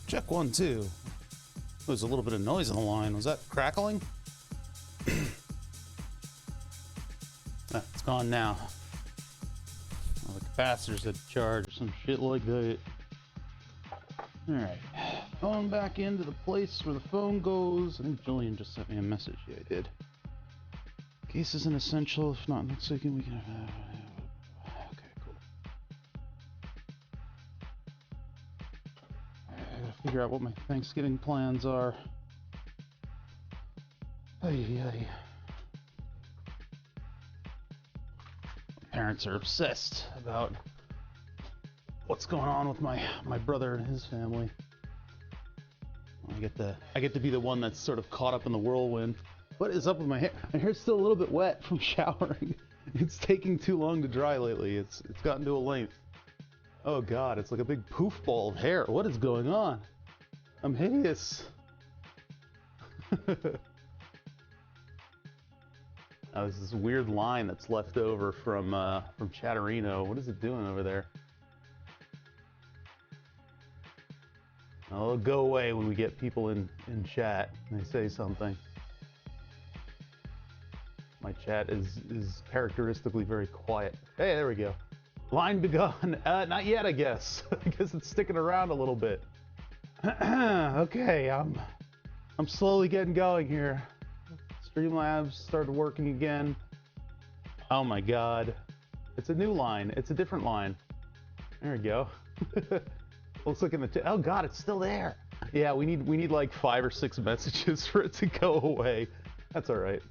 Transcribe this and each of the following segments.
Check 1, 2. There's a little bit of noise on the line. Was that crackling? It's gone now. Oh, the capacitor's at charge or some shit like that. Alright. Phone back into the place where the phone goes. I think Julian just sent me a message. Yeah, I did. Case isn't essential. If not, next weekend we can... Okay, cool. I gotta figure out what my Thanksgiving plans are. Ay. My parents are obsessed about what's going on with my brother and his family. I get to be the one that's sort of caught up in the whirlwind. What is up with my hair? My hair's still a little bit wet from showering. It's taking too long to dry lately. It's gotten to a length. Oh god, it's like a big poof ball of hair. What is going on? I'm hideous. There's this weird line that's left over from Chatterino. What is it doing over there? It'll go away when we get people in chat and they say something. My chat is characteristically very quiet. Hey, there we go. Line begun. Not yet, I guess. I guess it's sticking around a little bit. Okay, I'm slowly getting going here. Streamlabs started working again. Oh my god. It's a new line. It's a different line. There we go. Let's look in the oh god, it's still there. Yeah, we need like 5 or 6 messages for it to go away. That's all right.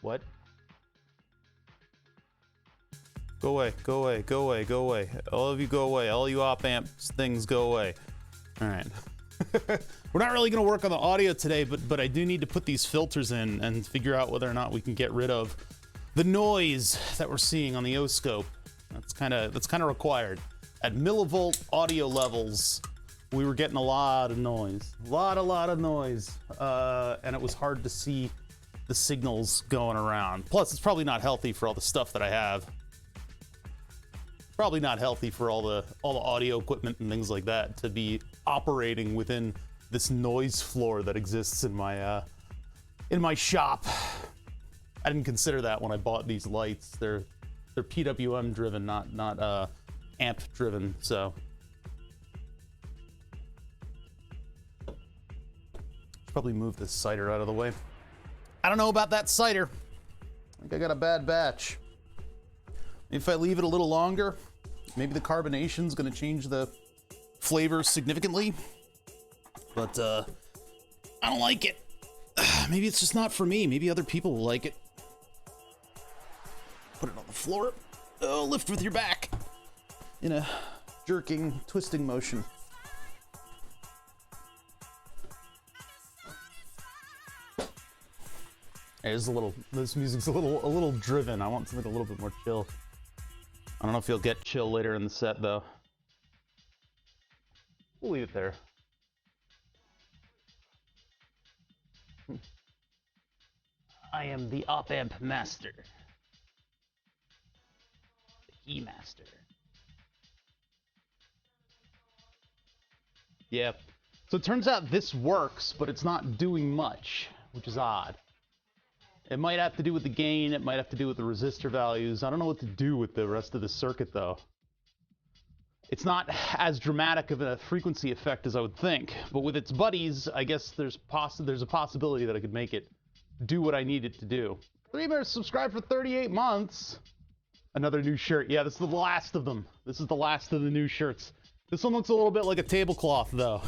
What? Go away, go away, go away, go away. All of you go away. All you op amp things go away. All right. We're not really going to work on the audio today, but I do need to put these filters in and figure out whether or not we can get rid of the noise that we're seeing on the O-scope. That's kind of required. At millivolt audio levels, we were getting a lot of noise. A lot of noise. And it was hard to see the signals going around. Plus, it's probably not healthy for all the stuff that I have. Probably not healthy for all the audio equipment and things like that to be operating within this noise floor that exists in my shop. I didn't consider that when I bought these lights. They're PWM driven, not amp driven. So should probably move this cider out of the way. I don't know about that cider. I think I got a bad batch. If I leave it a little longer, maybe the carbonation's gonna change the flavor significantly. But I don't like it. Maybe it's just not for me. Maybe other people will like it. Put it on the floor. Oh, lift with your back. In a jerking, twisting motion. There's this music's a little driven. I want something a little bit more chill. I don't know if you'll get chill later in the set, though. We'll leave it there. I am the op-amp master. The key master. Yep. So it turns out this works, but it's not doing much, which is odd. It might have to do with the gain, it might have to do with the resistor values. I don't know what to do with the rest of the circuit, though. It's not as dramatic of a frequency effect as I would think, but with its buddies, I guess there's a possibility that I could make it do what I need it to do. 3 bears subscribed for 38 months. Another new shirt. Yeah, this is the last of them. This is the last of the new shirts. This one looks a little bit like a tablecloth, though.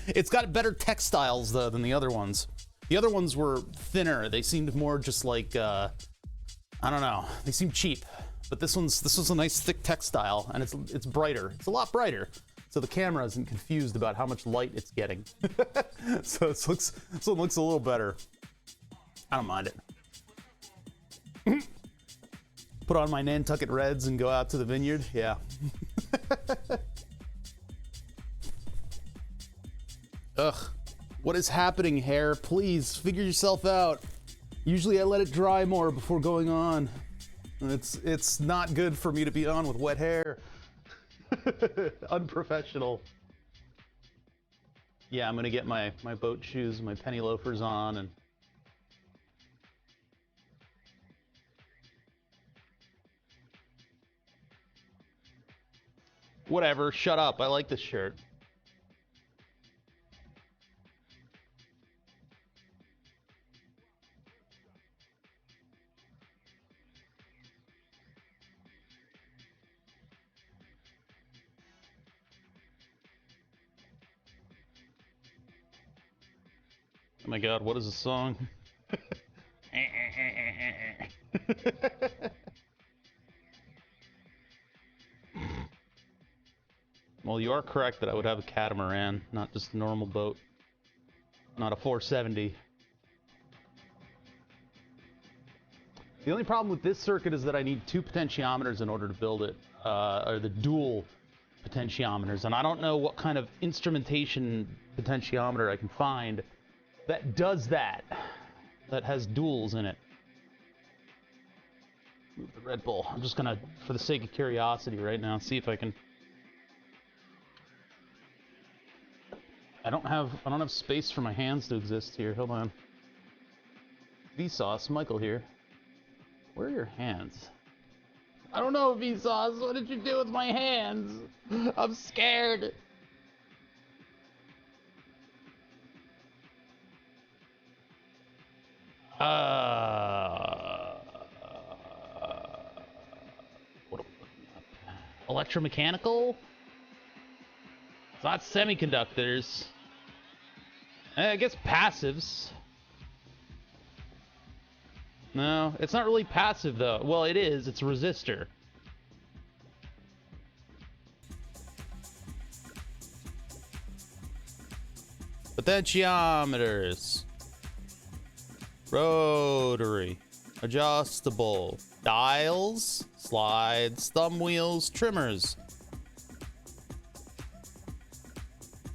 It's got better textiles, though, than the other ones. The other ones were thinner. They seemed more just like, I don't know. They seemed cheap. But this one's a nice thick textile, and it's brighter. It's a lot brighter. So the camera isn't confused about how much light it's getting. So this one looks a little better. I don't mind it. Put on my Nantucket Reds and go out to the vineyard. Yeah. Ugh. What is happening, hair? Please, figure yourself out. Usually I let it dry more before going on. It's not good for me to be on with wet hair. Unprofessional. Yeah, I'm gonna get my boat shoes, my penny loafers on, and whatever, shut up. I like this shirt. Oh my god, what is the song? Well, you are correct that I would have a catamaran, not just a normal boat. Not a 470. The only problem with this circuit is that I need 2 potentiometers in order to build it, or the dual potentiometers, and I don't know what kind of instrumentation potentiometer I can find that does that, that has duals in it. Move the Red Bull. I'm just gonna, for the sake of curiosity right now, see if I can... I don't have space for my hands to exist here. Hold on. Vsauce, Michael here. Where are your hands? I don't know, Vsauce. What did you do with my hands? I'm scared. What are we looking at? Electromechanical? It's not semiconductors. I guess passives. No, it's not really passive though. Well, it is. It's a resistor. Potentiometers. Rotary. Adjustable. Dials. Slides. Thumb wheels. Trimmers.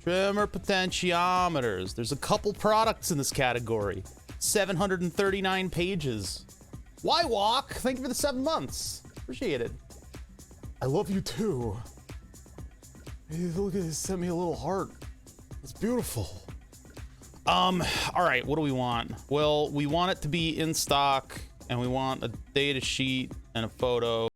Trimmer potentiometers. There's a couple products in this category. 739 pages. Why walk? Thank you for the 7 months. Appreciate it. I love you too. Hey, look at this. Sent me a little heart. It's beautiful. All right. What do we want? Well, we want it to be in stock, and we want a data sheet and a photo.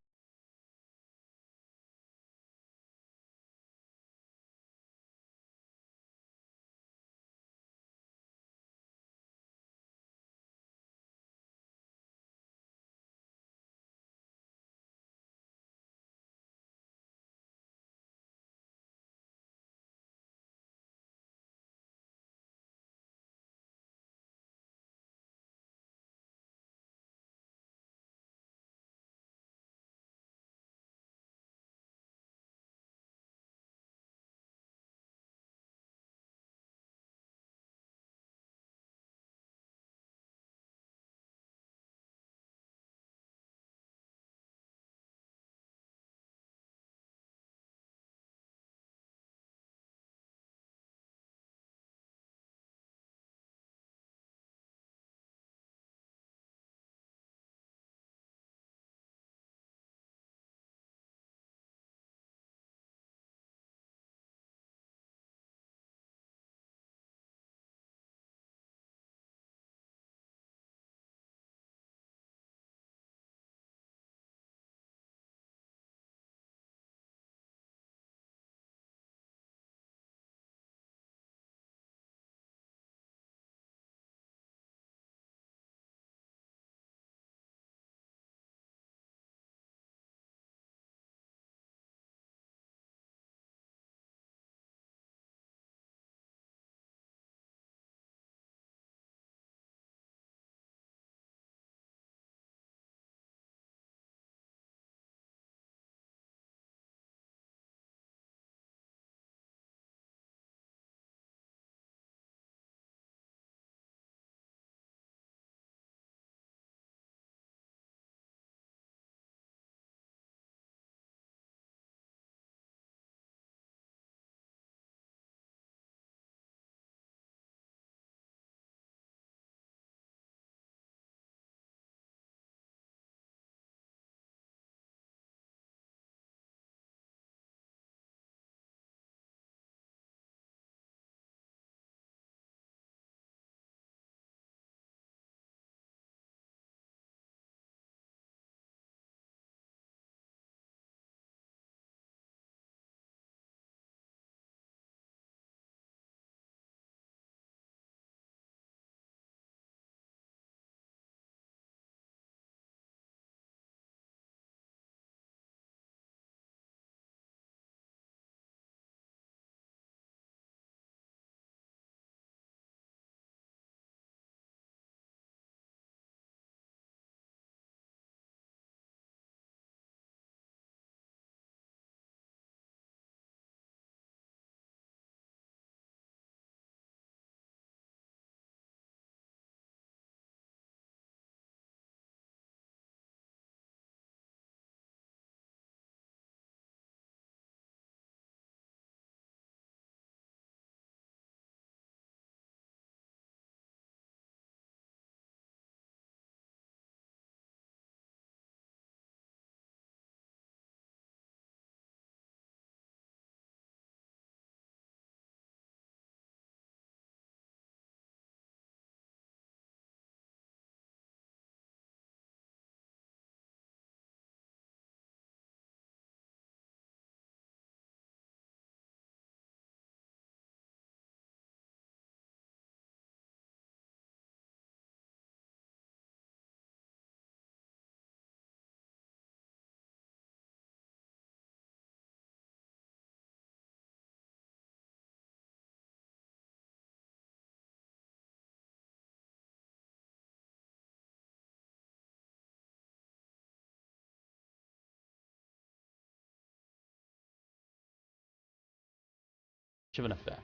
of an effect.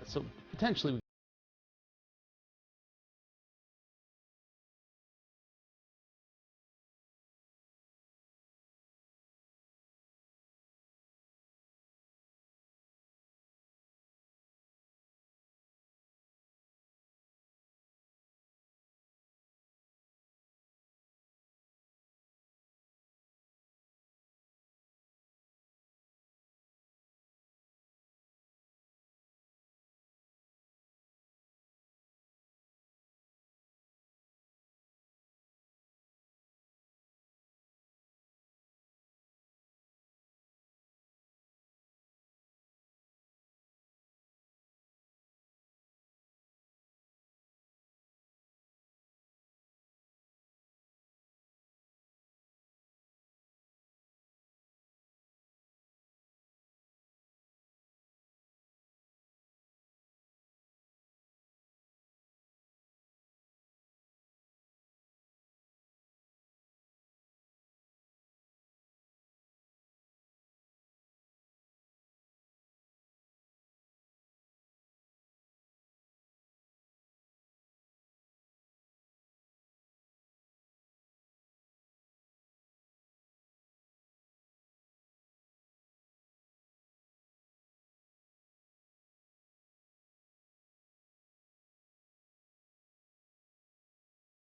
So potentially.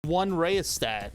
One rheostat.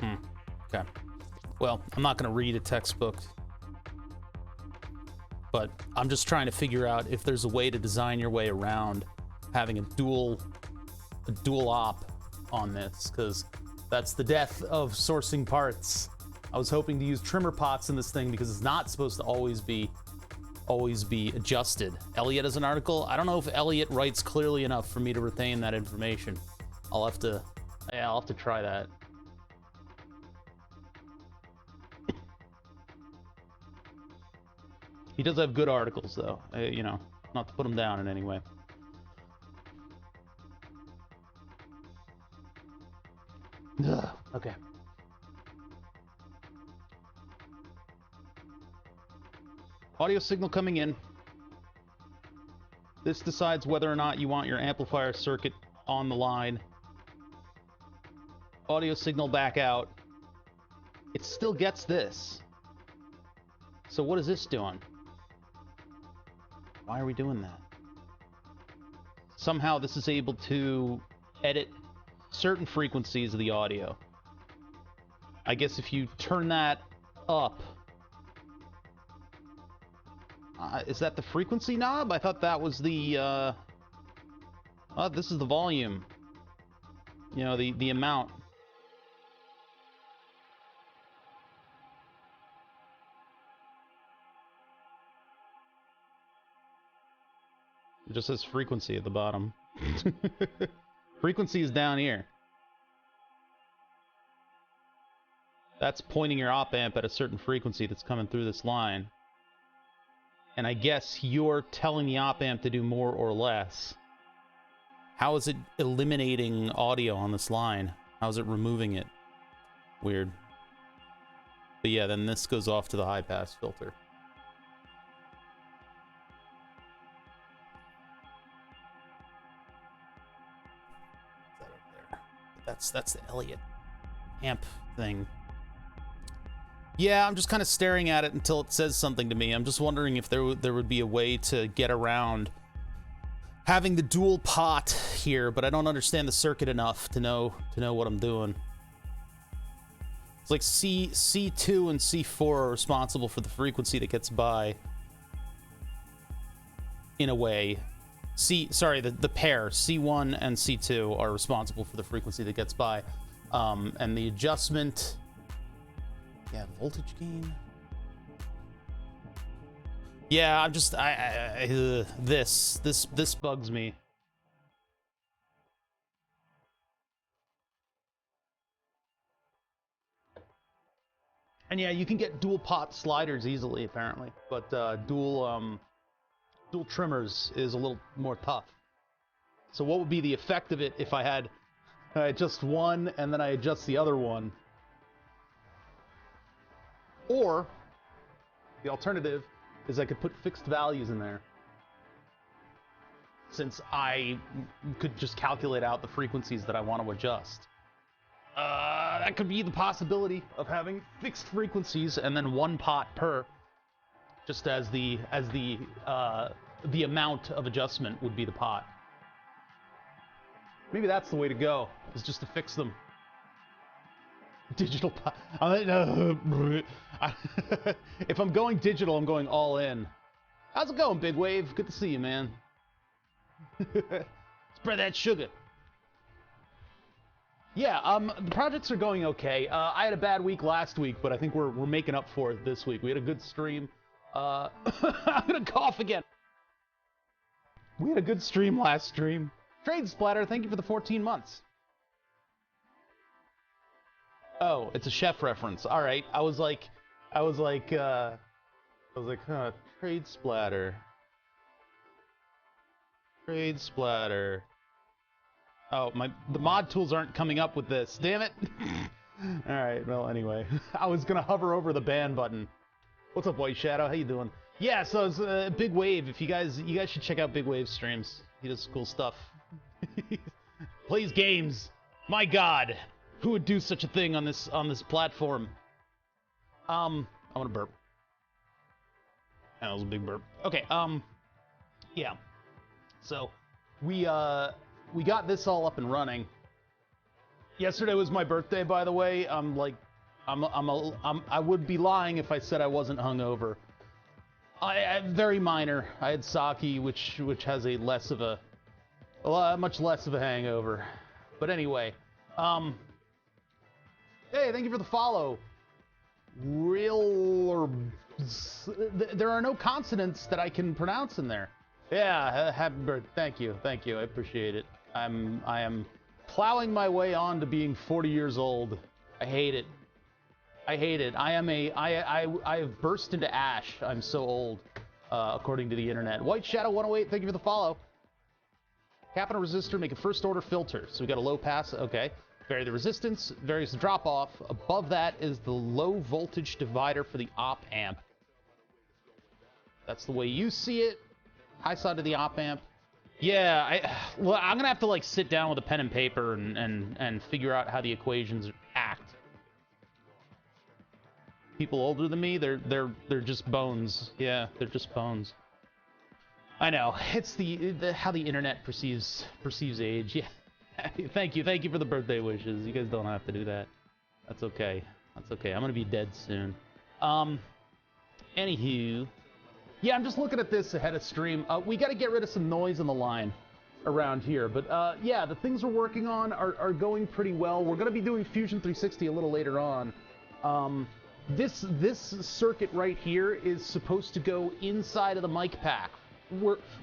Okay. Well, I'm not going to read a textbook, but I'm just trying to figure out if there's a way to design your way around having a dual op on this, because that's the death of sourcing parts. I was hoping to use trimmer pots in this thing because it's not supposed to always be adjusted. Elliot has an article. I don't know if Elliot writes clearly enough for me to retain that information. I'll have to try that. He does have good articles, though. You know, not to put him down in any way. Ugh, okay. Audio signal coming in. This decides whether or not you want your amplifier circuit on the line. Audio signal back out. It still gets this. So what is this doing? Why are we doing that? Somehow this is able to edit certain frequencies of the audio. I guess if you turn that up... is that the frequency knob? I thought that was the... oh, this is the volume. You know, the amount. It just says frequency at the bottom. Frequency is down here. That's pointing your op amp at a certain frequency that's coming through this line. And I guess you're telling the op amp to do more or less. How is it eliminating audio on this line? How is it removing it? Weird. But yeah, then this goes off to the high pass filter. That's the Elliot amp thing. Yeah, I'm just kind of staring at it until it says something to me. I'm just wondering if there would be a way to get around having the dual pot here, but I don't understand the circuit enough to know what I'm doing. It's like C2 and C4 are responsible for the frequency that gets by. In a way. The pair, C1 and C2, are responsible for the frequency that gets by. And the adjustment... Yeah, voltage gain. Yeah, I'm just... This bugs me. And yeah, you can get dual pot sliders easily, apparently. But dual trimmers is a little more tough. So what would be the effect of it if I had just one and then I adjust the other one? Or the alternative is I could put fixed values in there, since I could just calculate out the frequencies that I want to adjust. That could be the possibility of having fixed frequencies and then one pot per, just as the amount of adjustment would be the pot. Maybe that's the way to go, is just to fix them. Digital pot. If I'm going digital, I'm going all in. How's it going, Big Wave? Good to see you, man. Spread that sugar. Yeah, the projects are going okay. I had a bad week last week, but I think we're making up for it this week. We had a good stream. I'm gonna cough again. We had a good stream last stream. Trade Splatter, thank you for the 14 months. Oh, it's a chef reference. All right. I was like, huh, Trade Splatter. Trade Splatter. Oh, the mod tools aren't coming up with this. Damn it. All right. Well, anyway, I was gonna hover over the ban button. What's up, White Shadow? How you doing? Yeah. So it's Big Wave. If you guys should check out Big Wave's streams. He does cool stuff. Plays games. My God. Who would do such a thing on this platform? I want to burp. That was a big burp. Okay, yeah. So we got this all up and running. Yesterday was my birthday, by the way. I would be lying if I said I wasn't hungover. I very minor. I had sake, which has a much less of a hangover. But anyway, hey, thank you for the follow. There are no consonants that I can pronounce in there. Yeah, happy birthday. Thank you. I appreciate it. I am plowing my way on to being 40 years old. I hate it. I have burst into ash. I'm so old, according to the internet. White Shadow 108, thank you for the follow. Cap on a resistor, make a first order filter. So we got a low pass, okay. Vary the resistance, varies the drop off. Above that is the low voltage divider for the op amp. That's the way you see it. High side of the op amp. Yeah, I'm gonna have to like sit down with a pen and paper and figure out how the equations act. People older than me, they're just bones. Yeah, they're just bones. I know. It's how the internet perceives age. Yeah. Thank you for the birthday wishes. You guys don't have to do that. That's okay. That's okay. I'm gonna be dead soon. Anywho, yeah, I'm just looking at this ahead of stream. We got to get rid of some noise on the line around here, but yeah, the things we're working on are going pretty well. We're gonna be doing Fusion 360 a little later on. This circuit right here is supposed to go inside of the mic pack.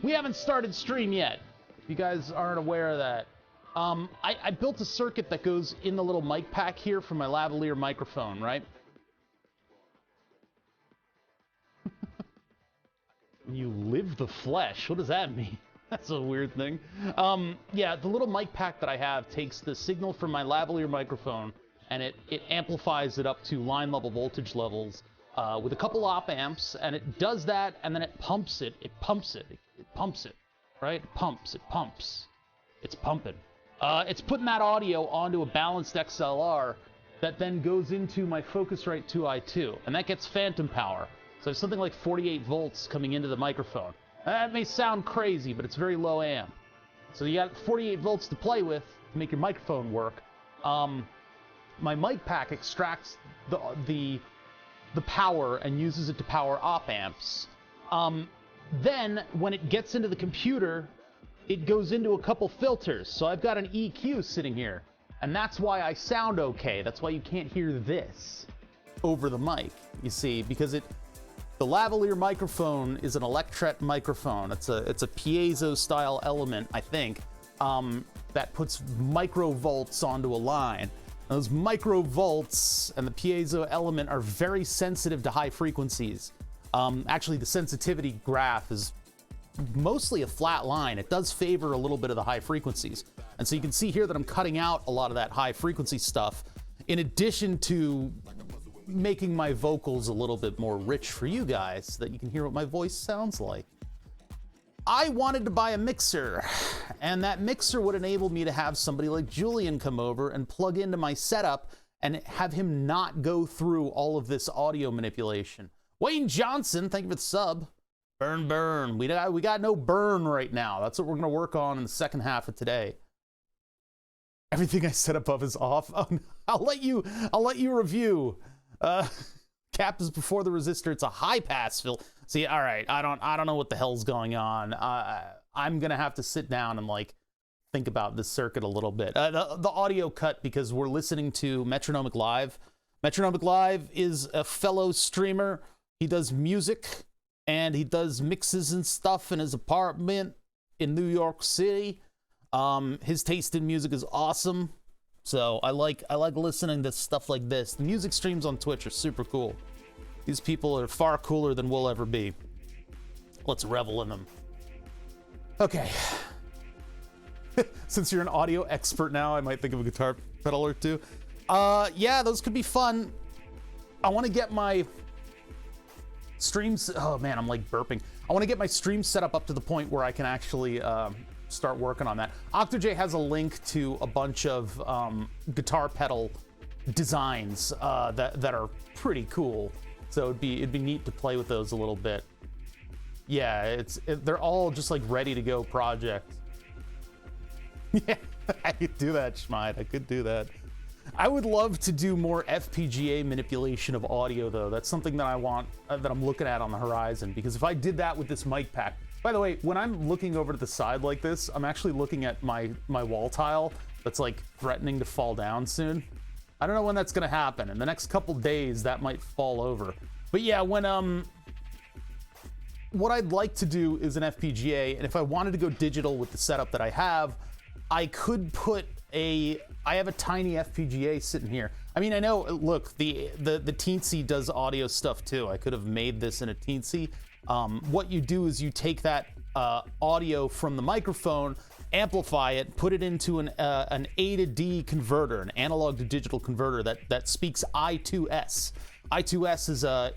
We haven't started stream yet, if you guys aren't aware of that. I built a circuit that goes in the little mic pack here for my lavalier microphone, right? You live the flesh. What does that mean? That's a weird thing. Yeah, the little mic pack that I have takes the signal from my lavalier microphone and it amplifies it up to line level voltage levels with a couple op amps, and it does that, and then it pumps it, right? It pumps. It's pumping. It's putting that audio onto a balanced XLR that then goes into my Focusrite 2i2, and that gets phantom power. So there's something like 48 volts coming into the microphone. That may sound crazy, but it's very low amp. So you got 48 volts to play with to make your microphone work. My mic pack extracts the power and uses it to power op amps. Then when it gets into the computer, it goes into a couple filters. So I've got an EQ sitting here, and that's why I sound okay. That's why you can't hear this over the mic, you see, because the lavalier microphone is an electret microphone. It's a piezo style element, I think, that puts microvolts onto a line. Those microvolts and the piezo element are very sensitive to high frequencies. Actually, the sensitivity graph is mostly a flat line. It does favor a little bit of the high frequencies. And so you can see here that I'm cutting out a lot of that high frequency stuff, in addition to making my vocals a little bit more rich for you guys so that you can hear what my voice sounds like. I wanted to buy a mixer, and that mixer would enable me to have somebody like Julian come over and plug into my setup and have him not go through all of this audio manipulation. Wayne Johnson, thank you for the sub. Burn. We got no burn right now. That's what we're gonna work on in the second half of today. Everything I set above is off. Oh, no. I'll let you review. Cap is before the resistor. It's a high pass filter. See, all right, I don't know what the hell's going on. I'm gonna have to sit down and like think about this circuit a little bit. The audio cut because we're listening to Metronomic Live. Metronomic Live is a fellow streamer. He does music and he does mixes and stuff in his apartment in New York City. His taste in music is awesome. So I like listening to stuff like this. The music streams on Twitch are super cool. These people are far cooler than we'll ever be. Let's revel in them. Okay. Since you're an audio expert now, I might think of a guitar pedal or two. Yeah, those could be fun. I want to get my streams. Oh man, I'm like burping. I want to get my stream set up to the point where I can actually start working on that. OctoJ has a link to a bunch of guitar pedal designs that are pretty cool. So it'd be neat to play with those a little bit. Yeah, they're all just like ready to go projects. Yeah, I could do that, Schmide. I could do that. I would love to do more FPGA manipulation of audio, though. That's something that I want, that I'm looking at on the horizon, because if I did that with this mic pack... By the way, when I'm looking over to the side like this, I'm actually looking at my wall tile that's like threatening to fall down soon. I don't know when that's gonna happen. In the next couple days, that might fall over. But yeah, when what I'd like to do is an FPGA, and if I wanted to go digital with the setup that I have, I could put I have a tiny FPGA sitting here. I mean, I know, look, the Teensy does audio stuff too. I could have made this in a Teensy. What you do is you take that audio from the microphone, amplify it, put it into an A to D converter, an analog to digital converter that speaks I2S. I2S is a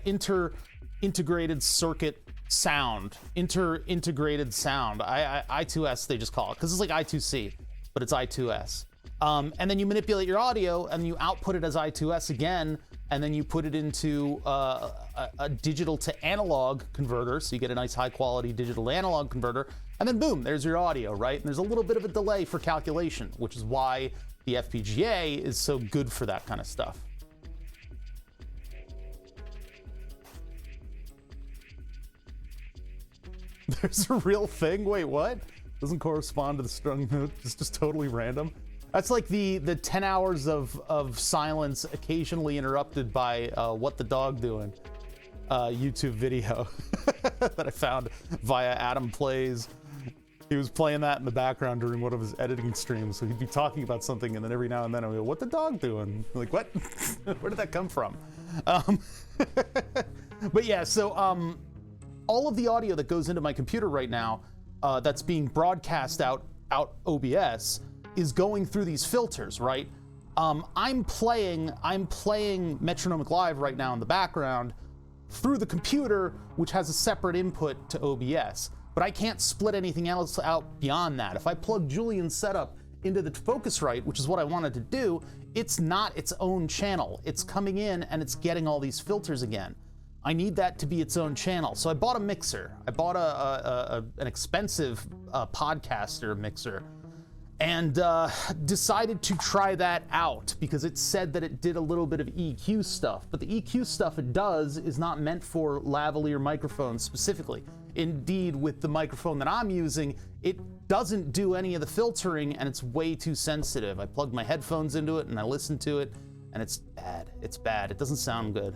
integrated circuit sound, integrated sound. I2S they just call it, because it's like I2C, but it's I2S. And then you manipulate your audio and you output it as I2S again, and then you put it into a digital to analog converter, so you get a nice high quality digital to analog converter, and then boom, there's your audio, right? And there's a little bit of a delay for calculation, which is why the FPGA is so good for that kind of stuff. There's a real thing? Wait, what? Doesn't correspond to the strung note. It's just totally random. That's like the 10 hours of silence occasionally interrupted by What the Dog Doing YouTube video that I found via Adam Plays. He was playing that in the background during one of his editing streams, so he'd be talking about something, and then every now and then I would go, "What the dog doing?" I'm like, what? Where did that come from? But yeah, so all of the audio that goes into my computer right now, that's being broadcast out OBS, is going through these filters, right? I'm playing Metronomic Live right now in the background through the computer, which has a separate input to OBS, but I can't split anything else out beyond that. If I plug Julian's setup into the Focusrite, which is what I wanted to do, it's not its own channel. It's coming in and it's getting all these filters again. I need that to be its own channel. So I bought a mixer. I bought an expensive podcaster mixer, and decided to try that out because it said that it did a little bit of EQ stuff, but the EQ stuff it does is not meant for lavalier microphones specifically. Indeed, with the microphone that I'm using, it doesn't do any of the filtering, and it's way too sensitive. I plugged my headphones into it and I listened to it, and it's bad. It's bad. It doesn't sound good.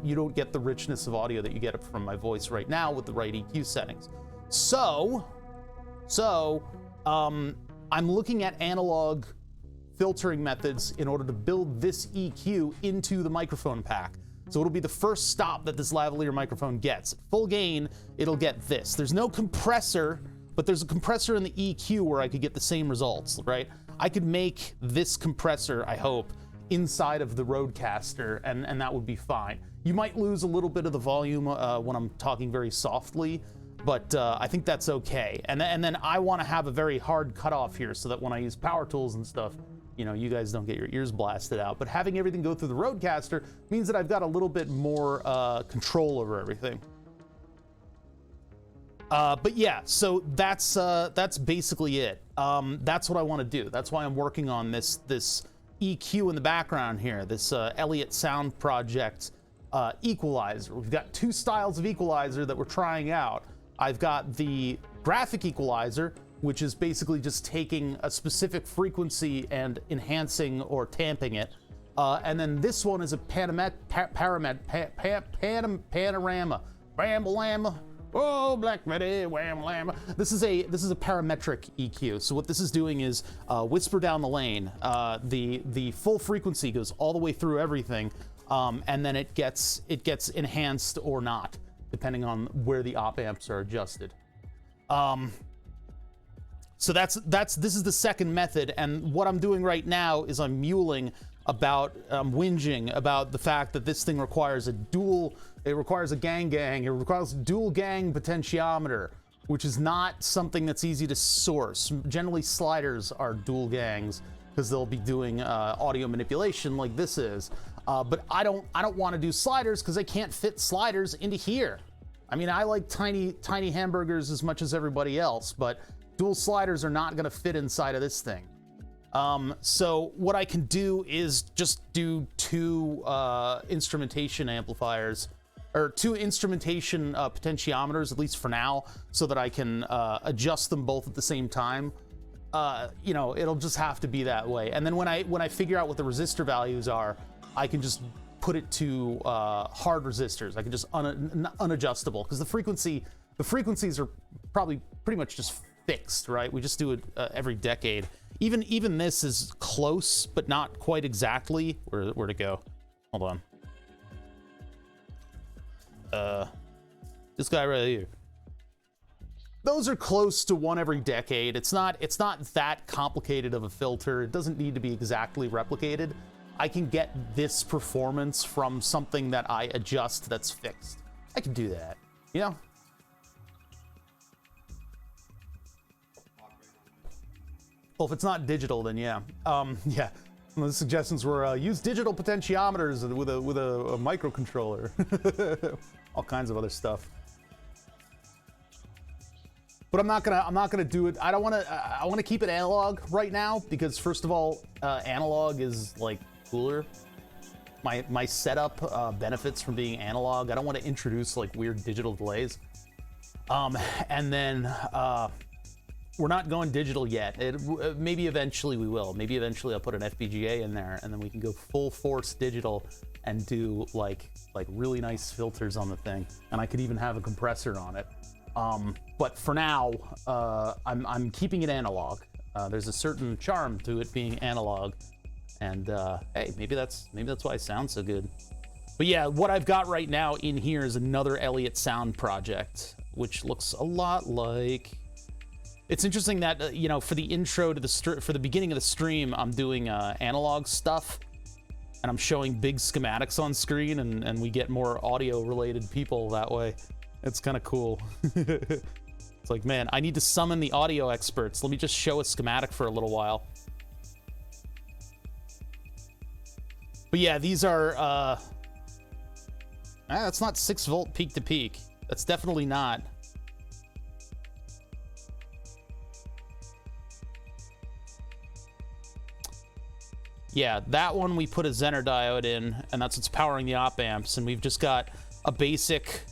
You don't get the richness of audio that you get from my voice right now with the right EQ settings. So I'm looking at analog filtering methods in order to build this EQ into the microphone pack. So it'll be the first stop that this lavalier microphone gets. At full gain, it'll get this. There's no compressor, but there's a compressor in the EQ where I could get the same results, right? I could make this compressor, I hope, inside of the Rodecaster, and that would be fine. You might lose a little bit of the volume when I'm talking very softly, but I think that's okay. And then I want to have a very hard cutoff here so that when I use power tools and stuff, you know, you guys don't get your ears blasted out. But having everything go through the Rodecaster means that I've got a little bit more control over everything. But yeah, so that's basically it. That's what I want to do. That's why I'm working on this EQ in the background here, this Elliott Sound Project equalizer. We've got two styles of equalizer that we're trying out. I've got the graphic equalizer, which is basically just taking a specific frequency and enhancing or tamping it. And then this one is a panorama. Bam-a-lamma. Oh, Black Betty, wham-lamma. This is a parametric EQ. So what this is doing is whisper down the lane. The full frequency goes all the way through everything, and then it gets enhanced or not, depending on where the op amps are adjusted. So this is the second method, and what I'm doing right now is I'm whinging about the fact that this thing requires a dual gang, it requires a dual gang potentiometer, which is not something that's easy to source. Generally sliders are dual gangs because they'll be doing audio manipulation like this is. But I don't want to do sliders because I can't fit sliders into here. I mean, I like tiny hamburgers as much as everybody else, but dual sliders are not going to fit inside of this thing. So what I can do is just do two instrumentation amplifiers, or two instrumentation potentiometers, at least for now, so that I can adjust them both at the same time. You know, it'll just have to be that way. And then when I figure out what the resistor values are, I can just put it to hard resistors. I can just unadjustable, because the frequencies are probably pretty much just fixed, right? We just do it every decade. Even this is close, but not quite exactly. Where to go? Hold on. This guy right here. Those are close to one every decade. It's not that complicated of a filter. It doesn't need to be exactly replicated. I can get this performance from something that I adjust that's fixed. I can do that, you know? Well, if it's not digital, then yeah. Yeah. One of the suggestions were use digital potentiometers with a microcontroller. All kinds of other stuff. But I'm not gonna do it. I want to keep it analog right now, because first of all, analog is like cooler. My setup benefits from being analog. I don't want to introduce like weird digital delays. And then we're not going digital yet. Maybe eventually we will. Maybe eventually I'll put an FPGA in there, and then we can go full force digital and do like really nice filters on the thing. And I could even have a compressor on it. But for now, I'm keeping it analog. There's a certain charm to it being analog, and hey, maybe that's why it sounds so good. But yeah, what I've got right now in here is another Elliott sound project, which looks a lot like. It's interesting that you know, for the intro to for the beginning of the stream, I'm doing analog stuff, and I'm showing big schematics on screen, and we get more audio-related people that way. It's kind of cool. It's like, man, I need to summon the audio experts. Let me just show a schematic for a little while. But yeah, these are, that's not 6 volt peak to peak. That's definitely not. Yeah, that one we put a Zener diode in, and that's what's powering the op amps, and we've just got a basic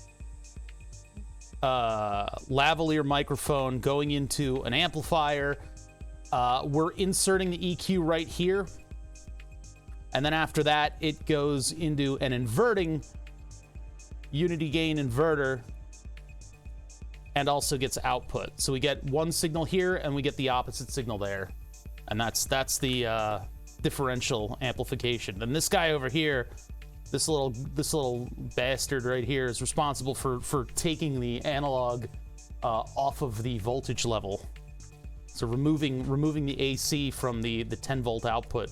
lavalier microphone going into an amplifier. We're inserting the EQ right here, and then after that it goes into an inverting unity gain inverter and also gets output. So we get one signal here and we get the opposite signal there, and that's the differential amplification. And this guy over here, this little bastard right here, is responsible for taking the analog off of the voltage level. So removing the AC from the 10 volt output.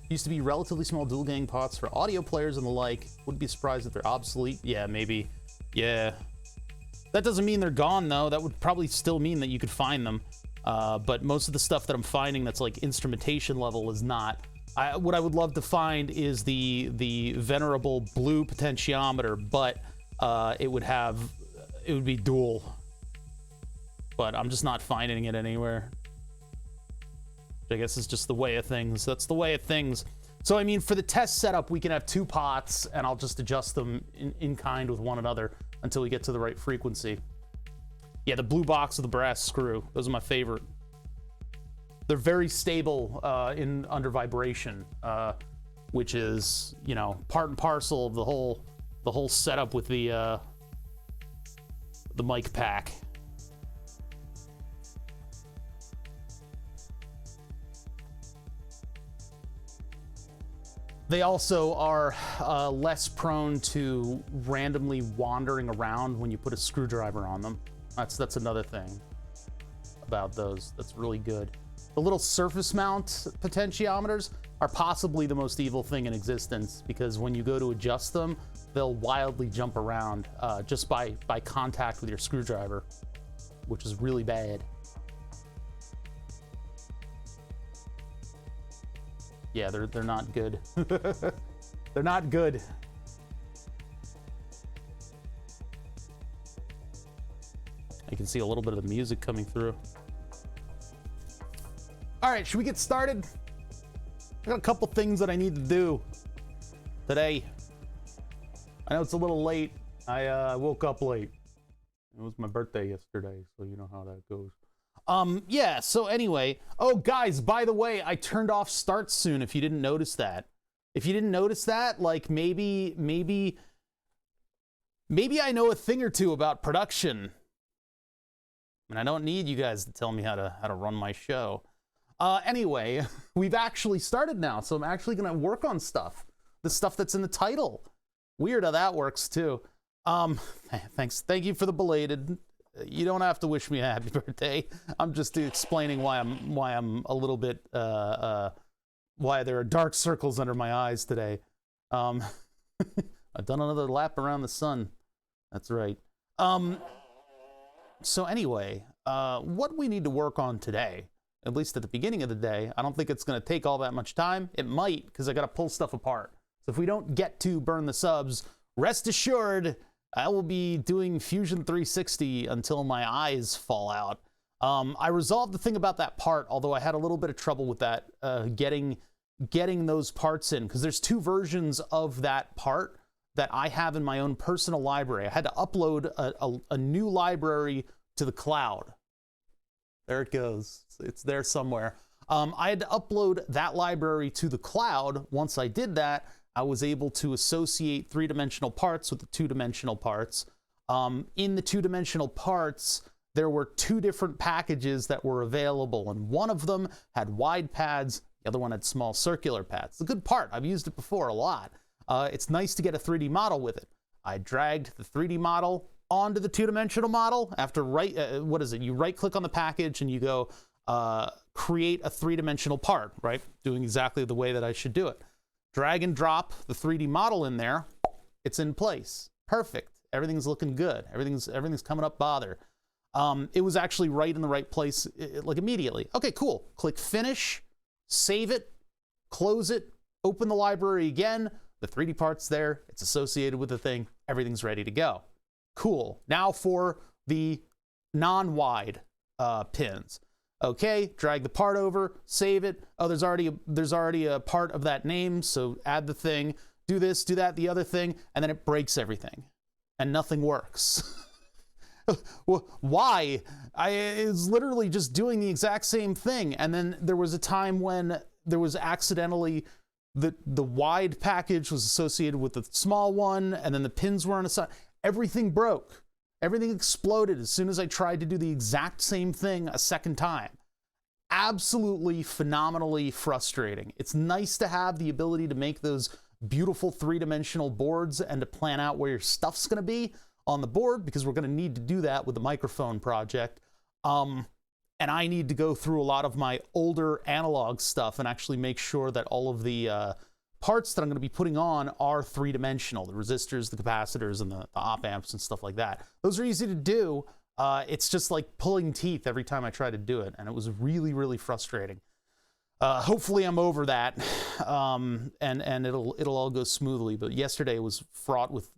Used to be relatively small dual gang pots for audio players and the like. Wouldn't be surprised if they're obsolete. Yeah, maybe. Yeah. That doesn't mean they're gone though. That would probably still mean that you could find them. But most of the stuff that I'm finding that's like instrumentation level is not. What I would love to find is the venerable blue potentiometer, but it would be dual. But I'm just not finding it anywhere. I guess it's just the way of things. That's the way of things. So I mean, for the test setup, we can have 2 pots, and I'll just adjust them in kind with one another until we get to the right frequency. Yeah, the blue box with the brass screw. Those are my favorite. They're very stable under vibration, which is, you know, part and parcel of the whole setup with the mic pack. They also are less prone to randomly wandering around when you put a screwdriver on them. That's another thing about those that's really good. The little surface mount potentiometers are possibly the most evil thing in existence, because when you go to adjust them, they'll wildly jump around just by contact with your screwdriver, which is really bad. Yeah, they're not good. They're not good. see a little bit of the music coming through. All right, should we get started? I got a couple things that I need to do today. I know it's a little late. I woke up late. It was my birthday yesterday, so you know how that goes. Yeah, so anyway. Oh, guys, by the way, I turned off start soon, if you didn't notice that. If you didn't notice that, like, maybe I know a thing or two about production. And I don't need you guys to tell me how to run my show. Anyway, we've actually started now, so I'm actually going to work on stuff. The stuff that's in the title. Weird how that works, too. Thanks. Thank you for the belated. You don't have to wish me a happy birthday. I'm just explaining why I'm a little bit, why there are dark circles under my eyes today. I've done another lap around the sun. That's right. So anyway, what we need to work on today, at least at the beginning of the day, I don't think it's going to take all that much time. It might, because I got to pull stuff apart. So if we don't get to burn the subs, rest assured, I will be doing Fusion 360 until my eyes fall out. I resolved the thing about that part, although I had a little bit of trouble with that, getting those parts in, because there's two versions of that part that I have in my own personal library. I had to upload a new library to the cloud. There it goes. It's there somewhere. I had to upload that library to the cloud. Once I did that, I was able to associate three-dimensional parts with the two-dimensional parts. In the two-dimensional parts, there were two different packages that were available, and one of them had wide pads, the other one had small circular pads. It's a good part. I've used it before a lot. It's nice to get a 3D model with it. I dragged the 3D model onto the two-dimensional model. After you right-click on the package and you go create a three-dimensional part, right? Doing exactly the way that I should do it. Drag and drop the 3D model in there. It's in place. Perfect. Everything's looking good. Everything's coming up bother. It was actually right in the right place, like immediately. Okay, cool. Click finish, save it, close it, open the library again. The 3D part's there. It's associated with the thing. Everything's ready to go. Cool. Now for the non-wide pins. Okay, drag the part over, save it. Oh, there's already a part of that name, so add the thing, do this, do that, the other thing, and then it breaks everything, and nothing works. Why? I was literally just doing the exact same thing, and then there was a time when there was accidentally the wide package was associated with the small one, and then the pins were on the side. Everything broke. Everything exploded as soon as I tried to do the exact same thing a second time. Absolutely phenomenally frustrating. It's nice to have the ability to make those beautiful three-dimensional boards and to plan out where your stuff's going to be on the board, because we're going to need to do that with the microphone project. And I need to go through a lot of my older analog stuff and actually make sure that all of the parts that I'm going to be putting on are three-dimensional. The resistors, the capacitors, and the op amps and stuff like that. Those are easy to do. It's just like pulling teeth every time I try to do it, and it was really, really frustrating. Hopefully I'm over that, and it'll all go smoothly. But yesterday was fraught with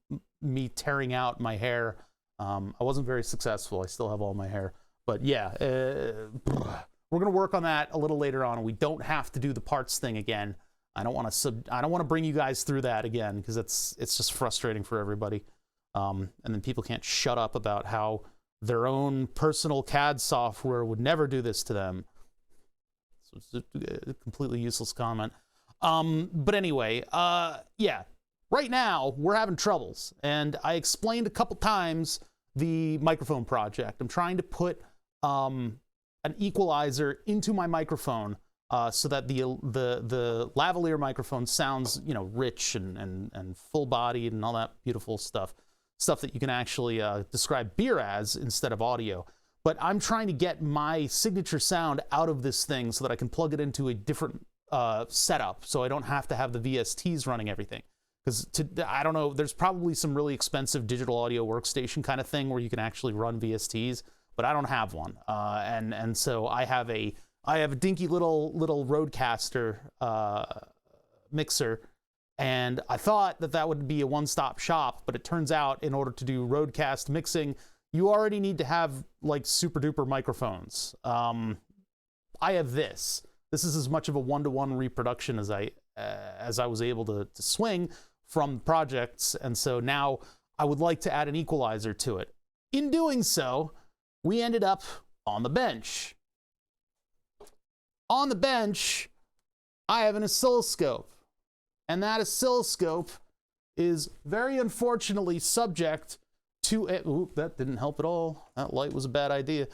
me tearing out my hair. I wasn't very successful. I still have all my hair. But yeah, we're gonna work on that a little later on. We don't have to do the parts thing again. I don't want to bring you guys through that again, because it's just frustrating for everybody. And then people can't shut up about how their own personal CAD software would never do this to them. So it's a completely useless comment. But anyway, yeah, right now we're having troubles, and I explained a couple times the microphone project. I'm trying to put an equalizer into my microphone so that the lavalier microphone sounds, you know, rich and full-bodied and all that beautiful stuff that you can actually describe beer as instead of audio. But I'm trying to get my signature sound out of this thing so that I can plug it into a different setup, so I don't have to have the VSTs running everything. Because I don't know, there's probably some really expensive digital audio workstation kind of thing where you can actually run VSTs, but I don't have one. And so I have a dinky little Rodecaster mixer, and I thought that would be a one-stop shop, but it turns out in order to do Rodecast mixing, you already need to have like super duper microphones. I have this. This is as much of a one-to-one reproduction as I was able to swing from projects, and so now I would like to add an equalizer to it. In doing so, we ended up on the bench. On the bench, I have an oscilloscope, and that oscilloscope is very unfortunately subject to it. Ooh, that didn't help at all. That light was a bad idea.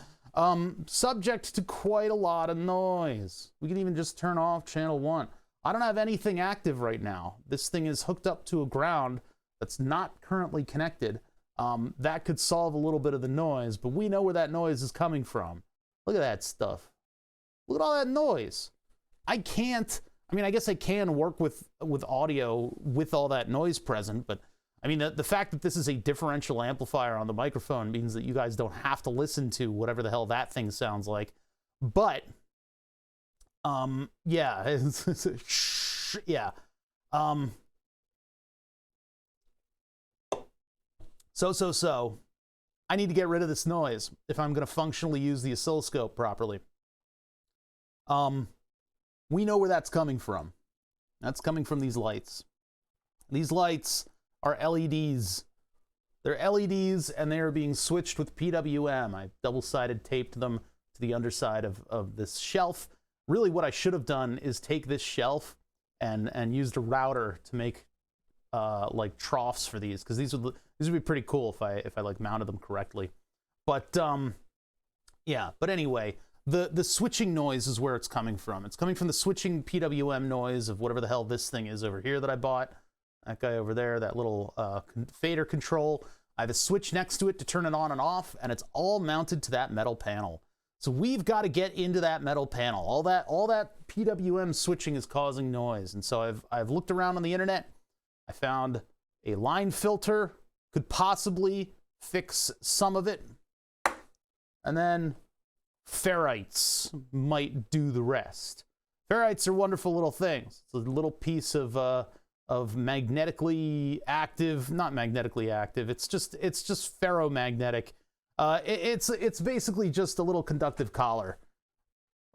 Subject to quite a lot of noise. We can even just turn off channel 1. I don't have anything active right now. This thing is hooked up to a ground that's not currently connected. That could solve a little bit of the noise, but we know where that noise is coming from. Look at that stuff. Look at all that noise. I mean, I guess I can work with audio with all that noise present, but I mean, the fact that this is a differential amplifier on the microphone means that you guys don't have to listen to whatever the hell that thing sounds like. But, yeah, yeah. So, I need to get rid of this noise if I'm going to functionally use the oscilloscope properly. We know where that's coming from. That's coming from these lights. These lights are LEDs. They're LEDs, and they are being switched with PWM. I double-sided taped them to the underside of this shelf. Really, what I should have done is take this shelf and used a router to make like troughs for these, because these would be pretty cool if I like mounted them correctly. But yeah. But anyway, the switching noise is where it's coming from. It's coming from the switching PWM noise of whatever the hell this thing is over here that I bought. That guy over there, that little fader control. I have a switch next to it to turn it on and off, and it's all mounted to that metal panel. So we've got to get into that metal panel. All that PWM switching is causing noise, and so I've looked around on the internet. I found a line filter could possibly fix some of it, and then ferrites might do the rest. Ferrites are wonderful little things. It's a little piece of magnetically active, not magnetically active. It's just ferromagnetic. It's basically just a little conductive collar.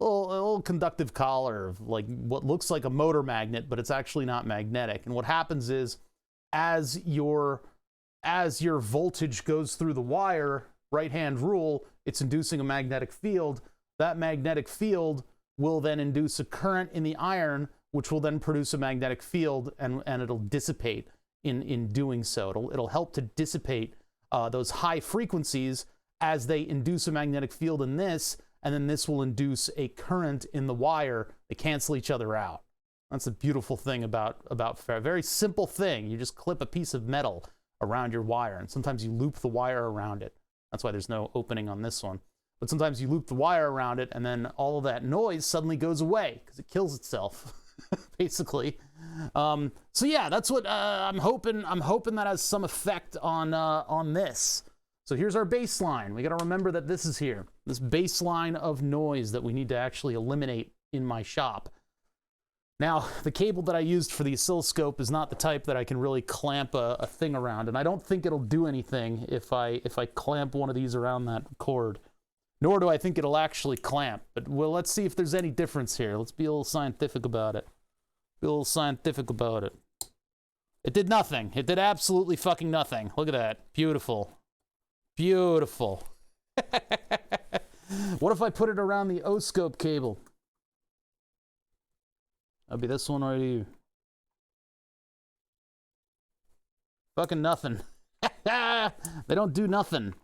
A little conductive collar of like what looks like a motor magnet, but it's actually not magnetic. And what happens is, as your voltage goes through the wire, right-hand rule, it's inducing a magnetic field. That magnetic field will then induce a current in the iron, which will then produce a magnetic field, and it'll dissipate in doing so. It'll help to dissipate those high frequencies as they induce a magnetic field in this, and then this will induce a current in the wire. They cancel each other out. That's a beautiful thing about a very simple thing. You just clip a piece of metal around your wire, and sometimes you loop the wire around it. That's why there's no opening on this one. But sometimes you loop the wire around it, and then all of that noise suddenly goes away because it kills itself, basically. So yeah, that's what I'm hoping that has some effect on this. So here's our baseline. We got to remember that this is here, this baseline of noise that we need to actually eliminate in my shop. Now, the cable that I used for the oscilloscope is not the type that I can really clamp a thing around, and I don't think it'll do anything if I clamp one of these around that cord. Nor do I think it'll actually clamp. But well, let's see if there's any difference here. Let's be a little scientific about it. Be a little scientific about it. It did nothing. It did absolutely fucking nothing. Look at that. Beautiful. Beautiful. What if I put it around the O-scope cable? That'd be this one right here. Fucking nothing. They don't do nothing.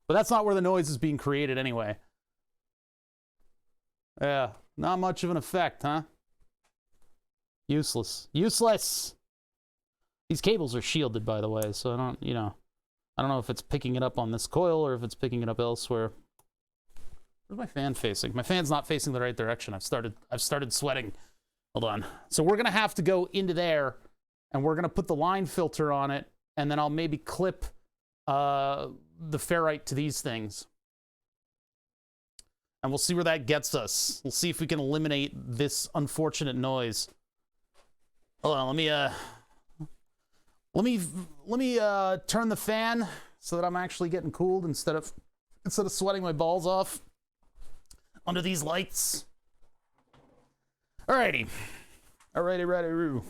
But that's not where the noise is being created anyway. Yeah, not much of an effect, huh? Useless. Useless! These cables are shielded, by the way, so I don't know if it's picking it up on this coil or if it's picking it up elsewhere. Where's my fan facing? My fan's not facing the right direction. I've started sweating. Hold on. So we're gonna have to go into there, and we're gonna put the line filter on it, and then I'll maybe clip the ferrite to these things. And we'll see where that gets us. We'll see if we can eliminate this unfortunate noise. Hold on, let me turn the fan so that I'm actually getting cooled instead of sweating my balls off under these lights. Alrighty. Alrighty.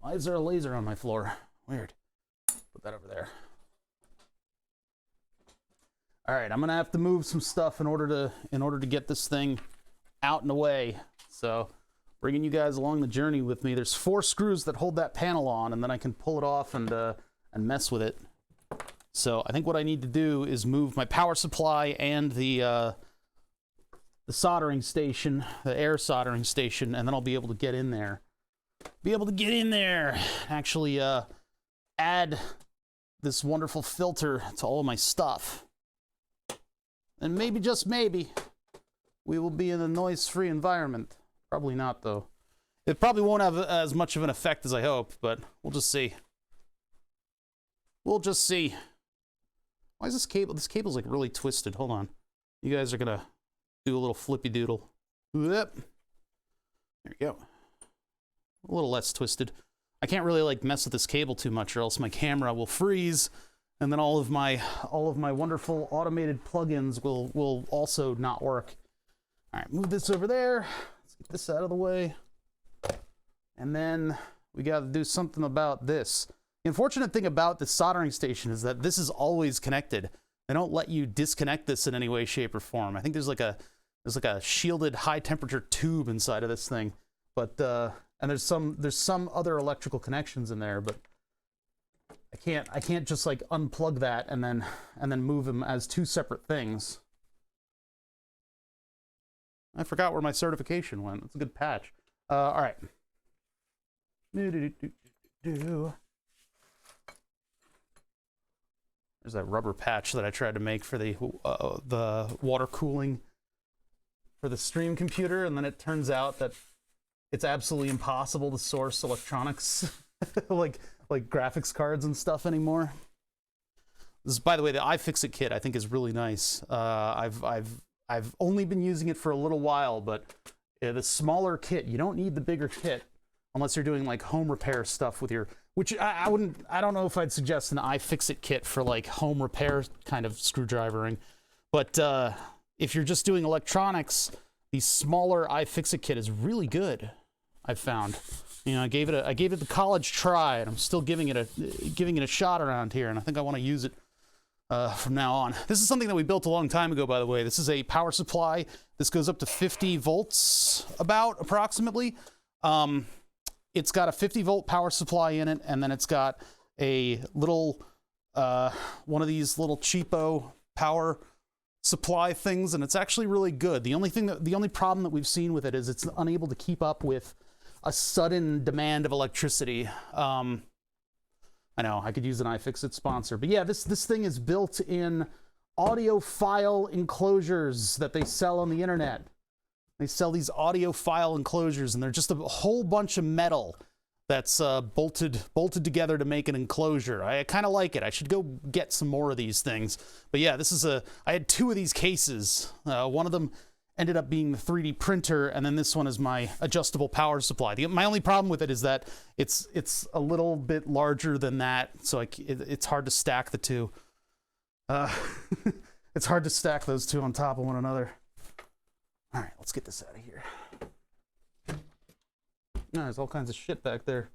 Why is there a laser on my floor? Weird. Put that over there. Alright, I'm gonna have to move some stuff in order to get this thing out and away. So, bringing you guys along the journey with me. There's 4 screws that hold that panel on, and then I can pull it off and mess with it. So I think what I need to do is move my power supply and the soldering station, the air soldering station, and then I'll be able to get in there. Actually add this wonderful filter to all of my stuff. And maybe, just maybe, we will be in a noise-free environment. Probably not, though. It probably won't have as much of an effect as I hope, but we'll just see. We'll just see. Why is this cable? This cable's like really twisted. Hold on. You guys are gonna do a little flippy doodle. Yep. There we go. A little less twisted. I can't really like mess with this cable too much, or else my camera will freeze, and then all of my wonderful automated plugins will also not work. All right, move this over there. Let's get this out of the way, and then we got to do something about this. The unfortunate thing about the soldering station is that this is always connected. They don't let you disconnect this in any way, shape, or form. I think there's like a shielded high temperature tube inside of this thing, but and there's some other electrical connections in there, but I can't just like unplug that and then move them as 2 separate things. I forgot where my certification went. That's a good patch. All right. There's that rubber patch that I tried to make for the water cooling for the stream computer, and then it turns out that it's absolutely impossible to source electronics like graphics cards and stuff anymore. This is, by the way, the iFixit kit I think is really nice. I've only been using it for a little while, but the smaller kit, you don't need the bigger kit unless you're doing like home repair stuff with your, which I don't know if I'd suggest an iFixit kit for like home repair kind of screwdrivering, but if you're just doing electronics, the smaller iFixit kit is really good, I've found. You know, I gave it the college try, and I'm still giving it a shot around here, and I think I want to use it from now on. This is something that we built a long time ago, by the way. This is a power supply. This goes up to 50 volts, approximately. It's got a 50-volt power supply in it, and then it's got a little one of these little cheapo power supply things, and it's actually really good. The only problem that we've seen with it is it's unable to keep up with a sudden demand of electricity. I know, I could use an iFixit sponsor, but yeah, this thing is built in audiophile enclosures that they sell on the internet. They sell these audiophile enclosures, and they're just a whole bunch of metal that's bolted together to make an enclosure. I kind of like it. I should go get some more of these things. But yeah, I had 2 of these cases. One of them ended up being the 3D printer, and then this one is my adjustable power supply. My only problem with it is that it's a little bit larger than that, so it's hard to stack the 2. It's hard to stack those 2 on top of one another. All right, let's get this out of here. No, there's all kinds of shit back there.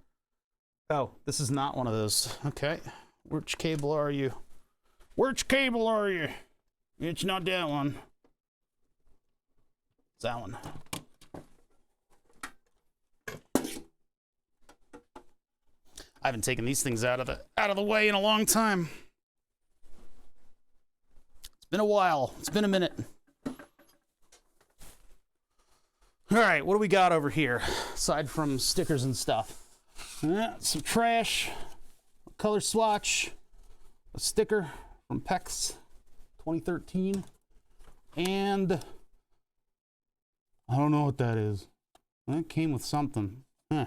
Oh, this is not one of those. Okay, which cable are you? Which cable are you? It's not that one. It's that one. I haven't taken these things out of the way in a long time. It's been a while. It's been a minute. All right, what do we got over here aside from stickers and stuff? Some trash, a color swatch, a sticker from PEX 2013, and I don't know what that is. That came with something. I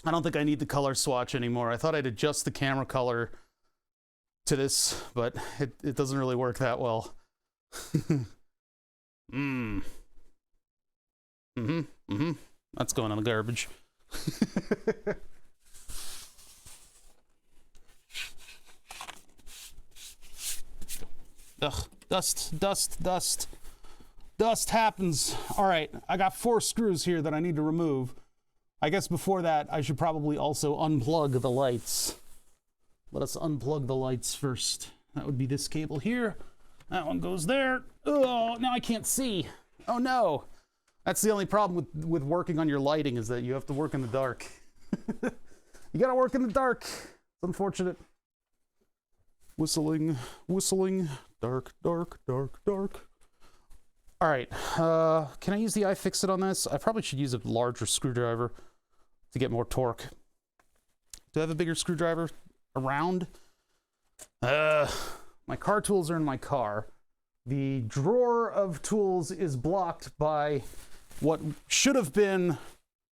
don't think I need the color swatch anymore. I thought I'd adjust the camera color to this, but it doesn't really work that well. That's going in the garbage. Ugh, dust, dust, dust. Dust happens. All right, I got 4 screws here that I need to remove. I guess before that, I should probably also unplug the lights. Let us unplug the lights first. That would be this cable here. That one goes there. Oh, now I can't see. Oh no. That's the only problem with working on your lighting, is that you have to work in the dark. You gotta work in the dark. It's unfortunate. Whistling, whistling, dark, dark, dark, dark. All right, can I use the iFixit on this? I probably should use a larger screwdriver to get more torque. Do I have a bigger screwdriver around? My car tools are in my car. The drawer of tools is blocked by what should have been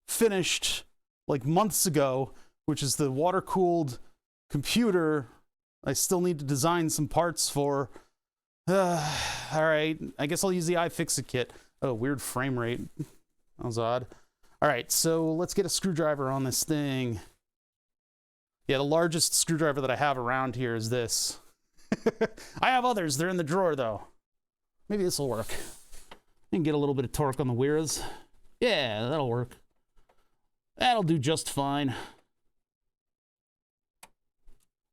finished like months ago, which is the water-cooled computer I still need to design some parts for. All right, I guess I'll use the iFixit kit. Oh, weird frame rate. That was odd. All right, so let's get a screwdriver on this thing. Yeah, the largest screwdriver that I have around here is this. I have others. They're in the drawer, though. Maybe this will work. You can get a little bit of torque on the wheels. Yeah, that'll work. That'll do just fine.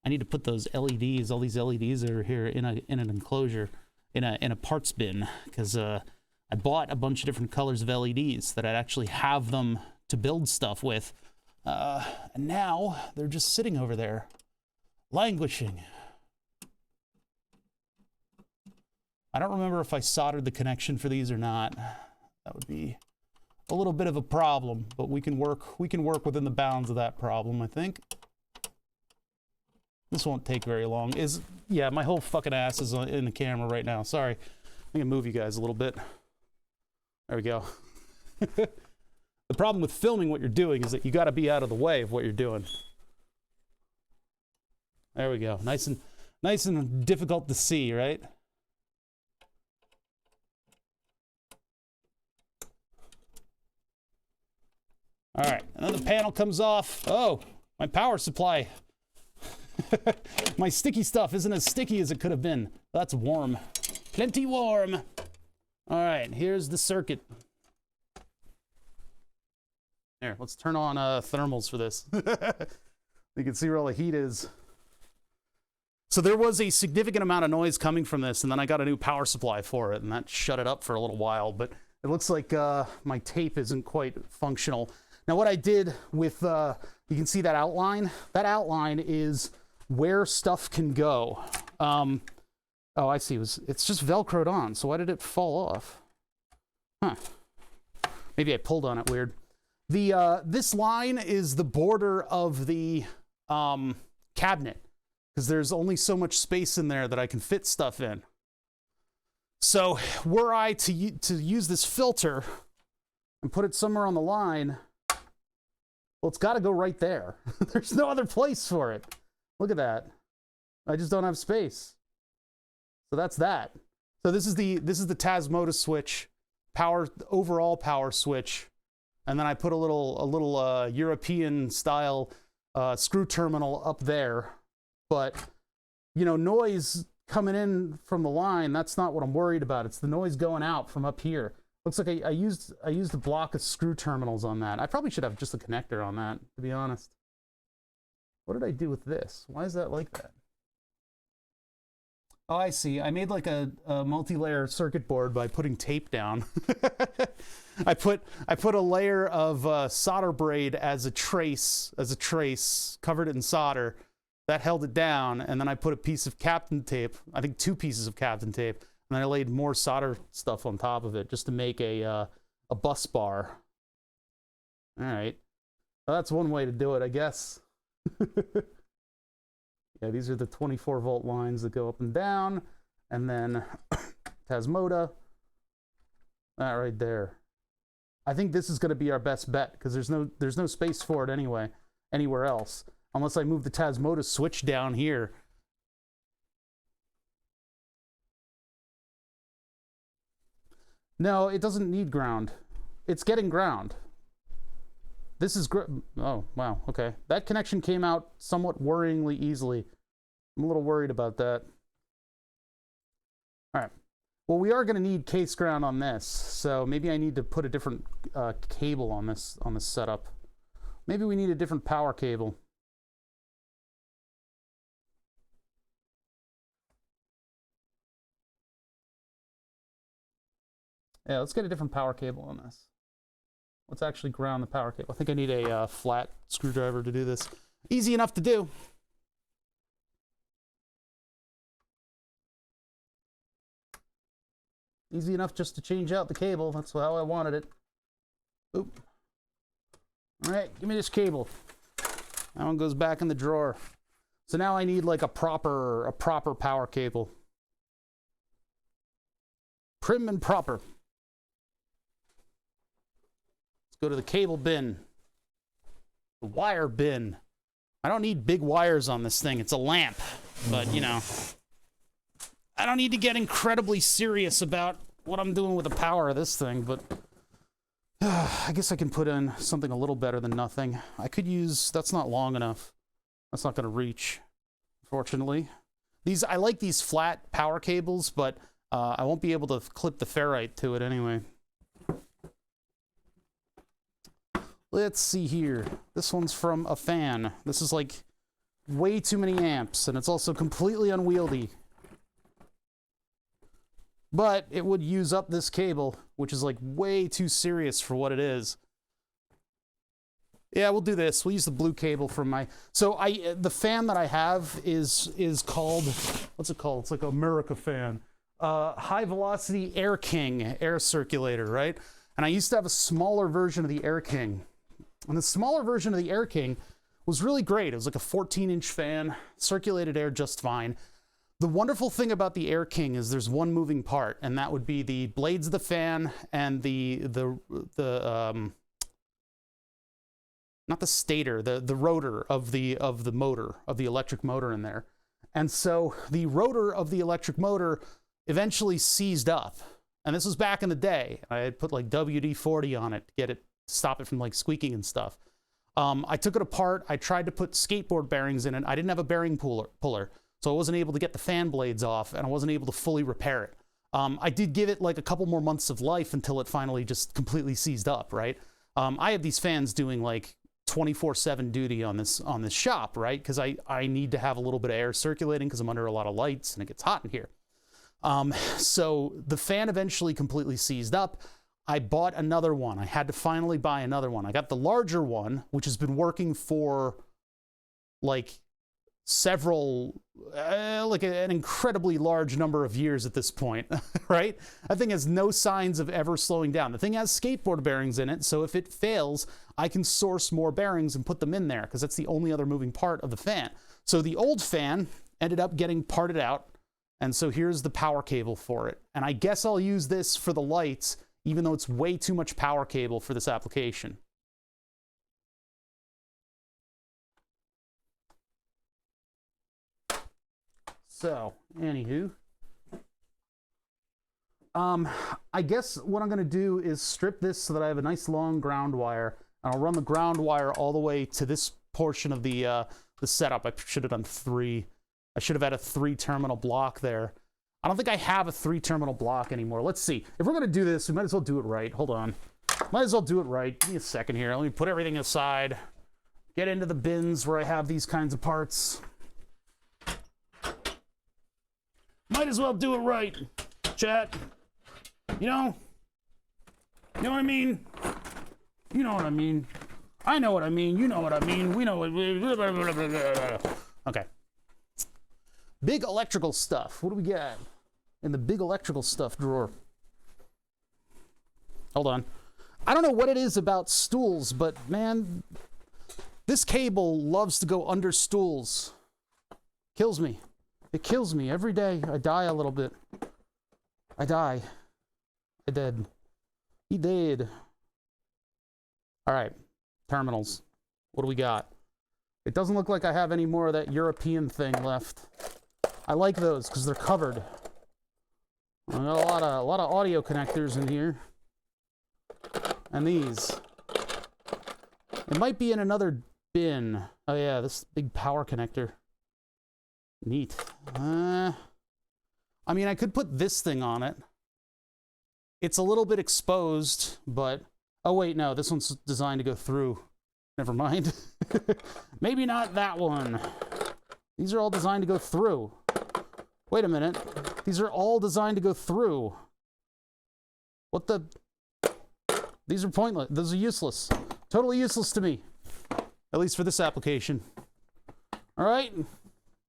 I need to put those LEDs, all these LEDs that are here in an enclosure, in a parts bin, because I bought a bunch of different colors of LEDs that I'd actually have them to build stuff with. And now they're just sitting over there, languishing. I don't remember if I soldered the connection for these or not. That would be a little bit of a problem, but we can work within the bounds of that problem, I think. This won't take very long. Yeah, my whole fucking ass is in the camera right now. Sorry. I'm gonna move you guys a little bit. There we go. The problem with filming what you're doing is that you gotta be out of the way of what you're doing. There we go. Nice and difficult to see, right? All right, another panel comes off. Oh, my power supply. My sticky stuff isn't as sticky as it could have been. That's warm. Plenty warm. All right, here's the circuit. Here, let's turn on thermals for this. You can see where all the heat is. So there was a significant amount of noise coming from this, and then I got a new power supply for it, and that shut it up for a little while, but it looks like my tape isn't quite functional. Now what I did with, you can see that outline? That outline is where stuff can go. Oh, I see. It's just Velcroed on, so why did it fall off? Huh. Maybe I pulled on it weird. This line is the border of the cabinet, because there's only so much space in there that I can fit stuff in. So were I to use this filter and put it somewhere on the line, well, it's got to go right there. There's no other place for it. Look at that. I just don't have space. So that's that. So this is the Tasmota switch, overall power switch, and then I put a little European style screw terminal up there. But you know, noise coming in from the line, that's not what I'm worried about. It's the noise going out from up here. Looks like I used a block of screw terminals on that. I probably should have just a connector on that, to be honest. What did I do with this? Why is that like that? Oh, I see. I made like a multi-layer circuit board by putting tape down. I put a layer of solder braid as a trace, covered it in solder. That held it down, and then I put a piece of Kapton tape, I think 2 pieces of Kapton tape, and then I laid more solder stuff on top of it just to make a bus bar. All right. Well, that's one way to do it, I guess. Yeah, these are the 24-volt lines that go up and down, and then Tasmota. That right there. I think this is going to be our best bet, because there's no space for it anyway, anywhere else, unless I move the Tasmota switch down here. No, it doesn't need ground. It's getting ground. This is oh, wow, okay. That connection came out somewhat worryingly easily. I'm a little worried about that. Well, we are going to need case ground on this, so maybe I need to put a different cable on this setup. Maybe we need a different power cable. Yeah, let's get a different power cable on this. Let's actually ground the power cable. I think I need a flat screwdriver to do this. Easy enough to do. Easy enough just to change out the cable. That's how I wanted it. Oop. All right, give me this cable. That one goes back in the drawer. So now I need like a proper power cable. Prim and proper. Let's go to the cable bin. The wire bin. I don't need big wires on this thing. It's a lamp, but you know, I don't need to get incredibly serious about what I'm doing with the power of this thing, but I guess I can put in something a little better than nothing. I could use, that's not long enough. That's not going to reach, unfortunately. I like these flat power cables, but I won't be able to clip the ferrite to it anyway. Let's see here. This one's from a fan. This is like way too many amps, and it's also completely unwieldy. But it would use up this cable, which is like way too serious for what it is. Yeah, we'll do this. We'll use the blue cable from my... So the fan that I have is called... What's it called? It's like an America fan. High velocity Air King air circulator, right? And I used to have a smaller version of the Air King. And the smaller version of the Air King was really great. It was like a 14-inch fan, circulated air just fine. The wonderful thing about the Air King is there's one moving part, and that would be the blades of the fan and not the stator, the rotor of the motor, of the electric motor in there. And so the rotor of the electric motor eventually seized up. And this was back in the day. I had put like WD-40 on it to stop it from like squeaking and stuff. I took it apart. I tried to put skateboard bearings in it. I didn't have a bearing puller. So I wasn't able to get the fan blades off, and I wasn't able to fully repair it. I did give it like a couple more months of life until it finally just completely seized up, right? I have these fans doing like 24/7 duty on this shop, right? Because I need to have a little bit of air circulating because I'm under a lot of lights and it gets hot in here. So the fan eventually completely seized up. I bought another one. I had to finally buy another one. I got the larger one, which has been working for like several, like an incredibly large number of years at this point, right? That thing has no signs of ever slowing down. The thing has skateboard bearings in it, so if it fails, I can source more bearings and put them in there, because that's the only other moving part of the fan. So the old fan ended up getting parted out, and so here's the power cable for it. And I guess I'll use this for the lights, even though it's way too much power cable for this application. So, anywho, I guess what I'm going to do is strip this so that I have a nice long ground wire, and I'll run the ground wire all the way to this portion of the setup. I should have done 3. I should have had a 3-terminal block there. I don't think I have a 3-terminal block anymore. Let's see. If we're going to do this, we might as well do it right. Hold on. Might as well do it right. Give me a second here. Let me put everything aside. Get into the bins where I have these kinds of parts. Might as well do it right, chat. You know what I mean? You know what I mean. I know what I mean. You know what I mean. We know what. Okay. Big electrical stuff. What do we got in the big electrical stuff drawer? Hold on. I don't know what it is about stools, but man, this cable loves to go under stools. Kills me. It kills me every day. I die a little bit. I die. I dead. He dead. All right. Terminals. What do we got? It doesn't look like I have any more of that European thing left. I like those because they're covered. I got a lot of audio connectors in here. And these. It might be in another bin. Oh yeah, this big power connector. Neat. I mean, I could put this thing on it. It's a little bit exposed, but... Oh, wait, no, this one's designed to go through. Never mind. Maybe not that one. These are all designed to go through. Wait a minute. These are all designed to go through. What the... These are pointless. Those are useless. Totally useless to me. At least for this application. All right.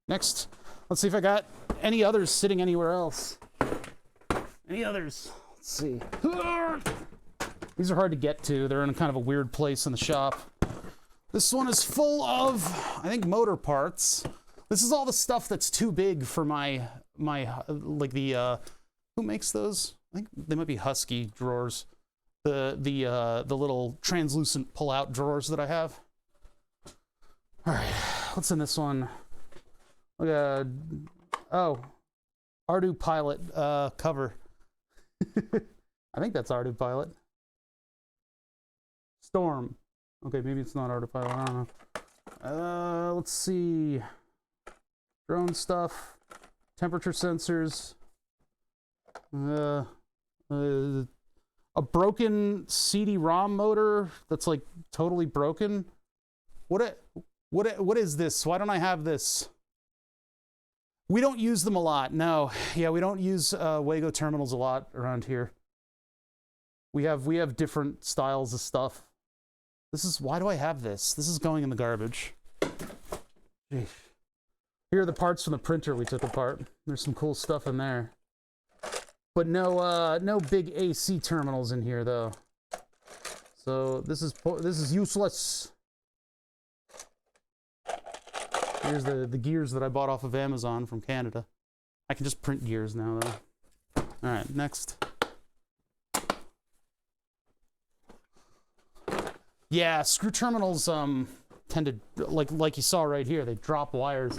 Next. Let's see if I got any others sitting anywhere else. Any others? Let's see. These are hard to get to. They're in kind of a weird place in the shop. This one is full of, I think, motor parts. This is all the stuff that's too big for my like the, who makes those? I think they might be Husky drawers. The little translucent pull-out drawers that I have. All right, what's in this one? Oh, Ardu Pilot cover. I think that's Ardu Pilot. Storm. Okay, maybe it's not Ardu Pilot. I don't know. Let's see. Drone stuff. Temperature sensors. A broken CD-ROM motor that's like totally broken. What is this? Why don't I have this? We don't use them a lot. No. Yeah, we don't use Wago terminals a lot around here. We have different styles of stuff. This is, why do I have this? This is going in the garbage. Jeez. Here are the parts from the printer we took apart. There's some cool stuff in there. But no big AC terminals in here though. So this is useless. Here's the gears that I bought off of Amazon from Canada. I can just print gears now though. All right, next. Yeah, screw terminals tend to, like you saw right here, they drop wires.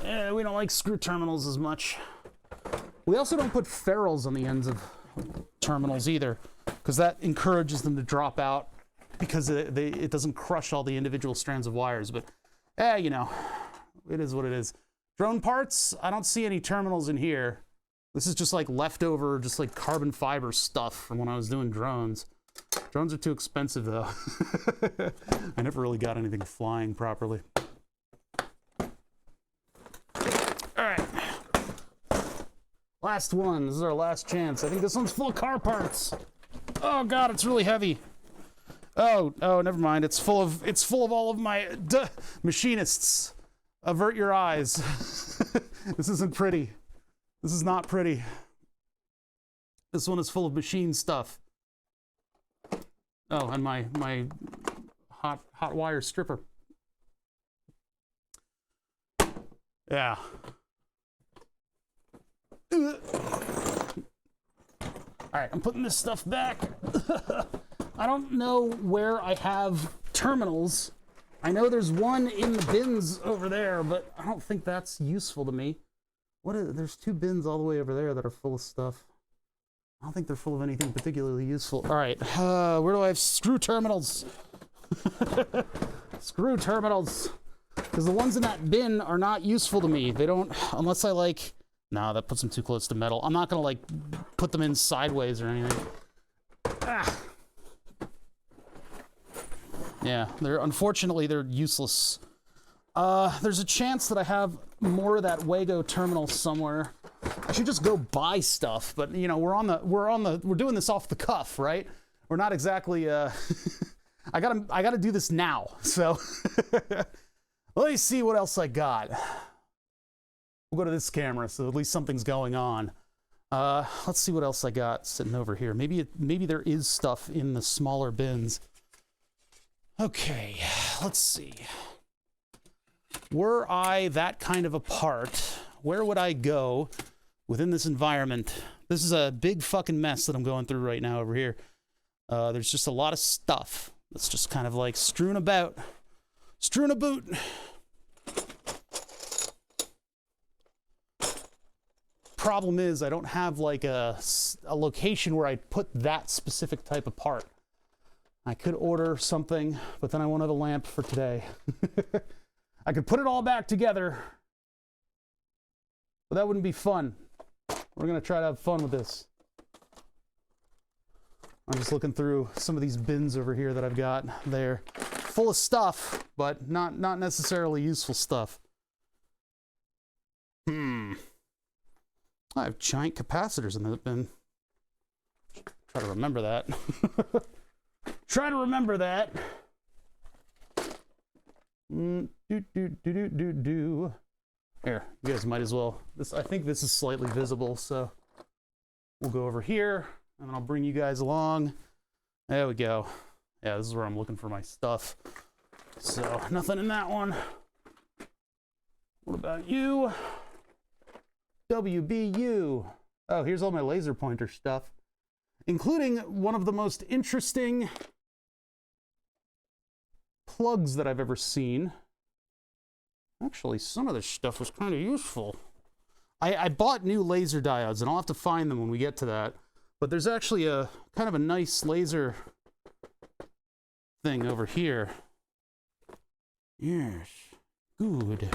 Yeah, we don't like screw terminals as much. We also don't put ferrules on the ends of terminals either, because that encourages them to drop out because it doesn't crush all the individual strands of wires. But, you know, it is what it is. Drone parts, I don't see any terminals in here. This is just like leftover, just like carbon fiber stuff from when I was doing drones. Drones are too expensive though. I never really got anything flying properly. All right. Last one, this is our last chance. I think this one's full of car parts. Oh God, it's really heavy. Oh, never mind. It's full of all of my machinists. Avert your eyes. This isn't pretty. This is not pretty. This one is full of machine stuff. Oh, and my hot wire stripper. Yeah. All right, I'm putting this stuff back. I don't know where I have terminals. I know there's one in the bins over there, but I don't think that's useful to me. There's two bins all the way over there that are full of stuff. I don't think they're full of anything particularly useful. All right, where do I have screw terminals? Screw terminals. Because the ones in that bin are not useful to me. They don't, unless I like, no, that puts them too close to metal. I'm not gonna like put them in sideways or anything. Ah. Yeah, unfortunately they're useless. There's a chance that I have more of that Wago terminal somewhere. I should just go buy stuff, but you know, we're doing this off the cuff, right? We're not exactly I gotta do this now. So let me see what else I got. We'll go to this camera, so at least something's going on. Let's see what else I got sitting over here. Maybe there is stuff in the smaller bins. Okay, let's see. Were I that kind of a part, where would I go within this environment? This is a big fucking mess that I'm going through right now over here. There's just a lot of stuff that's just kind of like strewn about. Strewn a boot. Problem is, I don't have like a location where I put that specific type of part. I could order something, but then I won't have a lamp for today. I could put it all back together, but that wouldn't be fun. We're gonna try to have fun with this. I'm just looking through some of these bins over here that I've got. They're full of stuff, but not necessarily useful stuff. I have giant capacitors in the bin. Try to remember that. Try to remember that. Here, you guys might as well. I think this is slightly visible, so we'll go over here. And then I'll bring you guys along. There we go. Yeah, this is where I'm looking for my stuff. So, nothing in that one. What about you? WBU. Oh, here's all my laser pointer stuff, including one of the most interesting plugs that I've ever seen. Actually, some of this stuff was kind of useful. I bought new laser diodes, and I'll have to find them when we get to that. But there's actually a kind of a nice laser thing over here. Yes. Good.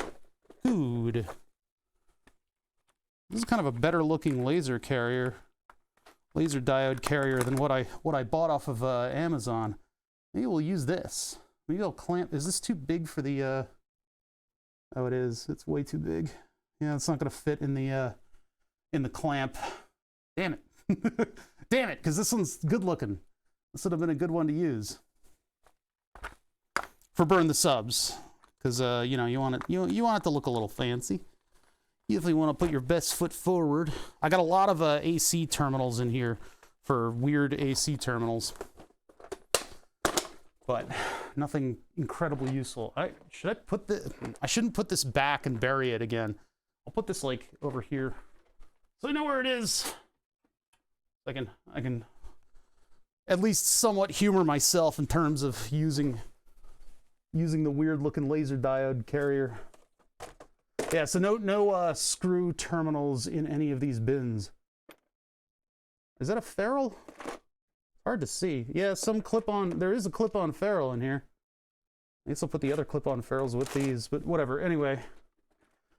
Good. This is kind of a better looking laser carrier. Laser diode carrier than what I bought off of Amazon. Maybe we'll use this. Maybe I'll clamp. Is this too big for the oh, it is. It's way too big. Yeah, it's not gonna fit in the clamp. Damn it. Damn it, because this one's good looking. This would have been a good one to use for burn the subs, because you know, you want it to look a little fancy. You definitely want to put your best foot forward. I got a lot of AC terminals in here for weird AC terminals, but nothing incredibly useful. I shouldn't put this back and bury it again. I'll put this like over here, so I know where it is. I can at least somewhat humor myself in terms of using the weird looking laser diode carrier. Yeah, so no screw terminals in any of these bins. Is that a ferrule? Hard to see. Yeah, some clip-on. There is a clip-on ferrule in here. I guess I'll put the other clip-on ferrules with these, but whatever. Anyway,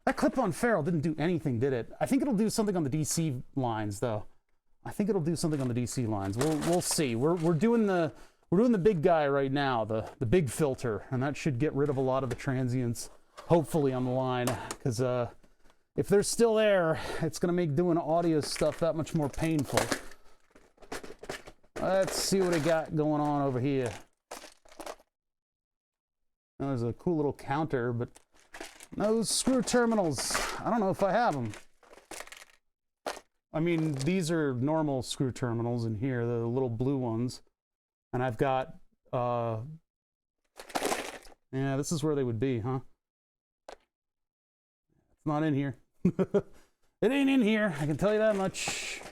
that clip-on ferrule didn't do anything, did it? I think it'll do something on the DC lines, though. I think it'll do something on the DC lines. We'll see. We're doing the big guy right now, the big filter, and that should get rid of a lot of the transients, hopefully, on the line. Because if they're still there, it's gonna make doing audio stuff that much more painful. Let's see what I got going on over here. There's a cool little counter, but no screw terminals. I don't know if I have them. I mean, these are normal screw terminals in here, the little blue ones. And I've got, yeah, this is where they would be, huh? It's not in here. It ain't in here, I can tell you that much.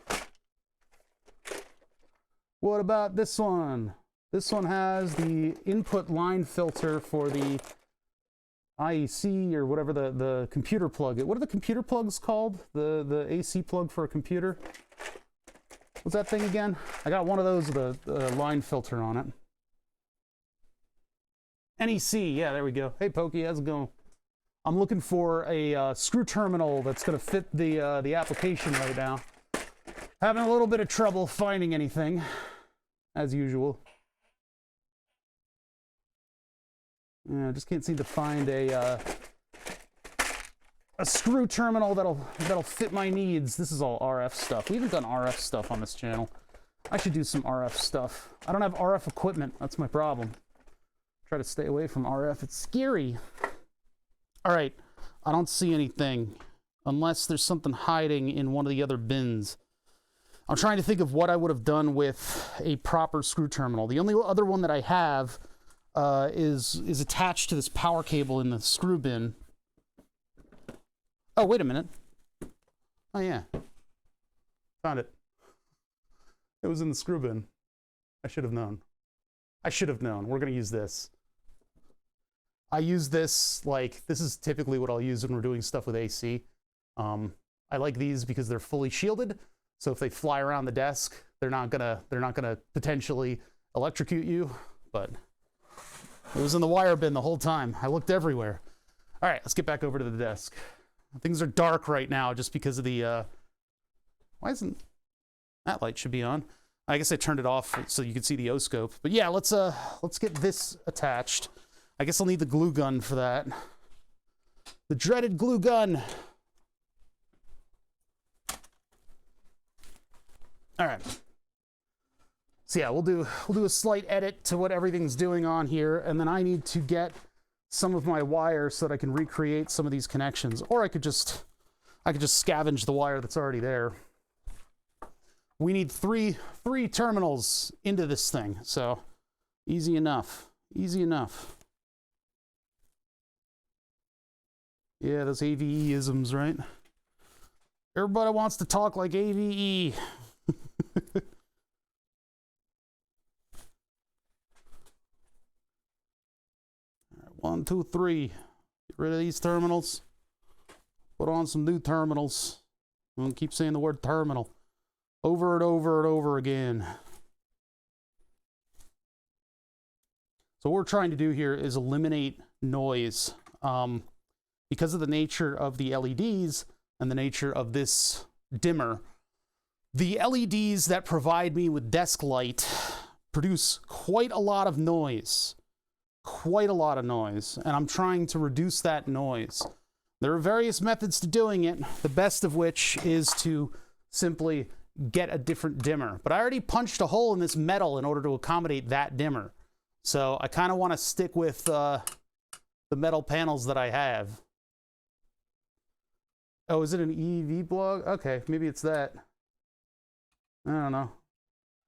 What about this one? This one has the input line filter for the IEC or whatever the computer plug. What are the computer plugs called? The AC plug for a computer? What's that thing again? I got one of those with a line filter on it. NEC, yeah, there we go. Hey Pokey, how's it going? I'm looking for a screw terminal that's gonna fit the application right now. Having a little bit of trouble finding anything, as usual. Yeah, I just can't seem to find a screw terminal that'll fit my needs. This is all RF stuff. We haven't done RF stuff on this channel. I should do some RF stuff. I don't have RF equipment. That's my problem. Try to stay away from RF. It's scary. All right, I don't see anything unless there's something hiding in one of the other bins. I'm trying to think of what I would have done with a proper screw terminal. The only other one that I have is attached to this power cable in the screw bin. Oh, wait a minute. Oh, yeah. Found it. It was in the screw bin. I should have known. I should have known. We're going to use this. I use this, like, this is typically what I'll use when we're doing stuff with AC. I like these because they're fully shielded. So if they fly around the desk, they're not gonna potentially electrocute you. But it was in the wire bin the whole time. I looked everywhere. All right, let's get back over to the desk. Things are dark right now just because of the Why isn't that light should be on? I guess I turned it off so you can see the O-scope. But yeah, let's get this attached. I guess I'll need the glue gun for that. The dreaded glue gun. All right. So yeah, we'll do a slight edit to what everything's doing on here, and then I need to get some of my wire so that I can recreate some of these connections, or I could just scavenge the wire that's already there. We need three terminals into this thing, so easy enough. Easy enough. Yeah, those AVE-isms, right? Everybody wants to talk like AVE. 1, 2, 3. Get rid of these terminals. Put on some new terminals. I'm gonna keep saying the word terminal over and over and over again. So what we're trying to do here is eliminate noise. Because of the nature of the LEDs and the nature of this dimmer, the LEDs that provide me with desk light produce quite a lot of noise. Quite a lot of noise, and I'm trying to reduce that noise. There are various methods to doing it, the best of which is to simply get a different dimmer. But I already punched a hole in this metal in order to accommodate that dimmer. So I kind of want to stick with the metal panels that I have. Oh, is it an EV blog? Okay, maybe it's that. I don't know.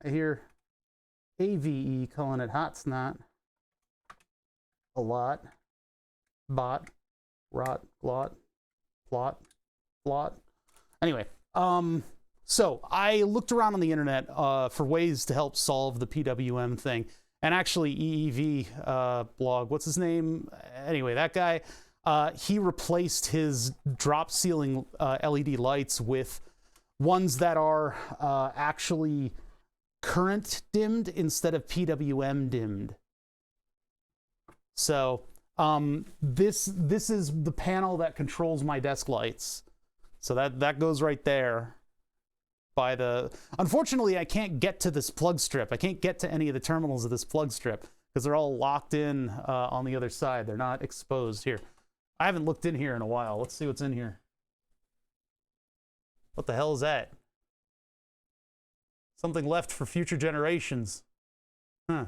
I hear AVE calling it hot snot. A lot. Bot. Rot. Glot. Plot. Plot. Anyway, so I looked around on the internet for ways to help solve the PWM thing. And actually, EEV blog, what's his name? Anyway, that guy, he replaced his drop ceiling LED lights with ones that are actually current dimmed instead of PWM dimmed. So this is the panel that controls my desk lights. So that goes right there. By the, unfortunately, I can't get to this plug strip. I can't get to any of the terminals of this plug strip because they're all locked in on the other side. They're not exposed here. I haven't looked in here in a while. Let's see what's in here. What the hell is that? Something left for future generations. Huh.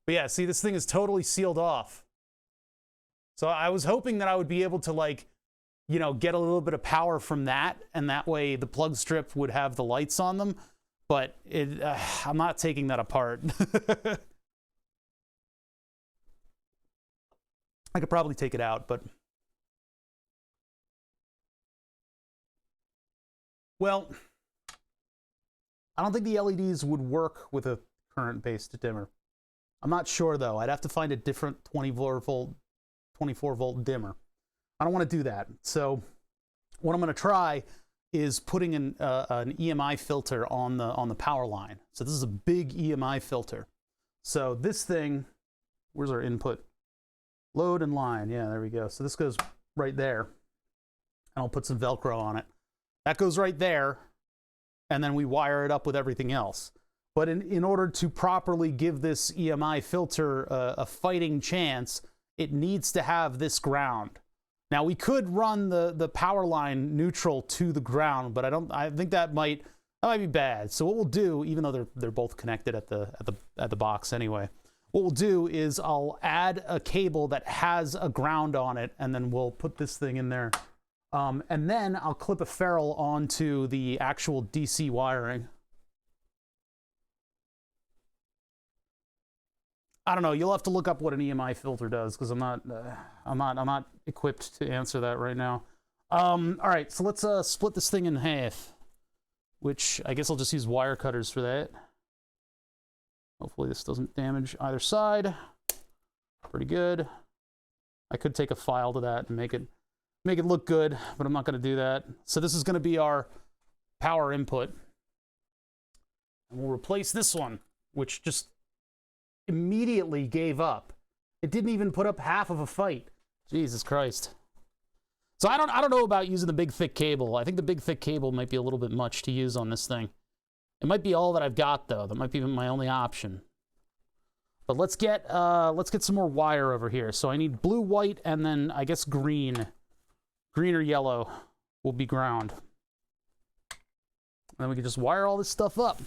But yeah, see, this thing is totally sealed off. So I was hoping that I would be able to, like, you know, get a little bit of power from that, and that way the plug strip would have the lights on them. But I'm not taking that apart. I could probably take it out, but... Well, I don't think the LEDs would work with a current-based dimmer. I'm not sure, though. I'd have to find a different 24-volt dimmer. I don't want to do that. So what I'm going to try is putting an EMI filter on the power line. So this is a big EMI filter. So this thing, where's our input? Load and line. Yeah, there we go. So this goes right there. And I'll put some Velcro on it. That goes right there. And then we wire it up with everything else. But in order to properly give this EMI filter a fighting chance, it needs to have this ground. Now we could run the power line neutral to the ground, but I think that might be bad. So what we'll do, even though they're both connected at the box anyway, what we'll do is I'll add a cable that has a ground on it, and then we'll put this thing in there. And then I'll clip a ferrule onto the actual DC wiring. I don't know. You'll have to look up what an EMI filter does because I'm not equipped to answer that right now. All right, so let's split this thing in half, which I guess I'll just use wire cutters for that. Hopefully this doesn't damage either side. Pretty good. I could take a file to that and make it look good, but I'm not going to do that. So this is going to be our power input, and we'll replace this one, which just immediately gave up. It didn't even put up half of a fight. Jesus Christ. So I don't know about using the big thick cable. I think the big thick cable might be a little bit much to use on this thing. It might be all that I've got though. That might be my only option. But let's get some more wire over here. So I need blue, white, and then I guess green. Green or yellow will be ground. And then we can just wire all this stuff up.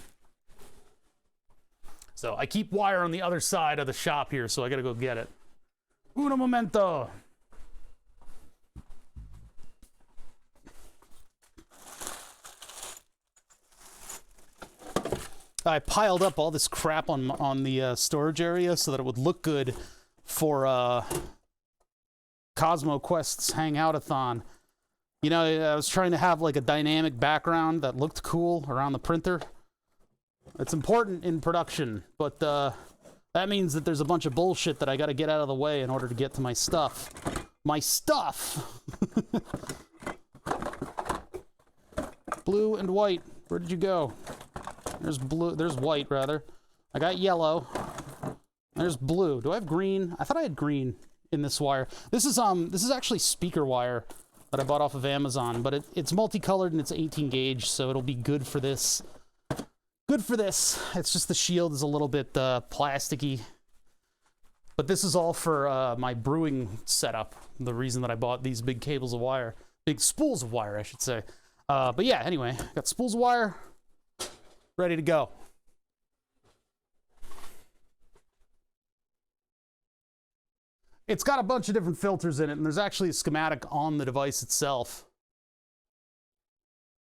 So I keep wire on the other side of the shop here, so I gotta go get it. Uno momento. I piled up all this crap on the storage area so that it would look good for Cosmo Quest's Hangout-a-thon. You know, I was trying to have like a dynamic background that looked cool around the printer. It's important in production, but that means that there's a bunch of bullshit that I got to get out of the way in order to get to my stuff. My stuff! Blue and white. Where did you go? There's blue. There's white, rather. I got yellow. There's blue. Do I have green? I thought I had green in this wire. This is actually speaker wire that I bought off of Amazon, but it's multicolored and it's 18 gauge, so it'll be good for this. Good for this. It's just the shield is a little bit plasticky. But this is all for my brewing setup. The reason that I bought these big cables of wire. Big spools of wire, I should say. But yeah, anyway, got spools of wire. Ready to go. It's got a bunch of different filters in it, and there's actually a schematic on the device itself.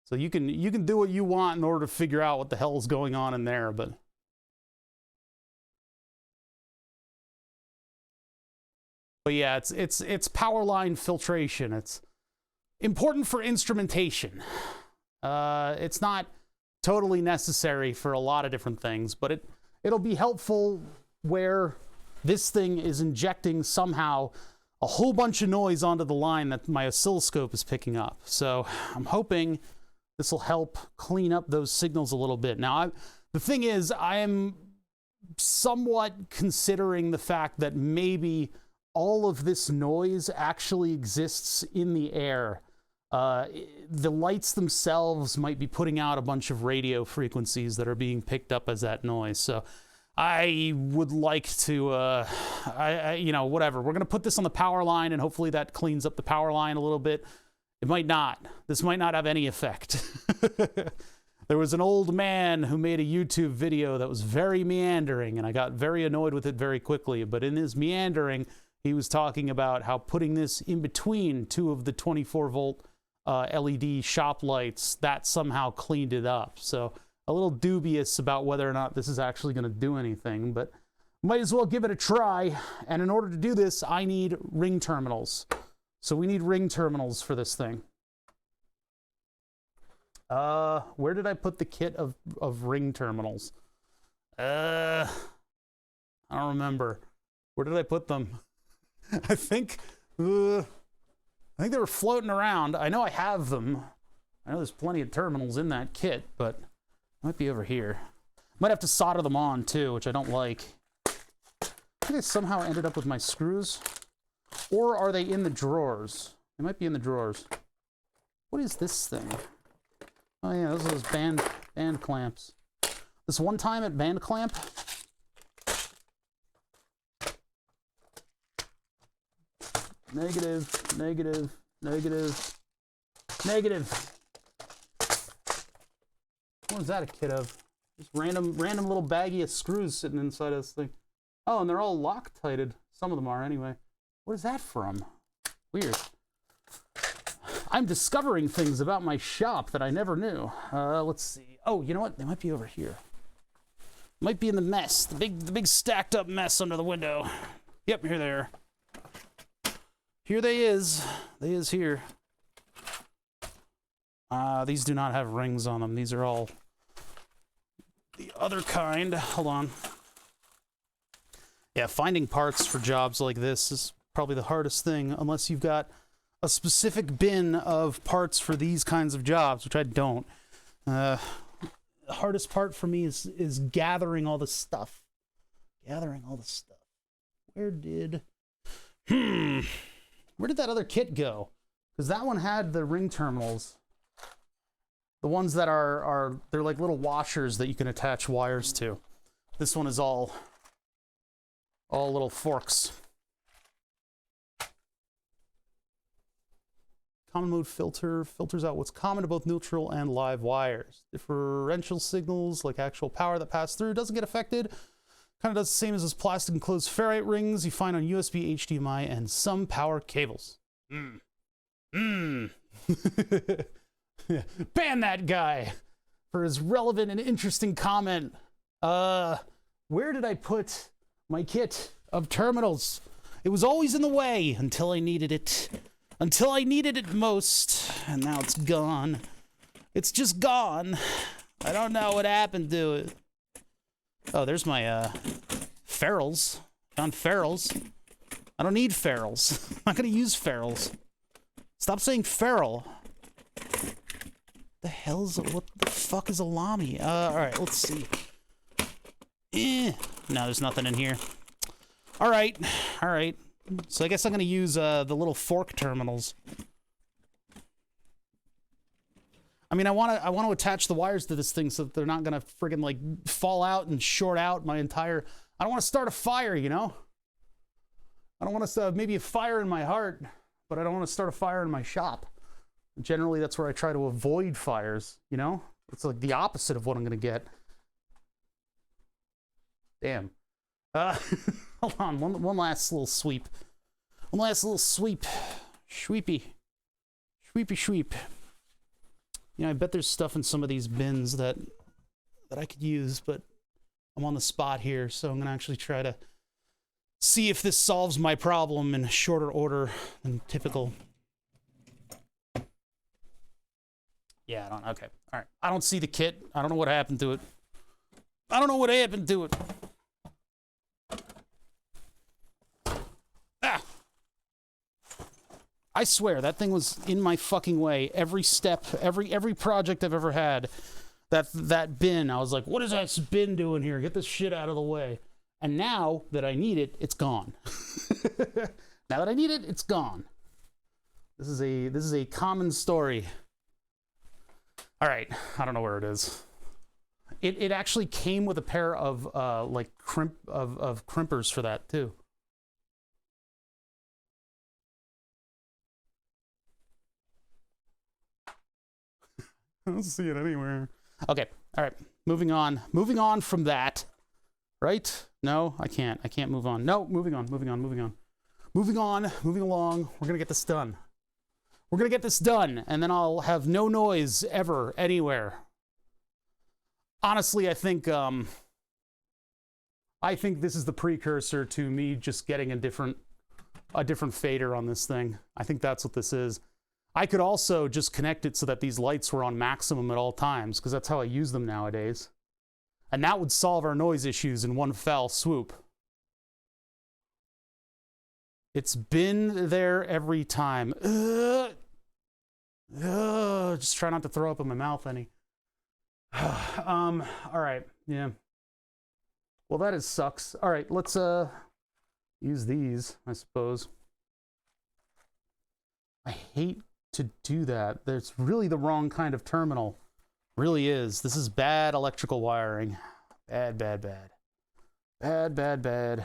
So you can do what you want in order to figure out what the hell is going on in there, but yeah, it's power line filtration. It's important for instrumentation. It's not totally necessary for a lot of different things, but it'll be helpful where this thing is injecting somehow a whole bunch of noise onto the line that my oscilloscope is picking up. So I'm hoping this will help clean up those signals a little bit. Now, the thing is, I am somewhat considering the fact that maybe all of this noise actually exists in the air. The lights themselves might be putting out a bunch of radio frequencies that are being picked up as that noise. So I would like to, you know, whatever. We're going to put this on the power line, and hopefully that cleans up the power line a little bit. It might not. This might not have any effect. There was an old man who made a YouTube video that was very meandering, and I got very annoyed with it very quickly. But in his meandering, he was talking about how putting this in between two of the 24-volt LED shop lights, that somehow cleaned it up. So a little dubious about whether or not this is actually going to do anything, but might as well give it a try. And in order to do this, I need ring terminals. So we need ring terminals for this thing. Where did I put the kit of ring terminals? I don't remember. Where did I put them? I think they were floating around. I know I have them. I know there's plenty of terminals in that kit, but it might be over here. Might have to solder them on too, which I don't like. I think I somehow ended up with my screws. Or are they in the drawers? They might be in the drawers. What is this thing? Oh yeah, those are those band clamps. This one time at band clamp, negative, negative, negative, negative. What is that a kit of? Just random little baggie of screws sitting inside of this thing. Oh, and they're all Loctited. Some of them are anyway. What is that from? Weird. I'm discovering things about my shop that I never knew. Let's see. Oh, you know what? They might be over here. Might be in the mess. The big stacked up mess under the window. Yep, here they are. Here they is. They is here. These do not have rings on them. These are all the other kind. Hold on. Yeah, finding parts for jobs like this is probably the hardest thing, unless you've got a specific bin of parts for these kinds of jobs, which I don't. The hardest part for me is gathering all the stuff. Gathering all the stuff. Where did that other kit go? Because that one had the ring terminals. The ones that they're like little washers that you can attach wires to. This one is all little forks. Common mode filter filters out what's common to both neutral and live wires. Differential signals, like actual power that pass through, doesn't get affected. Kind of does the same as those plastic enclosed ferrite rings you find on USB, HDMI, and some power cables. Ban that guy for his relevant and interesting comment. Where did I put my kit of terminals? It was always in the way until I needed it. Until I needed it most, and now it's gone. It's just gone. I don't know what happened to it. Oh, there's my ferrules. Found ferrules. I don't need ferrules. I'm not gonna use ferrules. Stop saying feral. What the fuck is a lami? Alright, let's see. No, there's nothing in here. Alright. So I guess I'm gonna use the little fork terminals. I mean, I want to attach the wires to this thing so that they're not gonna friggin' like fall out and short out my entire. I don't want to start a fire, you know. I don't want to maybe a fire in my heart, but I don't want to start a fire in my shop. Generally, that's where I try to avoid fires. You know, it's like the opposite of what I'm gonna get. Damn. Hold on, one last little sweep. One last little sweep. Sweepy. Sweep. You know, I bet there's stuff in some of these bins that I could use, but I'm on the spot here, so I'm gonna actually try to see if this solves my problem in shorter order than typical. Yeah, okay. All right. I don't see the kit. I don't know what happened to it. I swear, that thing was in my fucking way. Every step, every project I've ever had, that bin, I was like, what is that bin doing here? Get this shit out of the way. And now that I need it, it's gone. Now that I need it, it's gone. This is a common story. All right, I don't know where it is. It actually came with a pair of like crimpers for that too. I don't see it anywhere. Okay, all right. Moving on from that. Right? No, I can't move on. No, moving on. Moving along. We're gonna get this done. And then I'll have no noise ever, anywhere. Honestly, I think this is the precursor to me just getting a different fader on this thing. I think that's what this is. I could also just connect it so that these lights were on maximum at all times, because that's how I use them nowadays. And that would solve our noise issues in one fell swoop. It's been there every time. Just try not to throw up in my mouth any. All right, yeah. Well, that sucks. All right, let's use these, I suppose. I hate to do that. That's really the wrong kind of terminal. Really is. This is bad electrical wiring. Bad. I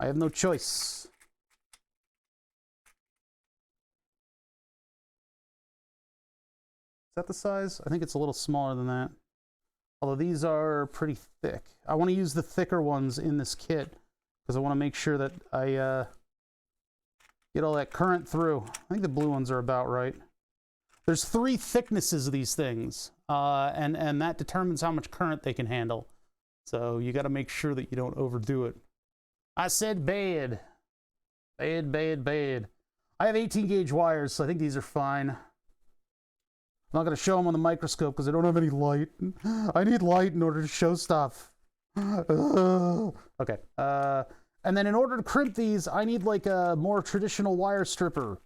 have no choice. Is that the size? I think it's a little smaller than that. Although these are pretty thick. I want to use the thicker ones in this kit because I want to make sure that I get all that current through. I think the blue ones are about right. There's 3 thicknesses of these things, and that determines how much current they can handle. So you got to make sure that you don't overdo it. I said bad. Bad. I have 18 gauge wires, so I think these are fine. I'm not going to show them on the microscope because I don't have any light. I need light in order to show stuff. Okay. And then in order to crimp these, I need like a more traditional wire stripper.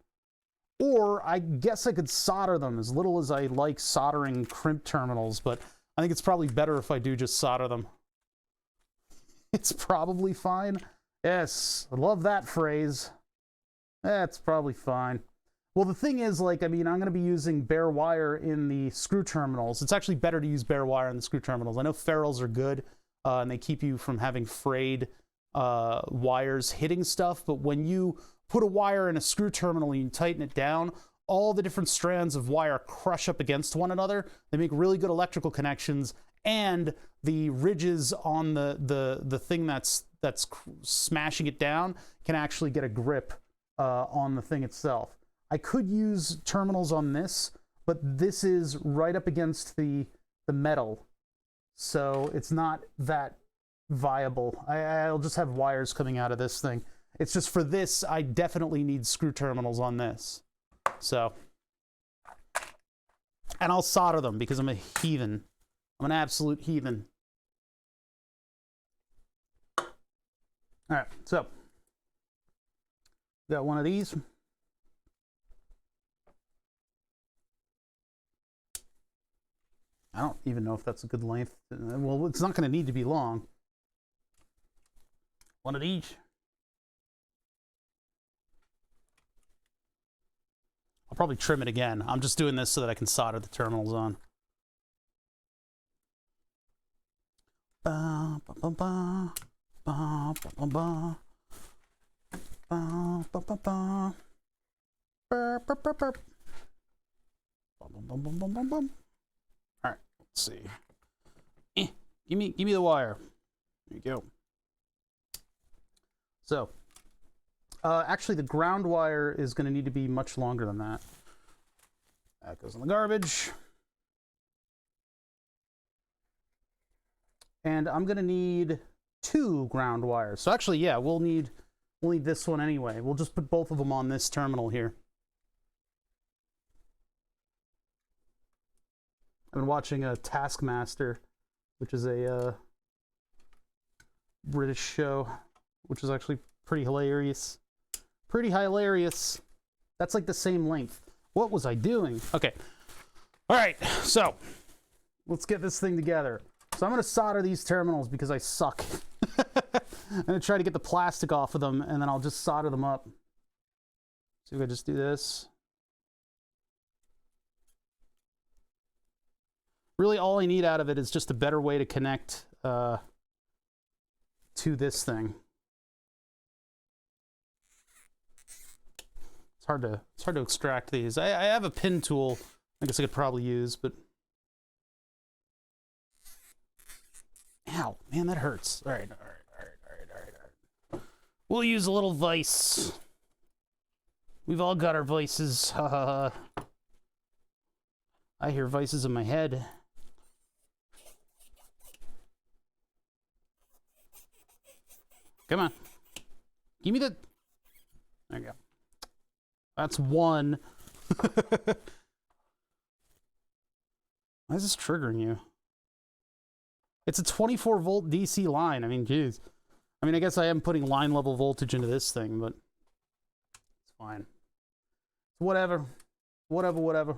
Or I guess I could solder them, as little as I like soldering crimp terminals, but I think it's probably better if I do just solder them. It's probably fine. Yes, I love that phrase. That's probably fine. Well, the thing is, like, I mean, I'm going to be using bare wire in the screw terminals. It's actually better to use bare wire in the screw terminals. I know ferrules are good, and they keep you from having frayed wires hitting stuff, but when you put a wire in a screw terminal and you tighten it down, all the different strands of wire crush up against one another. They make really good electrical connections, and the ridges on the thing that's smashing it down can actually get a grip on the thing itself. I could use terminals on this, but this is right up against the metal, so it's not that viable. I'll just have wires coming out of this thing. It's just for this, I definitely need screw terminals on this. So, and I'll solder them because I'm a heathen. I'm an absolute heathen. All right, so got one of these. I don't even know if that's a good length. Well, it's not going to need to be long. One of each. I'll probably trim it again. I'm just doing this so that I can solder the terminals on. Ba, ba, ba, ba, ba, ba, ba, ba, ba, ba, ba. Burp, burp, burp, burp. Bum, bum, bum, bum, bum, bum. All right, let's see. Give me the wire. There you go. So, actually, the ground wire is going to need to be much longer than that. That goes in the garbage. And I'm going to need 2 ground wires. So actually, yeah, we'll need this one anyway. We'll just put both of them on this terminal here. I've been watching a Taskmaster, which is a British show, which is actually pretty hilarious. Pretty hilarious. That's like the same length. What was I doing? Okay. All right, so let's get this thing together. So I'm going to solder these terminals because I suck. I'm going to try to get the plastic off of them, and then I'll just solder them up. So if I just do this. Really, all I need out of it is just a better way to connect to this thing. It's hard to extract these. I have a pin tool I guess I could probably use, but ow, man, that hurts. All right. We'll use a little vice. We've all got our vices. I hear vices in my head. Come on. Give me the... There you go. That's one. Why is this triggering you? It's a 24-volt DC line. I mean, geez. I mean, I guess I am putting line level voltage into this thing, but it's fine. Whatever. Whatever.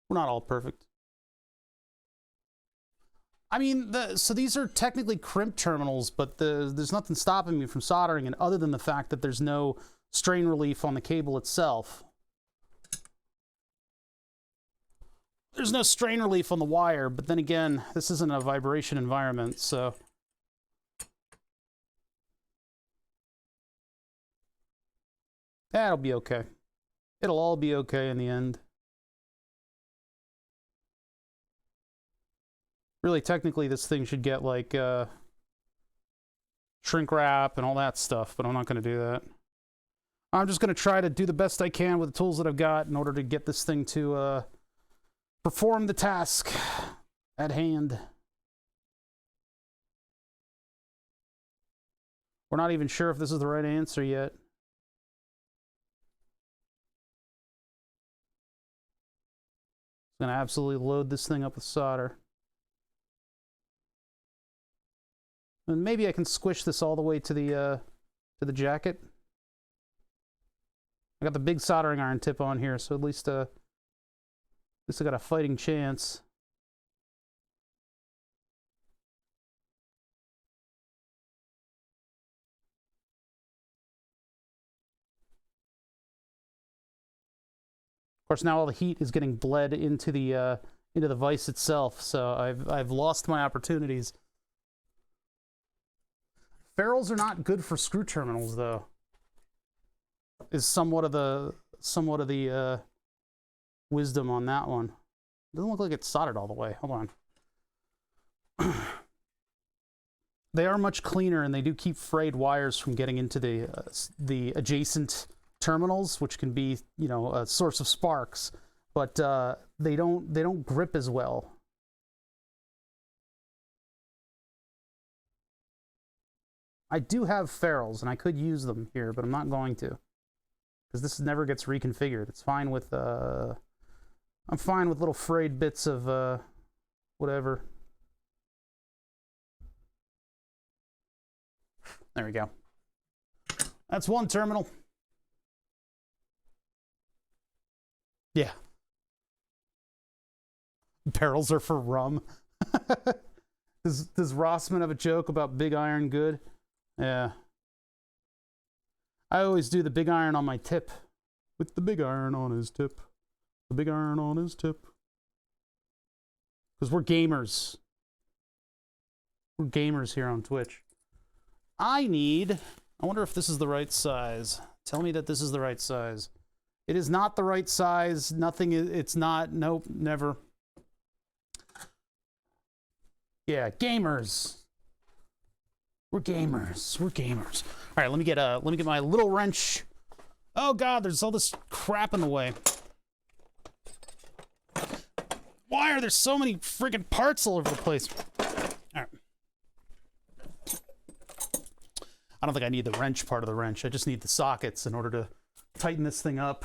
We're not all perfect. I mean, so these are technically crimp terminals, but there's nothing stopping me from soldering it other than the fact that there's no strain relief on the cable itself. There's no strain relief on the wire, but then again, this isn't a vibration environment, so... That'll be okay. It'll all be okay in the end. Really, technically, this thing should get, like, shrink wrap and all that stuff, but I'm not going to do that. I'm just going to try to do the best I can with the tools that I've got in order to get this thing to perform the task at hand. We're not even sure if this is the right answer yet. I'm going to absolutely load this thing up with solder. And maybe I can squish this all the way to the jacket. I got the big soldering iron tip on here, so at least I got a fighting chance. course, now all the heat is getting bled into the vise itself, so I've lost my opportunities. Ferrules are not good for screw terminals, though. Is somewhat of the wisdom on that one. Doesn't look like it's soldered all the way. Hold on. They are much cleaner, and they do keep frayed wires from getting into the adjacent terminals, which can be, you know, a source of sparks. But they don't grip as well. I do have ferrules, and I could use them here, but I'm not going to, because this never gets reconfigured. It's fine with I'm fine with little frayed bits of whatever. There we go. That's one terminal. Yeah. Barrels are for rum. Does Rossman have a joke about big iron good? Yeah. I always do the big iron on my tip. With the big iron on his tip. The big iron on his tip. Because we're gamers. We're gamers here on Twitch. I wonder if this is the right size. Tell me that this is the right size. It is not the right size. Nothing is, it's not. Nope, never. Yeah, gamers. We're gamers. We're gamers. All right, let me get my little wrench. Oh God, there's all this crap in the way. Why are there so many friggin' parts all over the place? All right. I don't think I need the wrench part of the wrench. I just need the sockets in order to tighten this thing up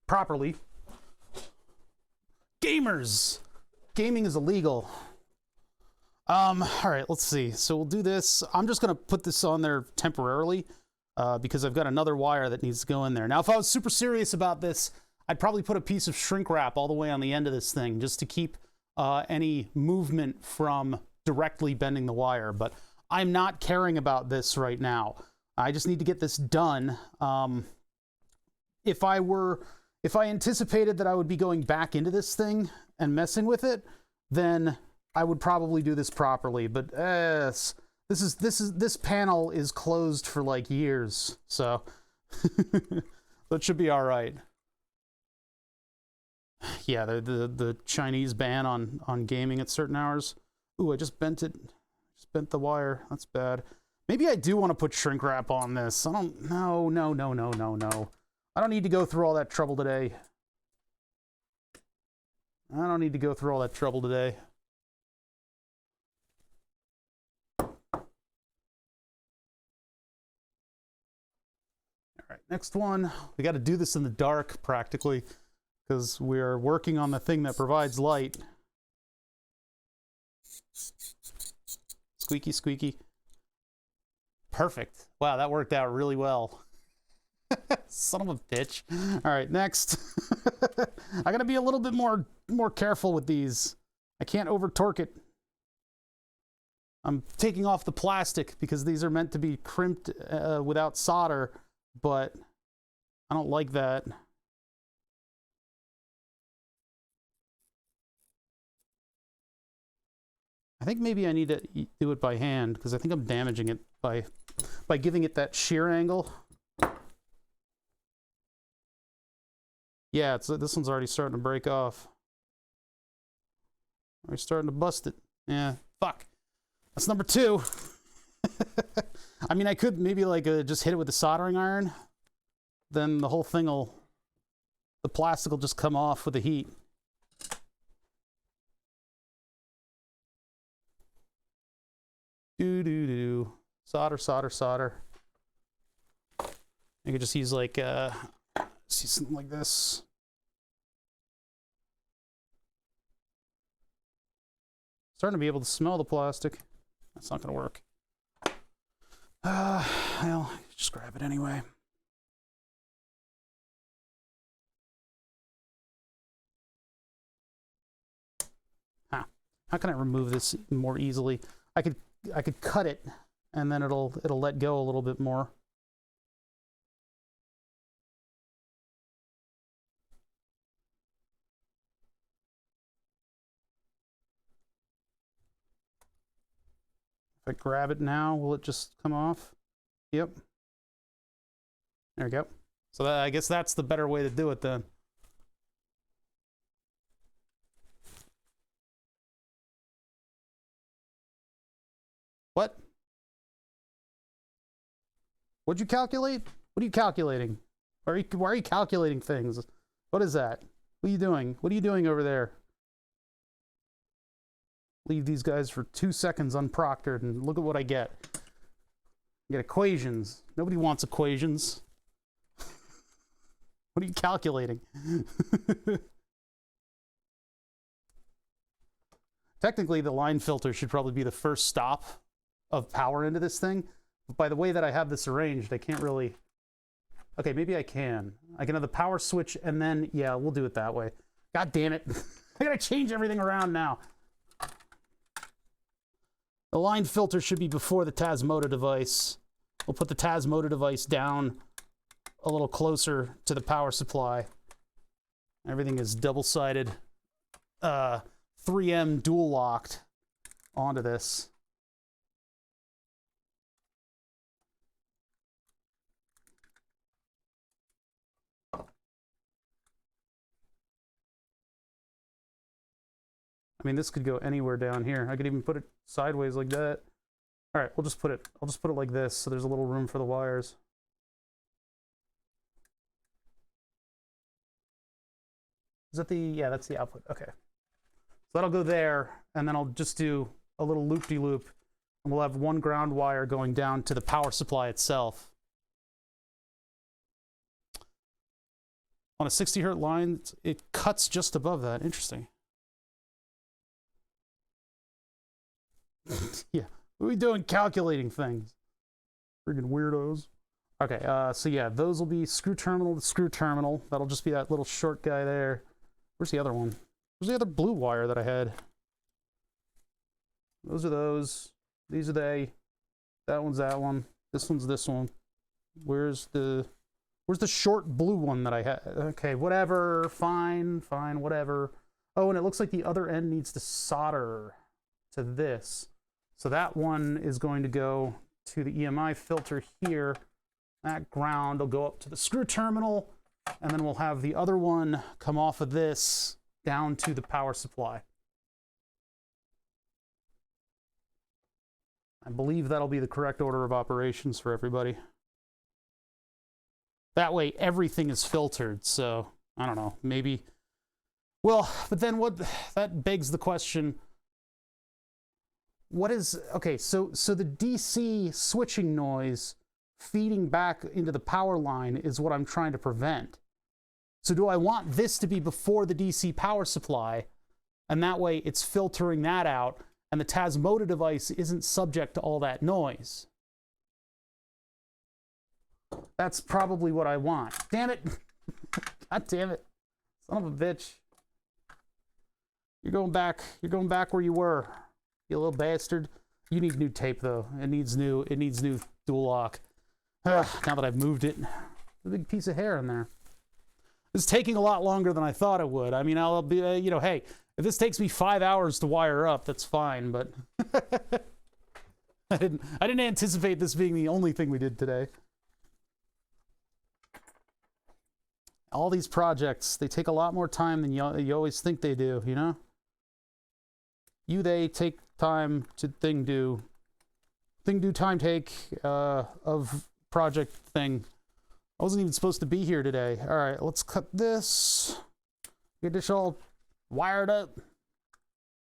properly. Gamers! Gaming is illegal. All right, let's see. So we'll do this. I'm just going to put this on there temporarily because I've got another wire that needs to go in there. Now, if I was super serious about this, I'd probably put a piece of shrink wrap all the way on the end of this thing just to keep any movement from directly bending the wire. But I'm not caring about this right now. I just need to get this done. If I anticipated that I would be going back into this thing and messing with it, then I would probably do this properly. But this panel is closed for like years, so that should be all right. Yeah, the Chinese ban on gaming at certain hours. Ooh, I just bent it. Just bent the wire. That's bad. Maybe I do want to put shrink wrap on this. I don't. No. I don't need to go through all that trouble today. I don't need to go through all that trouble today. All right, next one. We got to do this in the dark practically because we're working on the thing that provides light. Squeaky, squeaky. Perfect. Wow, that worked out really well. Son of a bitch. All right, next. I gotta be a little bit more careful with these. I can't over torque it. I'm taking off the plastic because these are meant to be crimped without solder, but I don't like that. I think maybe I need to do it by hand because I think I'm damaging it by giving it that shear angle. Yeah, this one's already starting to break off. We're starting to bust it. Yeah, fuck. That's number 2. I mean, I could maybe like just hit it with a soldering iron. Then the whole thing the plastic will just come off with the heat. Do. Solder, solder, solder. I could just use like, see something like this. Starting to be able to smell the plastic. That's not going to work. Well, just grab it anyway. Huh. How can I remove this more easily? I could cut it, and then it'll let go a little bit more. If I grab it now, will it just come off? Yep. There we go. So I guess that's the better way to do it then. What? What'd you calculate? What are you calculating? Why are you calculating things? What is that? What are you doing? What are you doing over there? Leave these guys for 2 seconds unproctored and look at what I get. I get equations. Nobody wants equations. What are you calculating? Technically, the line filter should probably be the first stop of power into this thing. But by the way that I have this arranged, I can't really... Okay, maybe I can. I can have the power switch and then... Yeah, we'll do it that way. God damn it. I gotta change everything around now. The line filter should be before the Tasmota device. We'll put the Tasmota device down a little closer to the power supply. Everything is double-sided 3M dual locked onto this. I mean, this could go anywhere down here. I could even put it sideways like that. All right, I'll just put it like this so there's a little room for the wires. Is that the, yeah, that's the output. Okay. So that'll go there, and then I'll just do a little loop-de-loop, and we'll have one ground wire going down to the power supply itself. On a 60 hertz line, it cuts just above that. Interesting. Yeah, what are we doing calculating things? Friggin' weirdos. Okay, so yeah, those will be screw terminal to screw terminal. That'll just be that little short guy there. Where's the other one? Where's the other blue wire that I had? Those are those. These are they. That one's that one. This one's this one. Where's the short blue one that I had? Okay, whatever. Fine, fine, whatever. Oh, and it looks like the other end needs to solder to this. So that one is going to go to the EMI filter here. That ground will go up to the screw terminal, and then we'll have the other one come off of this down to the power supply. I believe that'll be the correct order of operations for everybody. That way everything is filtered, so I don't know, maybe. Well, but then that begs the question, what is, okay, so the DC switching noise feeding back into the power line is what I'm trying to prevent. So do I want this to be before the DC power supply, and that way it's filtering that out, and the Tasmota device isn't subject to all that noise? That's probably what I want. Damn it! God damn it. Son of a bitch. You're going back where you were. You little bastard. You need new tape though. It needs new dual lock. Now that I've moved it. A big piece of hair in there. This is taking a lot longer than I thought it would. I mean, I'll be, you know, hey, if this takes me 5 hours to wire up, that's fine, but I didn't anticipate this being the only thing we did today. All these projects, they take a lot more time than you always think they do, you know? They take time to thing do time take of project thing. I wasn't even supposed to be here today. All right, let's cut this. Get this all wired up,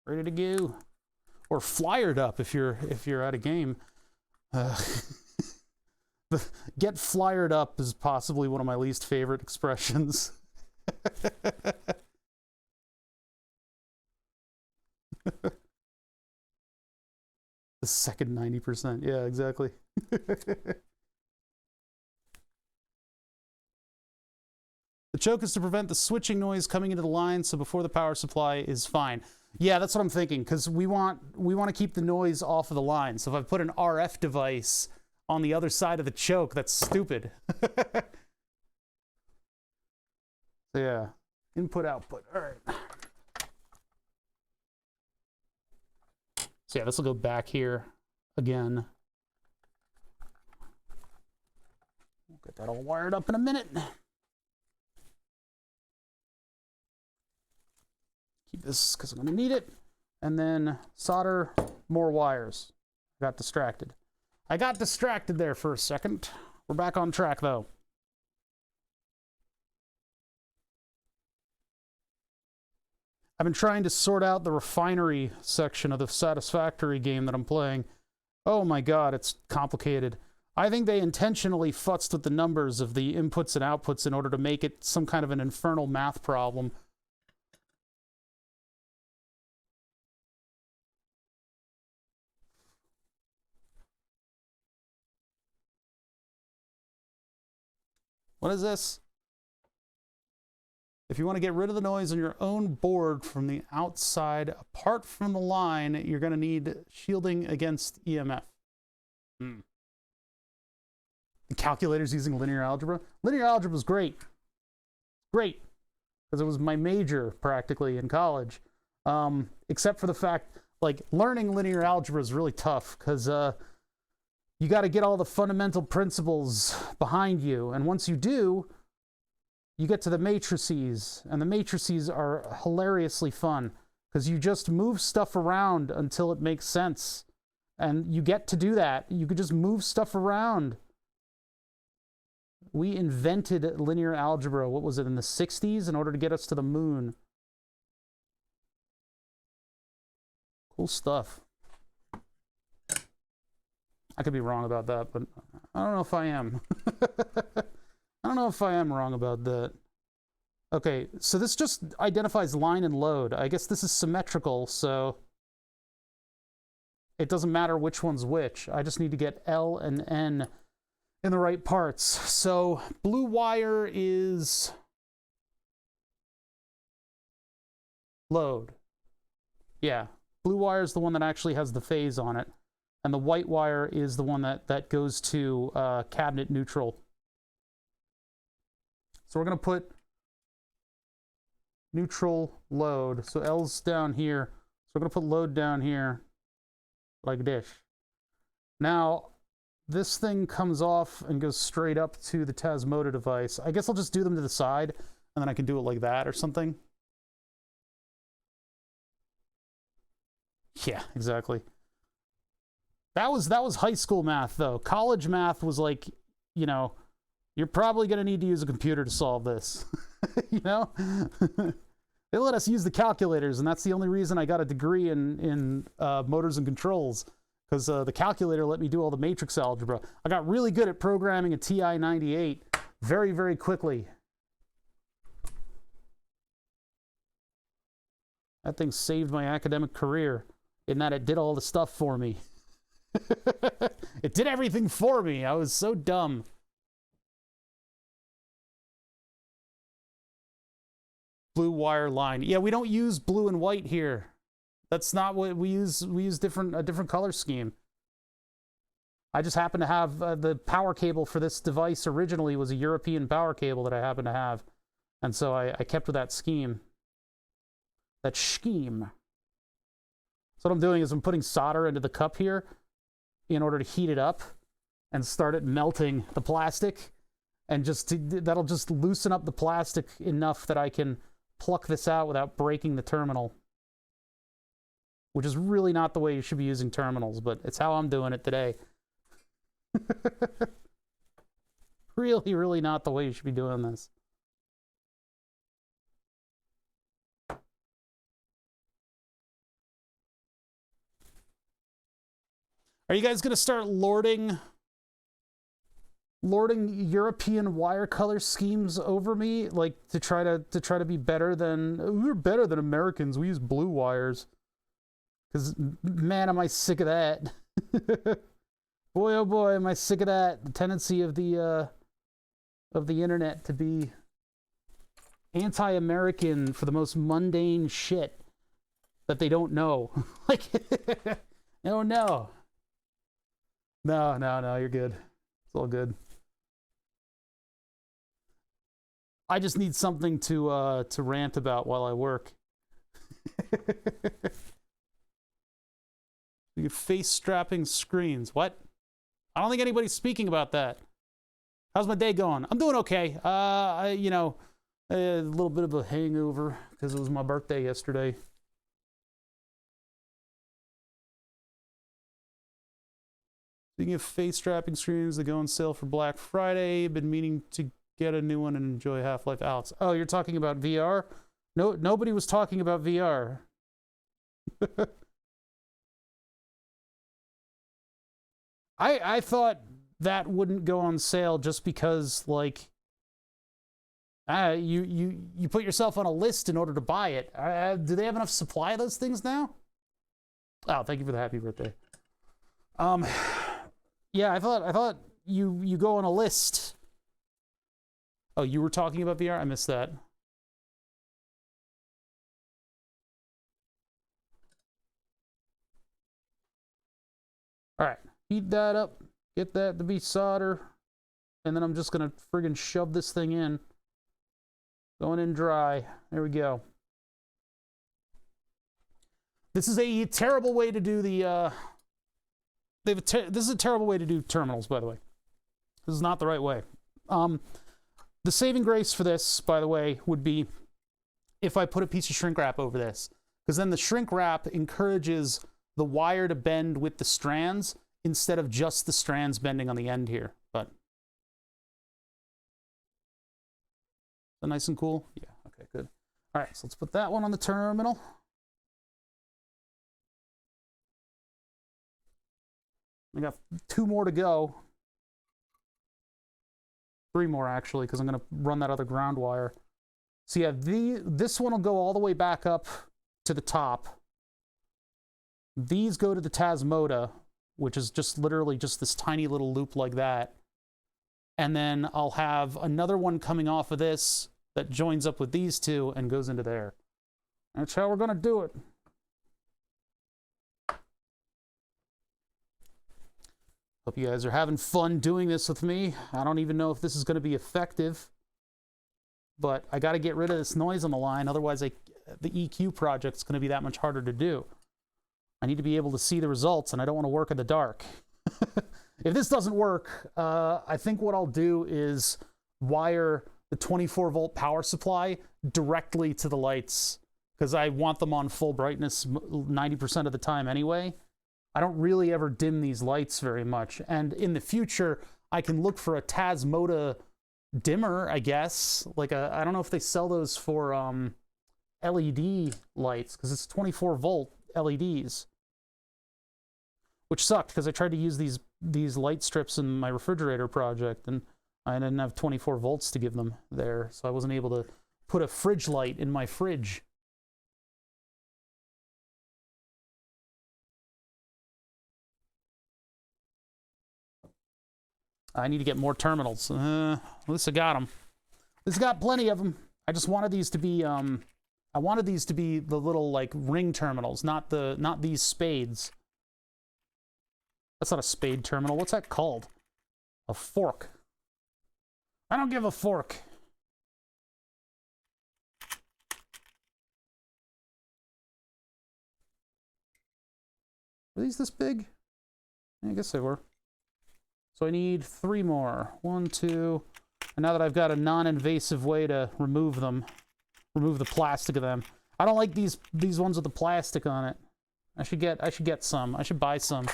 ready to go, or flyered up if you're at a game. Get flyered up is possibly one of my least favorite expressions. The second 90%. Yeah, exactly. The choke is to prevent the switching noise coming into the line, so before the power supply is fine. Yeah, that's what I'm thinking, because we want to keep the noise off of the line. So if I put an RF device on the other side of the choke, that's stupid. So yeah, input, output. All right. So yeah, this will go back here. again. We'll get that all wired up in a minute. Keep this because I'm going to need it. And then solder more wires. Got distracted. I got distracted there for a second. We're back on track, though. I've been trying to sort out the refinery section of the Satisfactory game that I'm playing. Oh my god, it's complicated. I think they intentionally futzed with the numbers of the inputs and outputs in order to make it some kind of an infernal math problem. What is this? If you want to get rid of the noise on your own board from the outside, apart from the line, you're going to need shielding against EMF. The calculator's using linear algebra. Linear algebra is great. Great. Because it was my major, practically, in college. Except for the fact, like, learning linear algebra is really tough, because you got to get all the fundamental principles behind you. And once you do, you get to the matrices, and the matrices are hilariously fun because you just move stuff around until it makes sense. And you get to do that. You could just move stuff around. We invented linear algebra, what was it, in the 60s in order to get us to the moon. Cool stuff. I could be wrong about that, but I don't know if I am. I don't know if I am wrong about that. Okay, so this just identifies line and load. I guess this is symmetrical, so it doesn't matter which one's which. I just need to get L and N in the right parts. So blue wire is load. Yeah, blue wire is the one that actually has the phase on it. And the white wire is the one that goes to cabinet neutral. So we're going to put neutral load. So L's down here. So we're going to put load down here like this. Now, this thing comes off and goes straight up to the Tasmoda device. I guess I'll just do them to the side, and then I can do it like that or something. Yeah, exactly. That was high school math, though. College math was like, you know, you're probably going to need to use a computer to solve this. You know? They let us use the calculators, and that's the only reason I got a degree in motors and controls, because the calculator let me do all the matrix algebra. I got really good at programming a TI-98 very, very quickly. That thing saved my academic career in that it did all the stuff for me. It did everything for me. I was so dumb. Blue wire line. Yeah, we don't use blue and white here. That's not what we use. We use a different color scheme. I just happen to have the power cable for this device originally was a European power cable that I happen to have. And so I kept with that scheme. That scheme. So what I'm doing is I'm putting solder into the cup here in order to heat it up and start it melting the plastic. And that'll just loosen up the plastic enough that I can pluck this out without breaking the terminal. Which is really not the way you should be using terminals, but it's how I'm doing it today. Really, really not the way you should be doing this. Are you guys going to start lording European wire color schemes over me, like to try to be better than we're better than Americans? We use blue wires. Because man, am I sick of that. Boy, oh boy, am I sick of that. The tendency of the internet to be anti-American for the most mundane shit that they don't know. Like, oh no. No, you're good. It's all good. I just need something to rant about while I work. You get face strapping screens. What? I don't think anybody's speaking about that. How's my day going? I'm doing okay. You know, a little bit of a hangover because it was my birthday yesterday. Speaking of face strapping screens that go on sale for Black Friday, been meaning to get a new one and enjoy Half-Life Alyx. Oh, you're talking about VR? No, nobody was talking about VR. I thought that wouldn't go on sale just because, like, you put yourself on a list in order to buy it. Do they have enough supply of those things now? Oh, thank you for the happy birthday. Yeah, I thought you go on a list. Oh, you were talking about VR? I missed that. All right, heat that up, get that to be solder, and then I'm just gonna friggin' shove this thing in. Going in dry. There we go. This is a terrible way to do the, this is a terrible way to do terminals, by the way. This is not the right way. The saving grace for this, by the way, would be if I put a piece of shrink wrap over this, because then the shrink wrap encourages the wire to bend with the strands instead of just the strands bending on the end here. But is that nice and cool? Yeah, okay, good. All right, so let's put that one on the terminal. I got 2 more to go. 3 more, actually, because I'm going to run that other ground wire. So yeah, this one will go all the way back up to the top. These go to the Tasmota, which is just literally just this tiny little loop like that. And then I'll have another one coming off of this that joins up with these two and goes into there. That's how we're going to do it. Hope you guys are having fun doing this with me. I don't even know if this is going to be effective, but I got to get rid of this noise on the line. Otherwise, the EQ project's going to be that much harder to do. I need to be able to see the results, and I don't want to work in the dark. If this doesn't work, I think what I'll do is wire the 24-volt power supply directly to the lights, because I want them on full brightness 90% of the time anyway. I don't really ever dim these lights very much. And in the future, I can look for a Tasmota dimmer, I guess. Like I don't know if they sell those for LED lights, because it's 24-volt LEDs. Which sucked, because I tried to use these light strips in my refrigerator project, and I didn't have 24 volts to give them there, so I wasn't able to put a fridge light in my fridge. I need to get more terminals. At least I got them. At least I got plenty of them. I just wanted these to be, I wanted these to be the little, like, ring terminals, not these spades. That's not a spade terminal. What's that called? A fork. I don't give a fork. Are these this big? I guess they were. So I need 3 more. 1, 2. And now that I've got a non-invasive way to remove them, remove the plastic of them. I don't like these ones with the plastic on it. I should get some. I should buy some.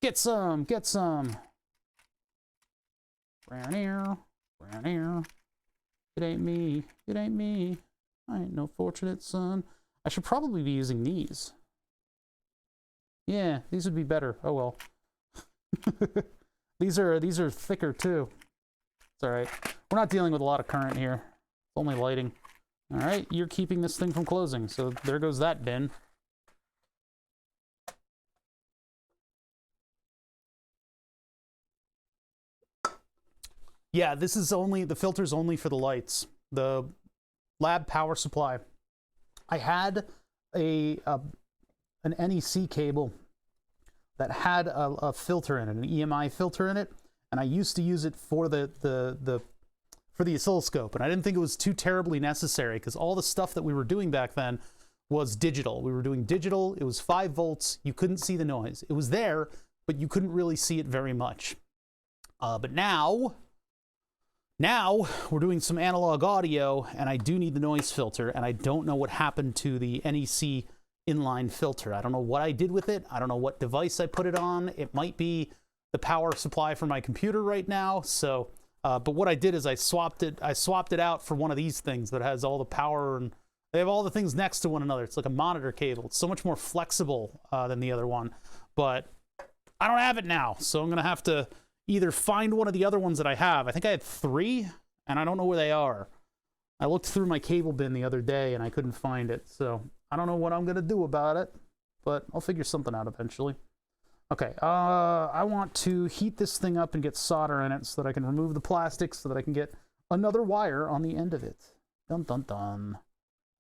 Get some. Brown ear. It ain't me. It ain't me. I ain't no fortunate son. I should probably be using these. Yeah, these would be better. Oh well. These are thicker too. It's all right. We're not dealing with a lot of current here. It's only lighting. All right, you're keeping this thing from closing, so there goes that bin. Yeah, this is only, the filter's only for the lights. The lab power supply. I had an NEC cable that had a filter in it, an EMI filter in it, and I used to use it for the oscilloscope, and I didn't think it was too terribly necessary, because all the stuff that we were doing back then was digital. We were doing digital. It was 5 volts. You couldn't see the noise. It was there, but you couldn't really see it very much. But now we're doing some analog audio, and I do need the noise filter, and I don't know what happened to the NEC inline filter. I don't know what I did with it. I don't know what device I put it on. It might be the power supply for my computer right now. So, but what I did is I swapped it out for one of these things that has all the power, and they have all the things next to one another. It's like a monitor cable. It's so much more flexible than the other one, but I don't have it now. So I'm going to have to either find one of the other ones that I have. I think I had 3, and I don't know where they are. I looked through my cable bin the other day, and I couldn't find it. So I don't know what I'm going to do about it, but I'll figure something out eventually. Okay, I want to heat this thing up and get solder in it so that I can remove the plastic so that I can get another wire on the end of it. Dun, dun, dun.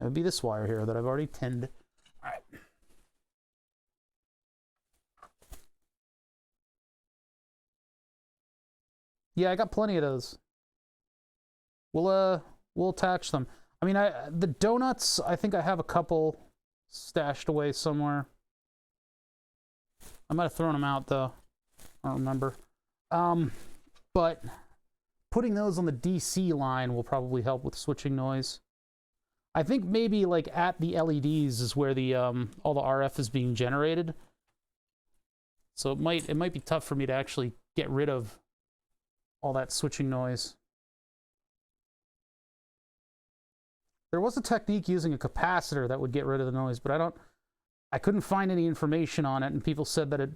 It would be this wire here that I've already tinned. All right. Yeah, I got plenty of those. We'll attach them. I mean, the donuts, I think I have a couple stashed away somewhere. I might have thrown them out, though. I don't remember. But putting those on the DC line will probably help with switching noise. I think maybe, like, at the LEDs is where the all the RF is being generated. So it might be tough for me to actually get rid of all that switching noise. There was a technique using a capacitor that would get rid of the noise, but I couldn't find any information on it, and people said that it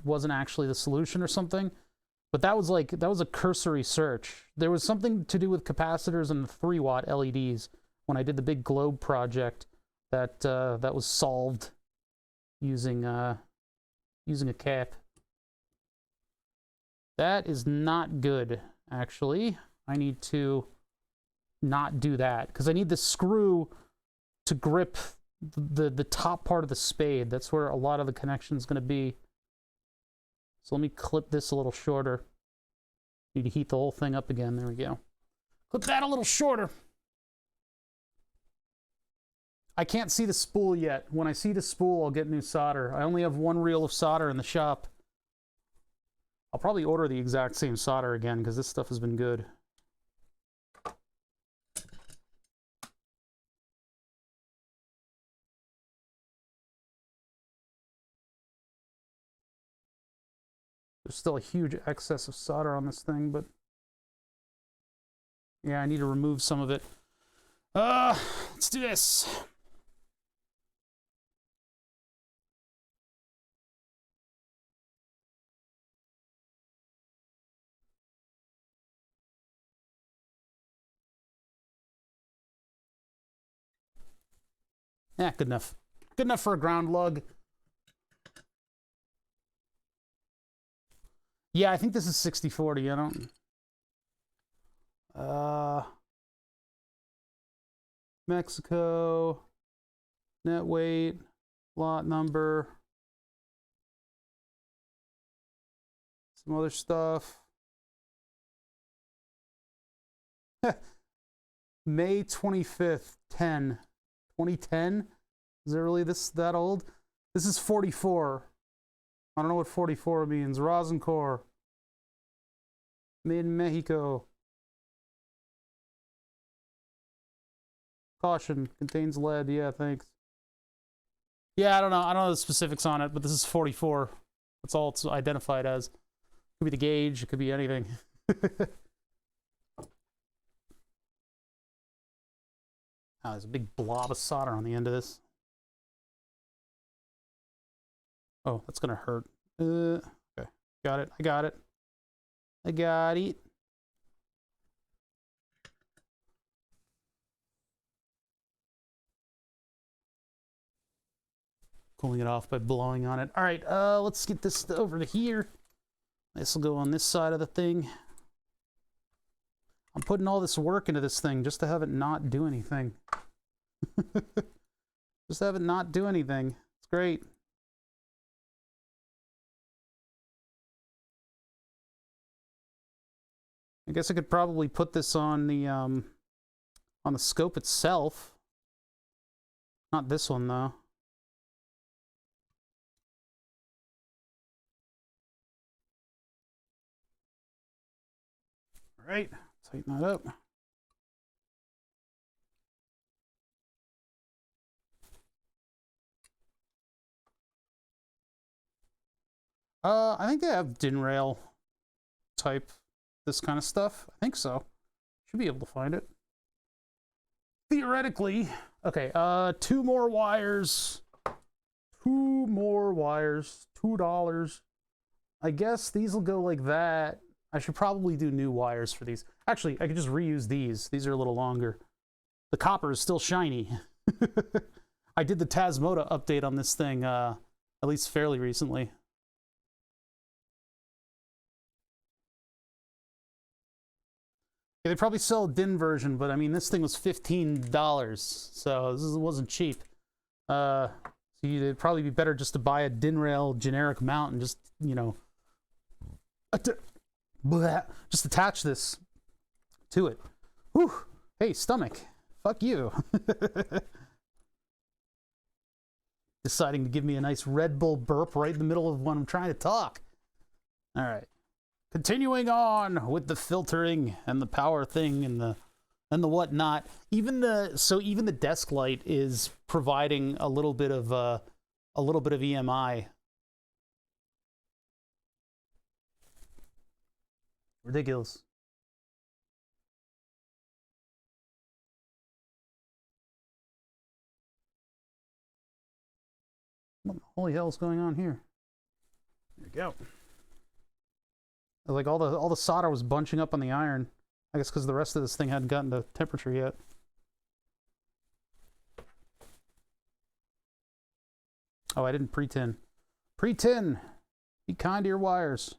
wasn't actually the solution or something. But that was a cursory search. There was something to do with capacitors and the 3-watt LEDs when I did the big globe project that was solved using a cap. That is not good, actually. I need to not do that, because I need the screw to grip the top part of the spade. That's where a lot of the connection is going to be. So let me clip this a little shorter. Need to heat the whole thing up again. There we go. Clip that a little shorter. I can't see the spool yet. When I see the spool, I'll get new solder. I only have 1 reel of solder in the shop. I'll probably order the exact same solder again, because this stuff has been good. There's still a huge excess of solder on this thing, but yeah, I need to remove some of it. Let's do this. Yeah, good enough. Good enough for a ground lug. Yeah, I think this is 60/40. I don't... Mexico, net weight, lot number, some other stuff. May 25th, 2010. Is it really that old? This is 44. I don't know what 44 means. Rosin core. Made in Mexico. Caution, contains lead. Yeah, thanks. Yeah, I don't know the specifics on it, but this is 44. That's all it's identified as. Could be the gauge, it could be anything. Oh, there's a big blob of solder on the end of this. Oh, that's gonna hurt. Okay, got it. I got it. I got it. Cooling it off by blowing on it. All right, let's get this over to here. This will go on this side of the thing. I'm putting all this work into this thing just to have it not do anything. Just have it not do anything. It's great. I guess I could probably put this on the scope itself. Not this one, though. All right, tighten that up. I think they have DIN rail type this kind of stuff. I think so. Should be able to find it. Theoretically. Okay, 2 more wires. 2 more wires. $2. I guess these will go like that. I should probably do new wires for these. Actually, I could just reuse these. These are a little longer. The copper is still shiny. I did the Tasmota update on this thing, at least fairly recently. Yeah, they probably sell a DIN version, but I mean, this thing was $15, so this wasn't cheap. So it'd probably be better just to buy a DIN rail generic mount and just, you know, just attach this to it. Whew. Hey, stomach. Fuck you. Deciding to give me a nice Red Bull burp right in the middle of when I'm trying to talk. All right. Continuing on with the filtering and the power thing and the whatnot. Even the desk light is providing a little bit of EMI. Ridiculous. What the holy hell is going on here? There we go. Like all the solder was bunching up on the iron. I guess because the rest of this thing hadn't gotten to temperature yet. Oh, I didn't pre-tin. Pre-tin! Be kind to your wires.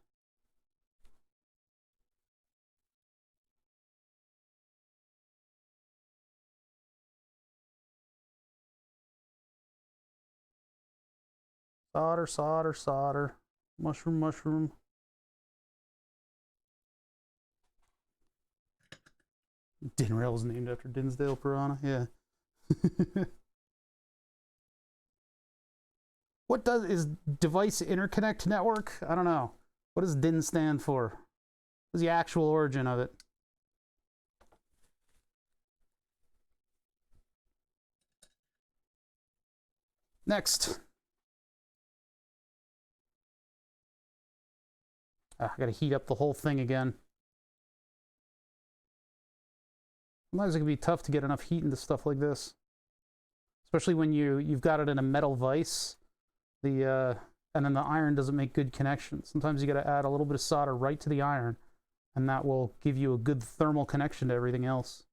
Solder, solder, solder. Mushroom, mushroom. DIN rail is named after Dinsdale Piranha, yeah. What is device interconnect network? I don't know. What does DIN stand for? What's the actual origin of it? Next. I gotta heat up the whole thing again. Sometimes it can be tough to get enough heat into stuff like this, especially when you've got it in a metal vise. And then the iron doesn't make good connections. Sometimes you got to add a little bit of solder right to the iron, and that will give you a good thermal connection to everything else.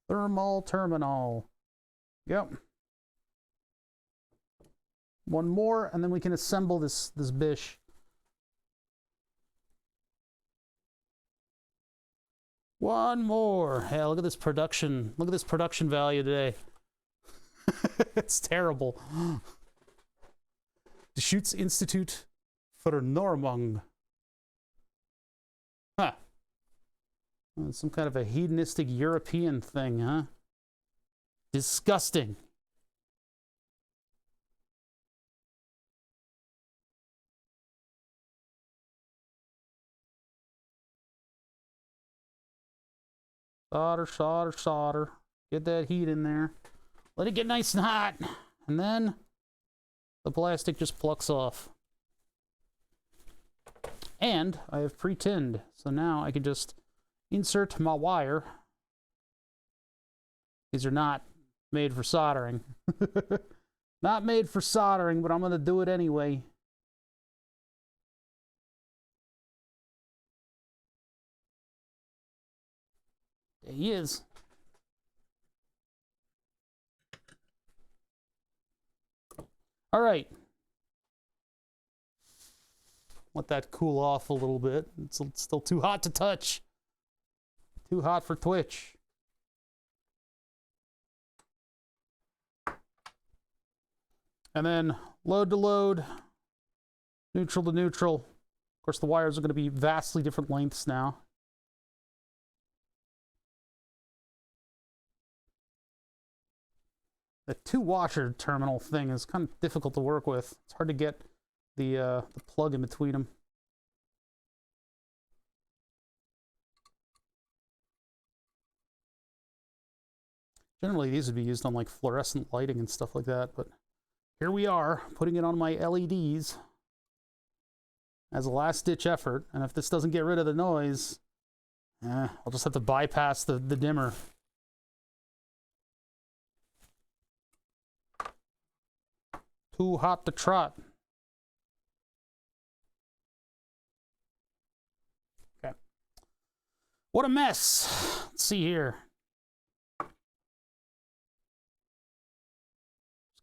Thermal terminal. Yep. One more, and then we can assemble this bish. One more. Hey, look at this production. Look at this production value today. It's terrible. Deschutes Institute for Normung. Huh. Some kind of a hedonistic European thing, huh? Disgusting. Solder, solder, solder. Get that heat in there. Let it get nice and hot. And then the plastic just plucks off. And I have pre-tinned. So now I can just insert my wire. These are not made for soldering. Not made for soldering, but I'm going to do it anyway. There he is. All right. Let that cool off a little bit. It's still too hot to touch. Too hot for Twitch. And then load to load, neutral to neutral. Of course, the wires are going to be vastly different lengths now. The two-washer terminal thing is kind of difficult to work with. It's hard to get the plug in between them. Generally, these would be used on like fluorescent lighting and stuff like that, but here we are, putting it on my LEDs as a last-ditch effort, and if this doesn't get rid of the noise, I'll just have to bypass the dimmer. Too hot to trot. Okay. What a mess. Let's see here. Let's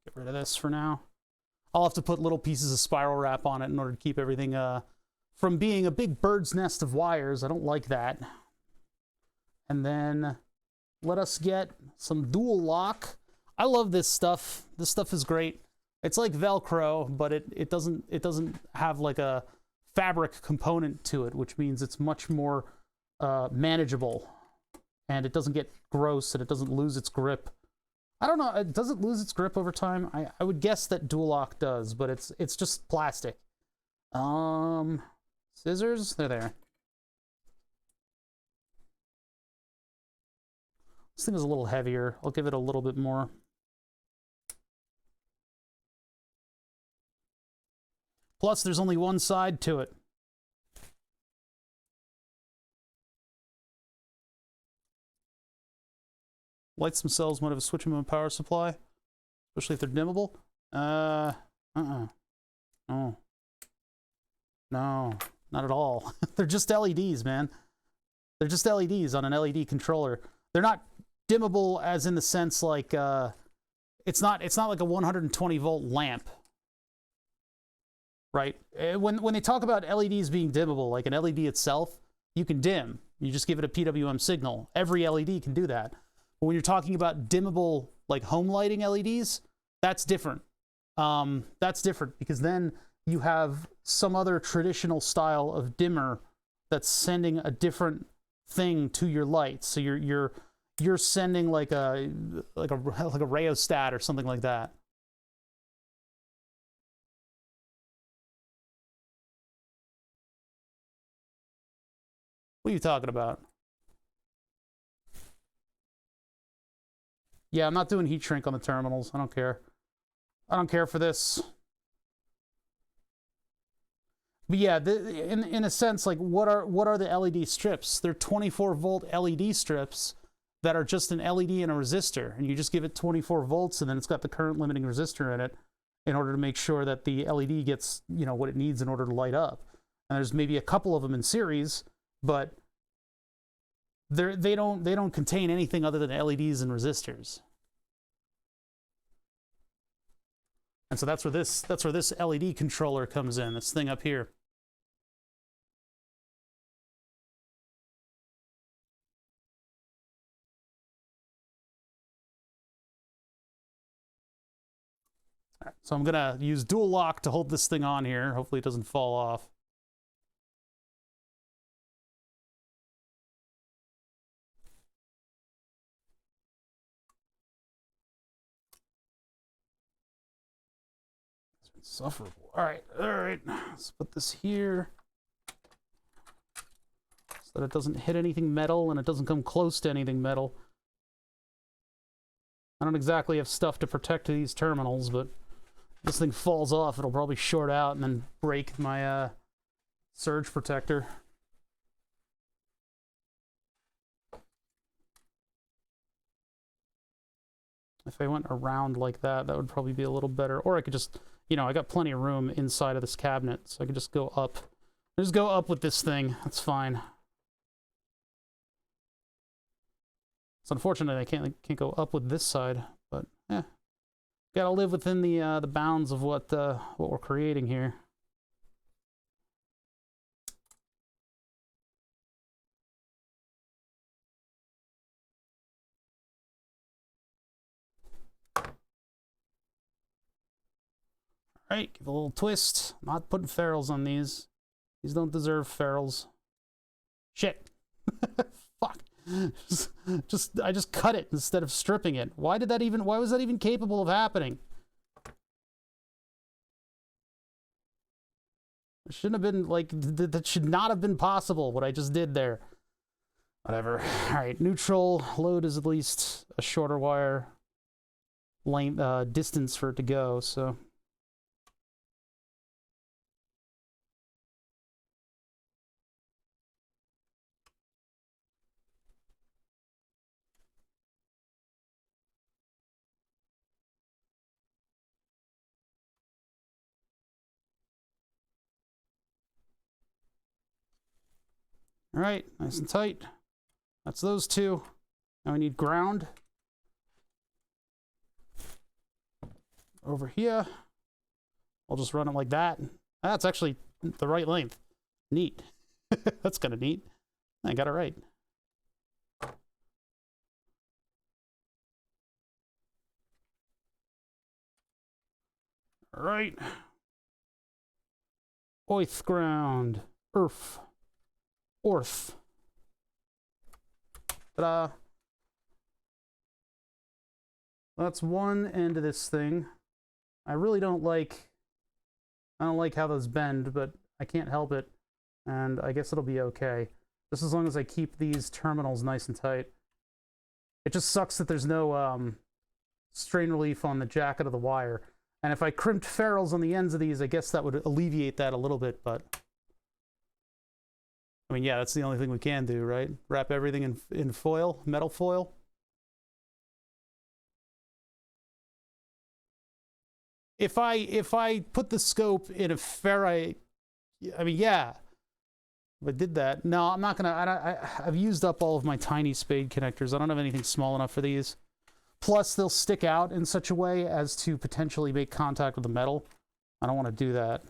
get rid of this for now. I'll have to put little pieces of spiral wrap on it in order to keep everything from being a big bird's nest of wires. I don't like that. And then let us get some dual lock. I love this stuff. This stuff is great. It's like Velcro, but it doesn't have like a fabric component to it, which means it's much more manageable, and it doesn't get gross, and it doesn't lose its grip. I don't know. Does it lose its grip over time? I would guess that dual lock does, but it's just plastic. Scissors, they're there. This thing is a little heavier. I'll give it a little bit more. Plus, there's only one side to it. Lights themselves might have a switching on power supply, especially if they're dimmable. No. No, not at all. They're just LEDs, man. They're just LEDs on an LED controller. They're not dimmable as in the sense like, it's not like a 120 volt lamp. Right? When they talk about LEDs being dimmable, like an LED itself, you can dim. You just give it a PWM signal. Every LED can do that. But when you're talking about dimmable, like home lighting LEDs, that's different. That's different because then you have some other traditional style of dimmer that's sending a different thing to your lights. So you're sending like a rheostat or something like that. What are you talking about? Yeah, I'm not doing heat shrink on the terminals. I don't care. I don't care for this. But yeah, in a sense, like what are the LED strips? They're 24 volt LED strips that are just an LED and a resistor, and you just give it 24 volts, and then it's got the current limiting resistor in it in order to make sure that the LED gets, you know, what it needs in order to light up. And there's maybe a couple of them in series, but they don't contain anything other than LEDs and resistors. And so that's where this LED controller comes in, this thing up here. All right, so I'm gonna use dual lock to hold this thing on here. Hopefully it doesn't fall off. Insufferable. All right. Let's put this here so that it doesn't hit anything metal and it doesn't come close to anything metal. I don't exactly have stuff to protect these terminals, but if this thing falls off, it'll probably short out and then break my surge protector. If I went around like that, that would probably be a little better. Or I could just, you know, I got plenty of room inside of this cabinet, so I could just go up. Just go up with this thing. That's fine. It's unfortunate I can't go up with this side, but yeah, gotta live within the bounds of what we're creating here. All right, give it a little twist. I'm not putting ferrules on these. These don't deserve ferals. Shit. Fuck. I just cut it instead of stripping it. Why was that even capable of happening? It shouldn't have been, like, that should not have been possible, what I just did there. Whatever. Alright, neutral. Load is at least a shorter wire length, distance for it to go, so. All right, nice and tight. That's those two. Now we need ground. Over here. I'll just run it like that. That's actually the right length. Neat. That's kind of neat. I got it right. All right. Oith ground. Earth. Orth. Ta-da. That's one end of this thing. I really don't like how those bend, but I can't help it. And I guess it'll be okay. Just as long as I keep these terminals nice and tight. It just sucks that there's no strain relief on the jacket of the wire. And if I crimped ferrules on the ends of these, I guess that would alleviate that a little bit, but I mean, yeah, that's the only thing we can do, right? Wrap everything in foil, metal foil. If I put the scope in a ferrite, I mean, yeah. If I did that, no, I'm not gonna. I've used up all of my tiny spade connectors. I don't have anything small enough for these. Plus, they'll stick out in such a way as to potentially make contact with the metal. I don't want to do that.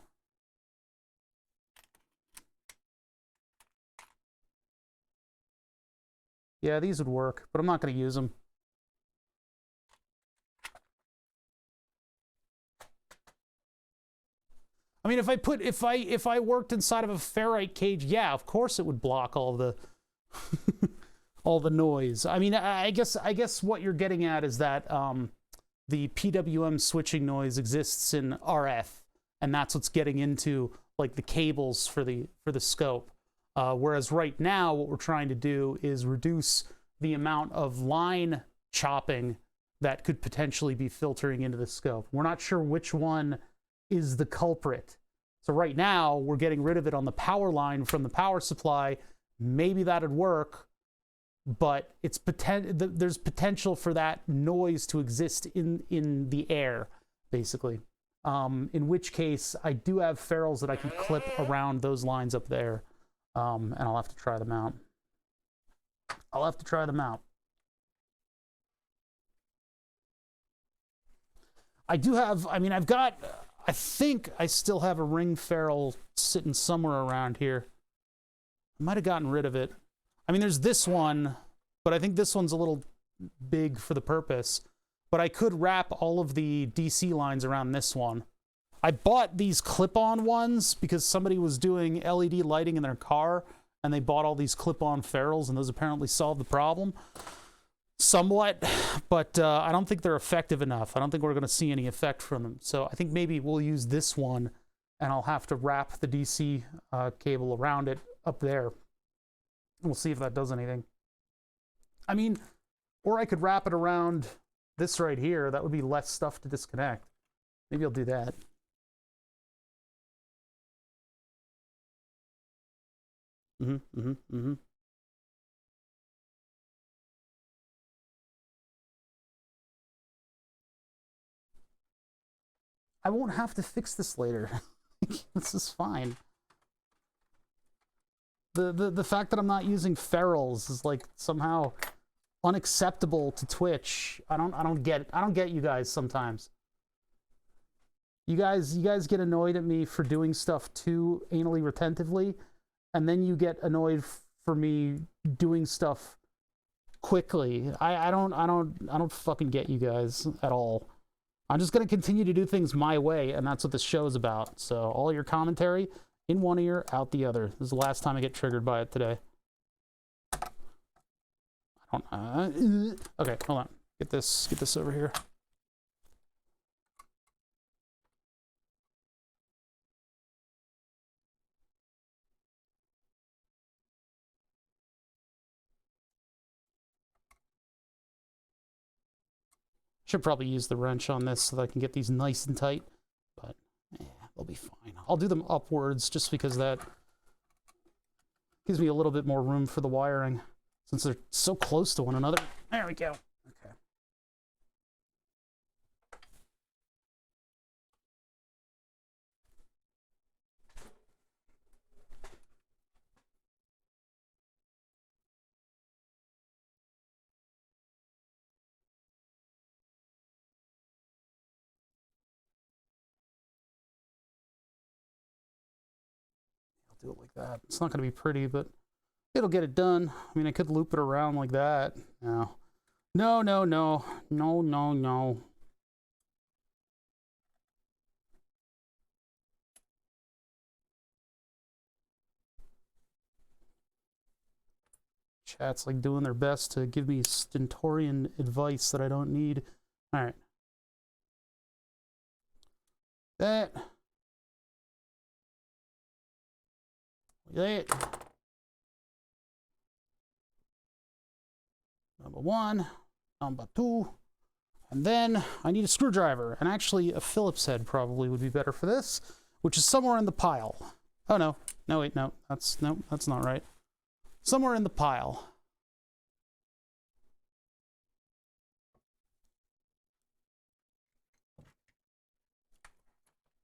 Yeah, these would work, but I'm not going to use them. I mean, if I worked inside of a ferrite cage, yeah, of course it would block all the all the noise. I mean, I guess what you're getting at is that the PWM switching noise exists in RF, and that's what's getting into like the cables for the scope. Whereas right now, what we're trying to do is reduce the amount of line chopping that could potentially be filtering into the scope. We're not sure which one is the culprit. So right now, we're getting rid of it on the power line from the power supply. Maybe that'd work, but there's potential for that noise to exist in the air, basically. In which case, I do have ferrules that I can clip around those lines up there. And I'll have to try them out. I do have, I mean, I think I still have a ring ferrule sitting somewhere around here. I might have gotten rid of it. I mean, there's this one, but I think this one's a little big for the purpose. But I could wrap all of the DC lines around this one. I bought these clip-on ones because somebody was doing LED lighting in their car, and they bought all these clip-on ferrules, and those apparently solved the problem somewhat, but I don't think they're effective enough. I don't think we're going to see any effect from them. So I think maybe we'll use this one, and I'll have to wrap the DC cable around it up there. We'll see if that does anything. I mean, or I could wrap it around this right here. That would be less stuff to disconnect. Maybe I'll do that. I won't have to fix this later. This is fine. The fact that I'm not using ferrules is like somehow unacceptable to Twitch. I don't get you guys sometimes. You guys get annoyed at me for doing stuff too anally retentively, and then you get annoyed for me doing stuff quickly. I don't fucking get you guys at all. I'm just gonna continue to do things my way, and that's what this show is about. So all your commentary, In one ear, out the other. This is the last time I get triggered by it today. I don't. Okay, hold on. Get this over here. Should probably use the wrench on this so that I can get these nice and tight, but they'll be fine. I'll do them upwards just because that gives me a little bit more room for the wiring since they're so close to one another. There we go. Okay. Do it like that. It's not going to be pretty, but it'll get it done. I mean, I could loop it around like that. No. No, no, no. No, no, no. Chat's like doing their best to give me stentorian advice that I don't need. All right. That. That. Number one, number two, and then I need a screwdriver, and actually a Phillips head probably would be better for this, which is somewhere in the pile. Oh no, no wait, no, that's not right. Somewhere in the pile.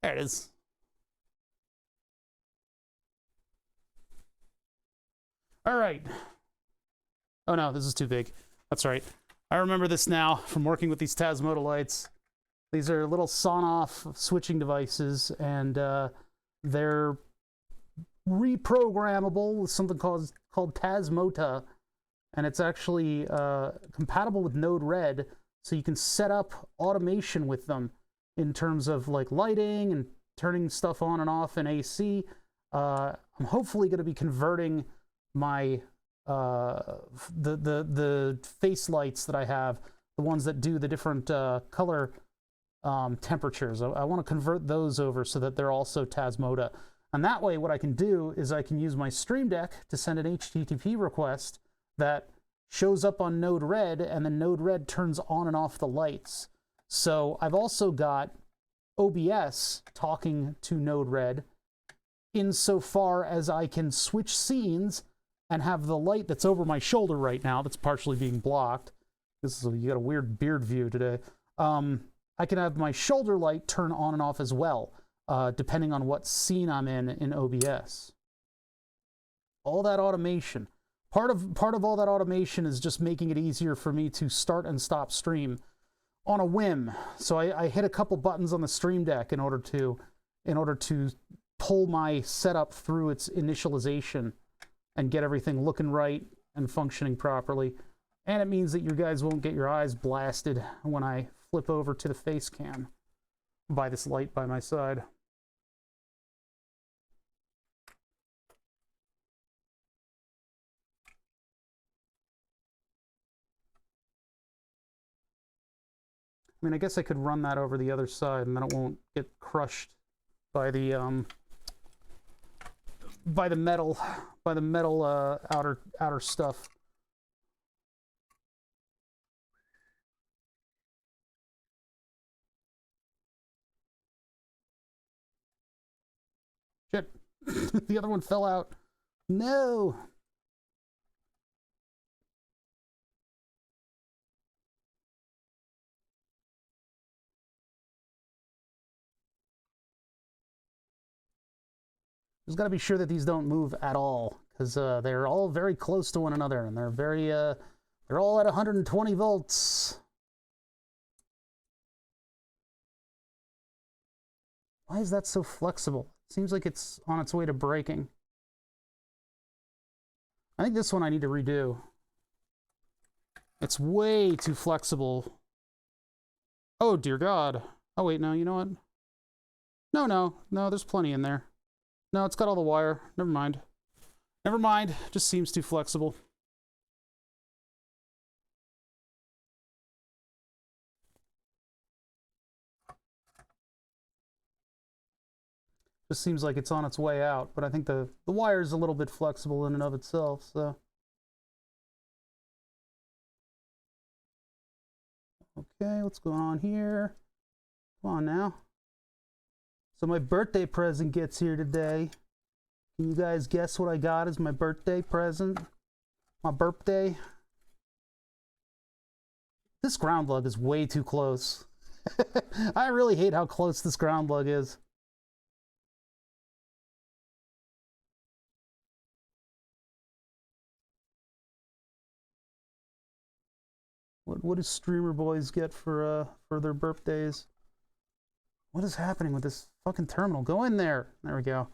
There it is. All right. Oh no, this is too big. That's right. I remember this now from working with these Tasmodolites. These are little sawn-off switching devices, and they're reprogrammable with something called Tasmota, and it's actually compatible with Node-RED, so you can set up automation with them in terms of like lighting and turning stuff on and off in AC. I'm hopefully going to be converting my the face lights that I have, the ones that do the different color temperatures. I want to convert those over so that they're also Tasmota. And that way what I can do is I can use my Stream Deck to send an HTTP request that shows up on Node-RED, and then Node-RED turns on and off the lights. So I've also got OBS talking to Node-RED insofar as I can switch scenes and have the light that's over my shoulder right now, that's partially being blocked. You got a weird beard view today. I can have my shoulder light turn on and off as well, depending on what scene I'm in OBS. All that automation. Part of all that automation is just making it easier for me to start and stop stream on a whim. So I hit a couple buttons on the Stream Deck in order to pull my setup through its initialization and get everything looking right and functioning properly. And it means that you guys won't get your eyes blasted when I flip over to the face cam by this light by my side. I mean, I guess I could run that over the other side and then it won't get crushed by the metal outer stuff. Shit. The other one fell out. No. Just got to be sure that these don't move at all, because they're all very close to one another, and they're all at 120 volts. Why is that so flexible? Seems like it's on its way to breaking. I think this one I need to redo. It's way too flexible. Oh, dear God. Oh, wait, no, you know what? No, there's plenty in there. No, it's got all the wire. Never mind. Never mind. Just seems too flexible. Just seems like it's on its way out, but I think the wire is a little bit flexible in and of itself, so. Okay, what's going on here? Come on now. So my birthday present gets here today. Can you guys guess what I got as my birthday present? My birthday? This ground lug is way too close. I really hate how close this ground lug is. What do streamer boys get for their birthdays? What is happening with this fucking terminal? Go in there. There we go.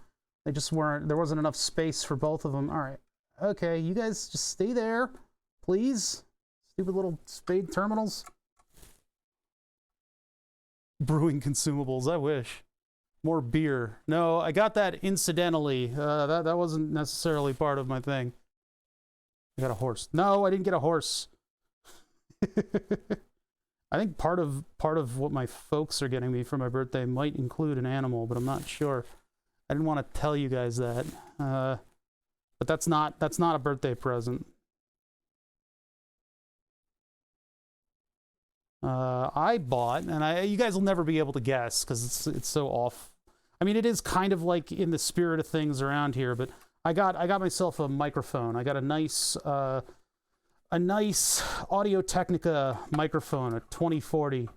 They just weren't, there wasn't enough space for both of them. All right. Okay, you guys just stay there, please. Stupid little spade terminals. Brewing consumables, I wish. More beer. No, I got that incidentally. That wasn't necessarily part of my thing. I got a horse. No, I didn't get a horse. I think part of what my folks are getting me for my birthday might include an animal, but I'm not sure. I didn't want to tell you guys that. But that's not a birthday present. I bought, and you guys will never be able to guess because it's so off. I mean, it is kind of like in the spirit of things around here, but I got myself a microphone. I got a nice Audio-Technica microphone, a 2040,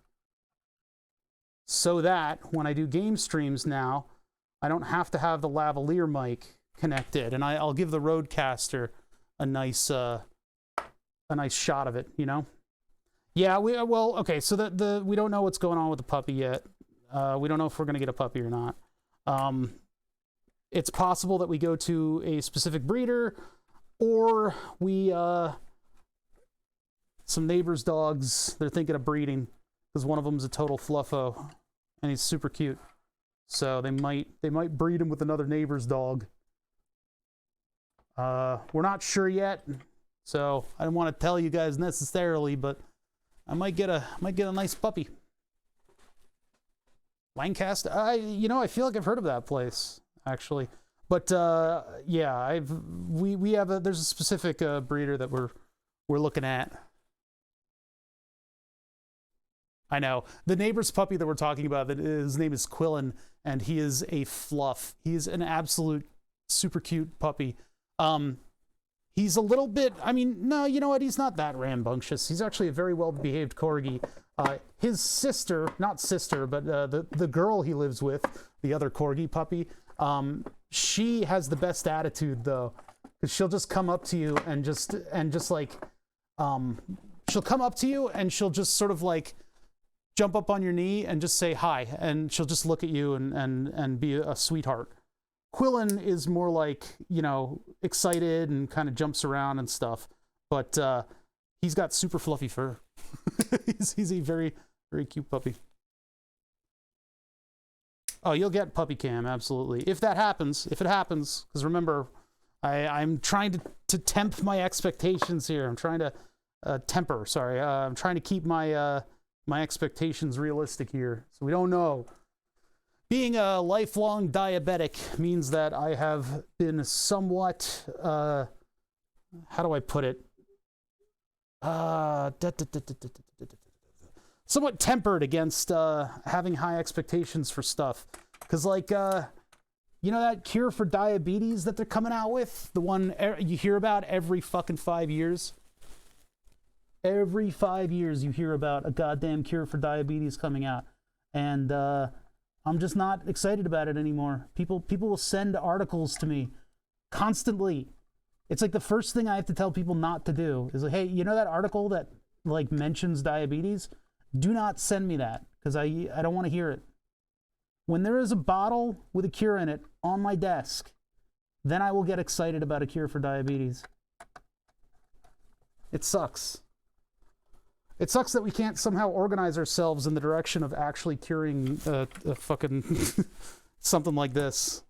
so that when I do game streams now, I don't have to have the lavalier mic connected, and I'll give the Rodecaster a nice shot of it, you know? Yeah, well, okay, so we don't know what's going on with the puppy yet. We don't know if we're going to get a puppy or not. It's possible that we go to a specific breeder, or we, some neighbors' dogs, they're thinking of breeding, because one of them's a total fluffo, and he's super cute. So they might breed him with another neighbor's dog. We're not sure yet, so I don't want to tell you guys necessarily, but I might get a nice puppy. Lancaster, I feel like I've heard of that place actually, but yeah, there's a specific breeder that we're looking at. I know the neighbor's puppy that we're talking about. His name is Quillen, and he is a fluff. He's an absolute super cute puppy. He's a little bit, I mean, no, you know what? He's not that rambunctious. He's actually a very well-behaved corgi. His sister, not sister, but the girl he lives with, the other corgi puppy, she has the best attitude though, because she'll just come up to you and just like, she'll come up to you and she'll just sort of like jump up on your knee and just say hi, and she'll just look at you and be a sweetheart. Quillen is more like, excited and kind of jumps around and stuff, but he's got super fluffy fur. he's a very, very cute puppy. Oh, you'll get puppy cam, absolutely. If it happens, because remember, I'm trying to temp my expectations here. I'm trying to temper, sorry. I'm trying to keep my expectations realistic here, so we don't know. Being a lifelong diabetic means that I have been somewhat, how do I put it? Somewhat tempered against having high expectations for stuff. Because, like, that cure for diabetes that they're coming out with? The one you hear about every fucking 5 years? Every 5 years you hear about a goddamn cure for diabetes coming out. And, I'm just not excited about it anymore. People will send articles to me constantly. It's like the first thing I have to tell people not to do is like, hey, you know that article that like mentions diabetes? Do not send me that, because I don't want to hear it. When there is a bottle with a cure in it on my desk, then I will get excited about a cure for diabetes. It sucks. It sucks that we can't somehow organize ourselves in the direction of actually curing a fucking something like this.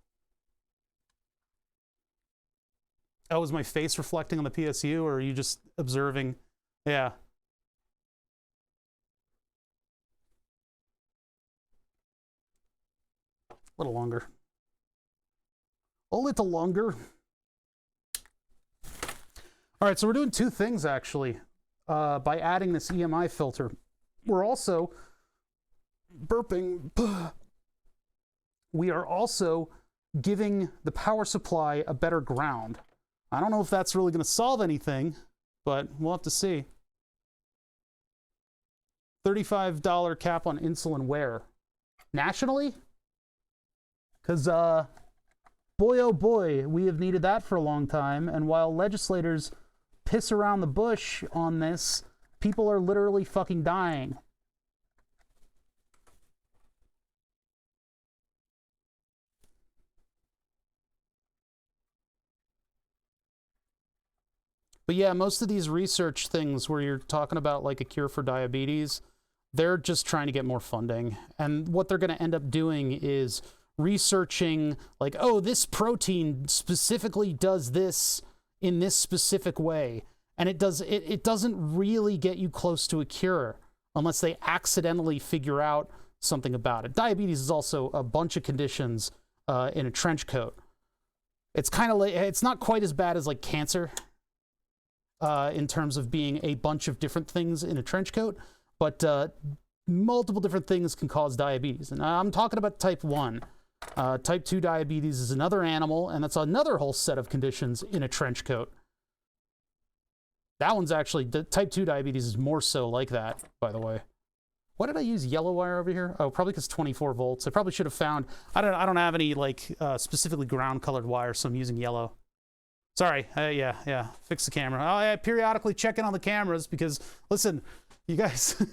Oh, is my face reflecting on the PSU, or are you just observing? Yeah. A little longer. A little longer. All right, so we're doing two things, actually, by adding this EMI filter. We're also burping. We are also giving the power supply a better ground. I don't know if that's really going to solve anything, but we'll have to see. $35 cap on insulin where? Nationally? Because, boy, oh boy, we have needed that for a long time. And while legislators piss around the bush on this, people are literally fucking dying. But yeah, most of these research things where you're talking about like a cure for diabetes, they're just trying to get more funding. And what they're going to end up doing is researching like, oh, this protein specifically does this in this specific way. And it doesn't really get you close to a cure unless they accidentally figure out something about it. Diabetes is also a bunch of conditions in a trench coat. It's kind of like, it's not quite as bad as like cancer. In terms of being a bunch of different things in a trench coat, but multiple different things can cause diabetes. And I'm talking about type 1. Type 2 diabetes is another animal, and that's another whole set of conditions in a trench coat. That one's actually, the type 2 diabetes is more so like that, by the way. Why did I use yellow wire over here? Oh, probably because 24 volts. I probably should have found, I don't have any like specifically ground colored wire, so I'm using yellow. Sorry, yeah, fix the camera. I periodically check in on the cameras because, listen, you guys,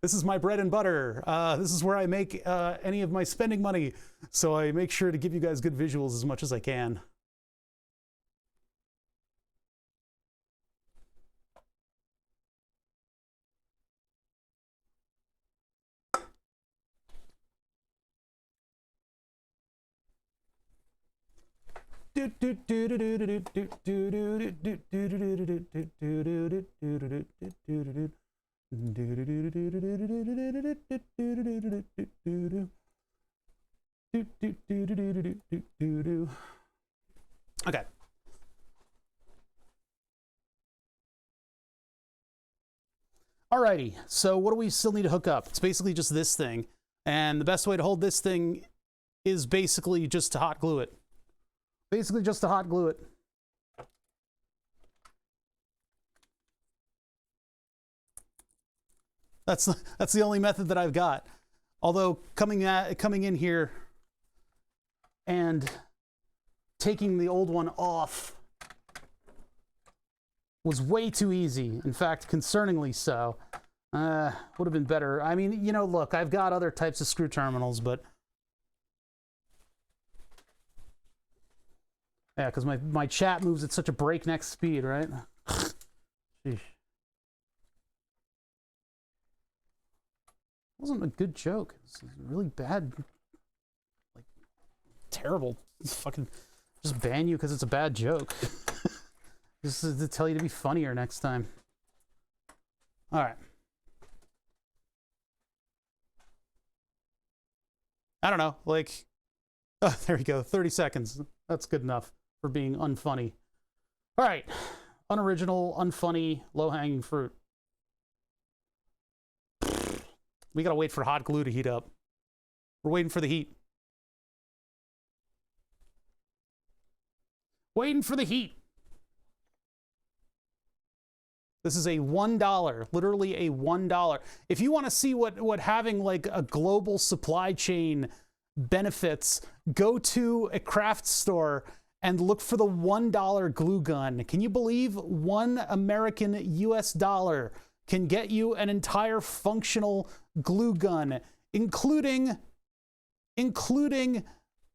this is my bread and butter. This is where I make any of my spending money. So I make sure to give you guys good visuals as much as I can. Okay. Alrighty, so what do we still need to hook up? It's basically just this thing. And the best way to hold this thing is basically just to hot glue it. Basically just to hot glue it. That's the only method that I've got. Although coming in here and taking the old one off was way too easy. In fact, concerningly so. Would have been better. I mean, you know, look, I've got other types of screw terminals, but yeah, because my chat moves at such a breakneck speed, right? Sheesh. It wasn't a good joke. It was really bad. Like, terrible. Fucking just ban you because it's a bad joke. Just to tell you to be funnier next time. All right. I don't know, like, oh, there you go, 30 seconds. That's good enough for being unfunny. All right, unoriginal, unfunny, low-hanging fruit. We gotta wait for hot glue to heat up. We're waiting for the heat. Waiting for the heat. This is a $1, literally a $1. If you want to see what having like a global supply chain benefits, go to a craft store and look for the $1 glue gun. Can you believe $1 American US dollar can get you an entire functional glue gun, including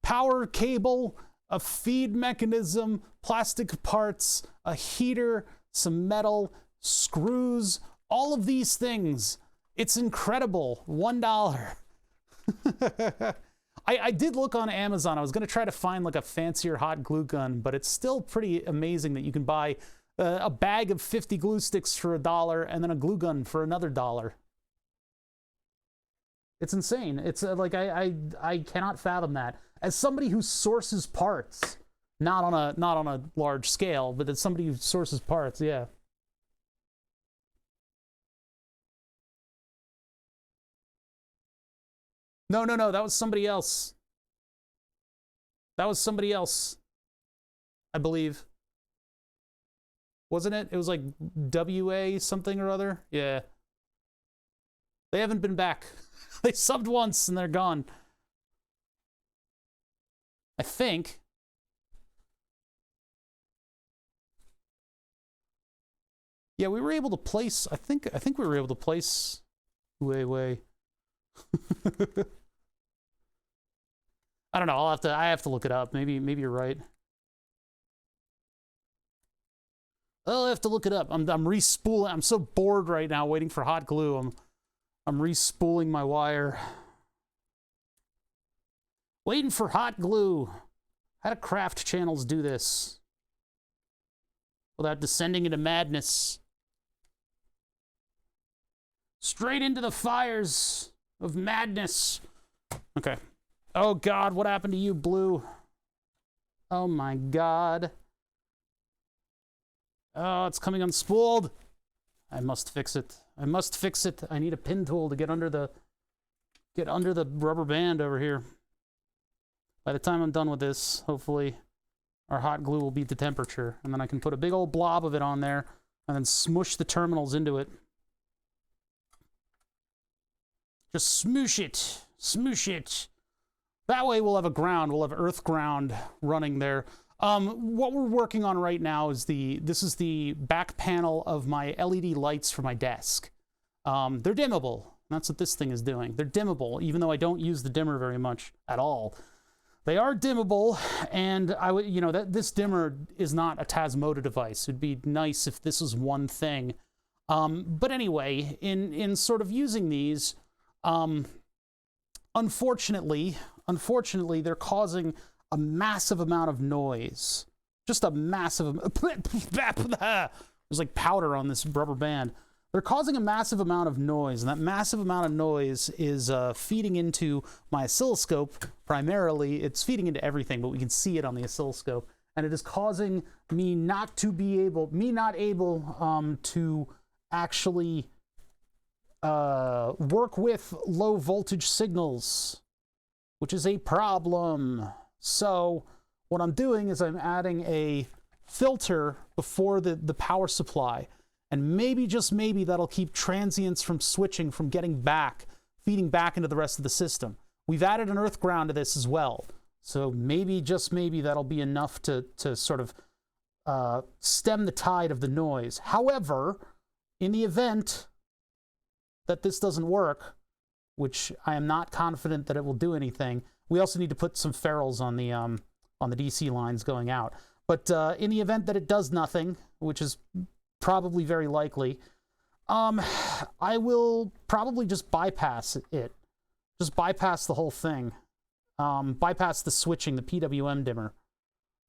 power cable, a feed mechanism, plastic parts, a heater, some metal, screws, all of these things. It's incredible. $1. I did look on Amazon. I was going to try to find like a fancier hot glue gun, but it's still pretty amazing that you can buy a bag of 50 glue sticks for $1 and then a glue gun for another $1. It's insane. It's like I cannot fathom that. As somebody who sources parts, not on a large scale, but as somebody who sources parts, yeah. No, that was somebody else. That was somebody else, I believe. Wasn't it? It was like WA something or other. Yeah. They haven't been back. They subbed once and they're gone. I think. Yeah, we were able to place. I think we were able to place. Way. I don't know. I have to look it up. Maybe you're right. I'll have to look it up. I'm re-spooling. I'm so bored right now waiting for hot glue. I'm re-spooling my wire. Waiting for hot glue. How do craft channels do this without descending into madness? Straight into the fires of madness. Okay. Oh God, what happened to you, Blue? Oh my God. Oh, it's coming unspooled. I must fix it. I must fix it. I need a pin tool to get under the rubber band over here. By the time I'm done with this, hopefully our hot glue will beat the temperature, and then I can put a big old blob of it on there and then smush the terminals into it. Just smoosh it. Smoosh it. That way we'll have a ground. We'll have earth ground running there. What we're working on right now is this is the back panel of my LED lights for my desk. They're dimmable. That's what this thing is doing. They're dimmable, even though I don't use the dimmer very much at all. They are dimmable, and I would, that this dimmer is not a Tasmota device. It'd be nice if this was one thing. But anyway, in sort of using these, unfortunately, they're causing a massive amount of noise. Just a massive... There's like powder on this rubber band. They're causing a massive amount of noise, and that massive amount of noise is feeding into my oscilloscope. Primarily, it's feeding into everything, but we can see it on the oscilloscope, and it is causing me not able to actually work with low voltage signals, which is a problem. So what I'm doing is I'm adding a filter before the power supply. And maybe, just maybe, that'll keep transients from switching, from feeding back into the rest of the system. We've added an earth ground to this as well. So maybe, just maybe, that'll be enough to sort of stem the tide of the noise. However, in the event that this doesn't work, which I am not confident that it will do anything, we also need to put some ferrules on the DC lines going out. But in the event that it does nothing, which is probably very likely, I will probably just bypass it. Just bypass the whole thing. Bypass the switching, the PWM dimmer.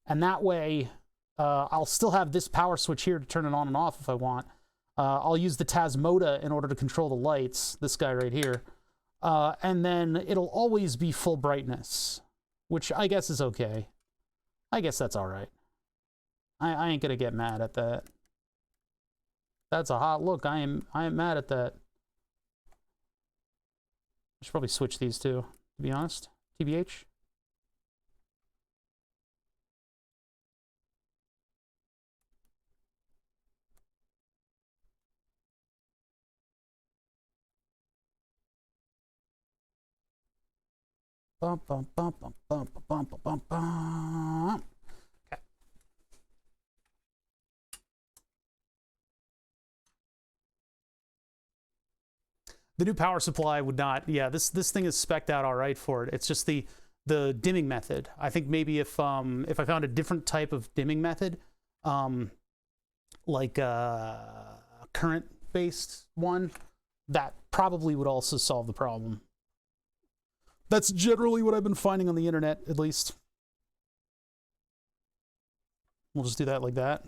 And that way, I'll still have this power switch here to turn it on and off if I want. I'll use the Tasmota in order to control the lights, this guy right here. And then it'll always be full brightness, which I guess is okay. I guess that's all right. I ain't gonna get mad at that. That's a hot look. I am mad at that. I should probably switch these two, to be honest. TBH. Bum, bum, bum, bum, bum, bum, bum, bum, bum. Okay. The new power supply would not. Yeah, this thing is spec'd out all right for it. It's just the dimming method. I think maybe if I found a different type of dimming method, like a current-based one, that probably would also solve the problem. That's generally what I've been finding on the internet, at least. We'll just do that like that.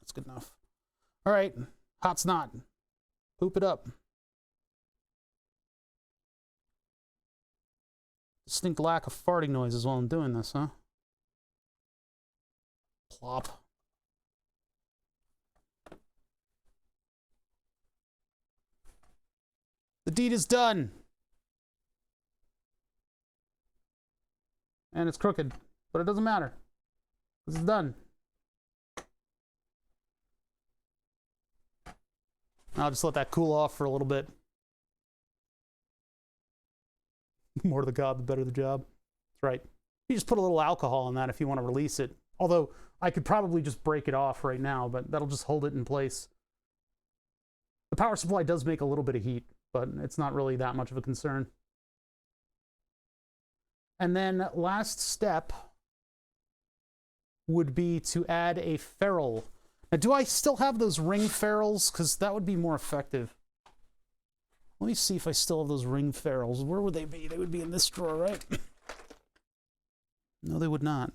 That's good enough. All right, hot snot. Poop it up. Distinct lack of farting noises while I'm doing this, huh? Plop. The deed is done. And it's crooked, but it doesn't matter. This is done. I'll just let that cool off for a little bit. The more the god, the better the job. That's right. You just put a little alcohol in that if you want to release it. Although, I could probably just break it off right now, but that'll just hold it in place. The power supply does make a little bit of heat, but it's not really that much of a concern. And then last step would be to add a ferrule. Now, do I still have those ring ferrules? Because that would be more effective. Let me see if I still have those ring ferrules. Where would they be? They would be in this drawer, right? No, they would not.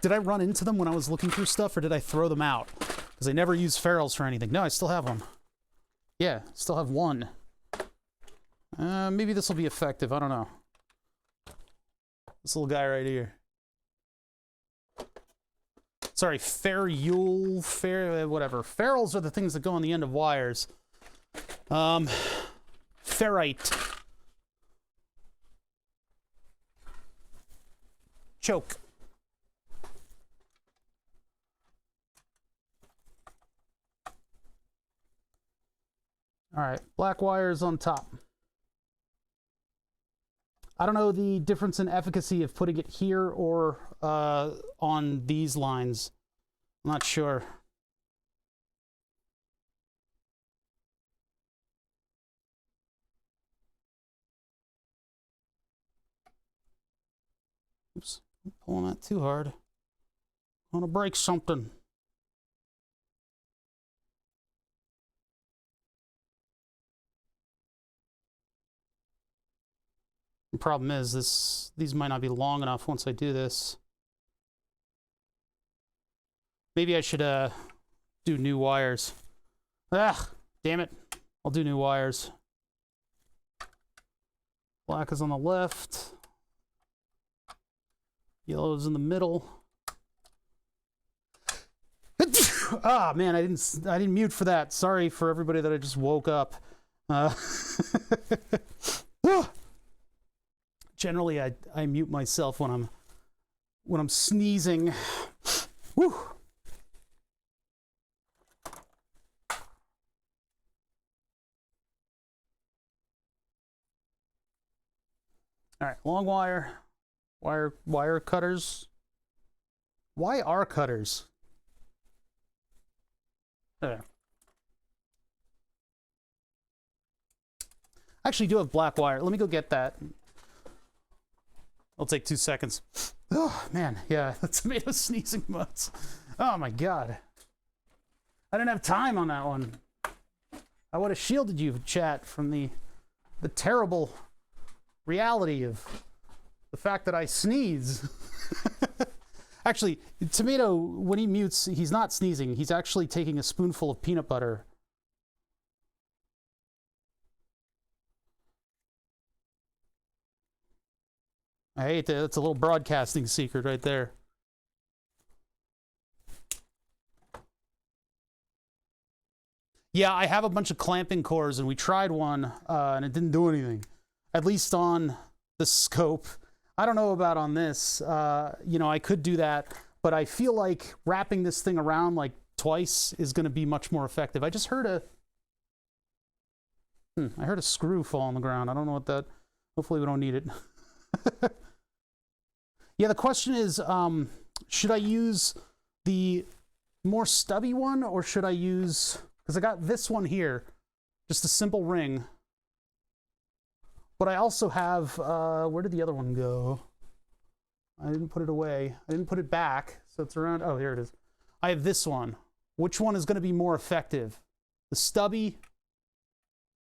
Did I run into them when I was looking through stuff, or did I throw them out? Because I never use ferrules for anything. No, I still have one. Yeah, still have one. Maybe this will be effective. I don't know. This little guy right here. Sorry, ferrule, whatever. Ferrules are the things that go on the end of wires. Ferrite. Choke. All right, black wires on top. I don't know the difference in efficacy of putting it here or on these lines. I'm not sure. Oops, I'm pulling that too hard. I want to break something. The problem is these might not be long enough once I do this. Maybe I should do new wires. Ah, damn it. I'll do new wires. Black is on the left. Yellow is in the middle. Ah, man, I didn't mute for that. Sorry for everybody that I just woke up. Generally, I mute myself when I'm sneezing. Whew. All right, long wire cutters. Why are cutters? There. I actually do have black wire. Let me go get that. It'll take 2 seconds. Oh, man. Yeah, the tomato sneezing months. Oh, my God. I didn't have time on that one. I would have shielded you, chat, from the terrible reality of the fact that I sneeze. Actually, Tomato, when he mutes, he's not sneezing. He's actually taking a spoonful of peanut butter. I hate that. That's a little broadcasting secret right there. Yeah, I have a bunch of clamping cores, and we tried one, and it didn't do anything. At least on the scope. I don't know about on this. You know, I could do that, but I feel like wrapping this thing around like twice is going to be much more effective. I just heard I heard a screw fall on the ground. I don't know what that... Hopefully we don't need it. Yeah, the question is, should I use the more stubby one, or should I use... Because I got this one here, just a simple ring. But I also have... where did the other one go? I didn't put it away. I didn't put it back, so it's around... Oh, here it is. I have this one. Which one is going to be more effective? The stubby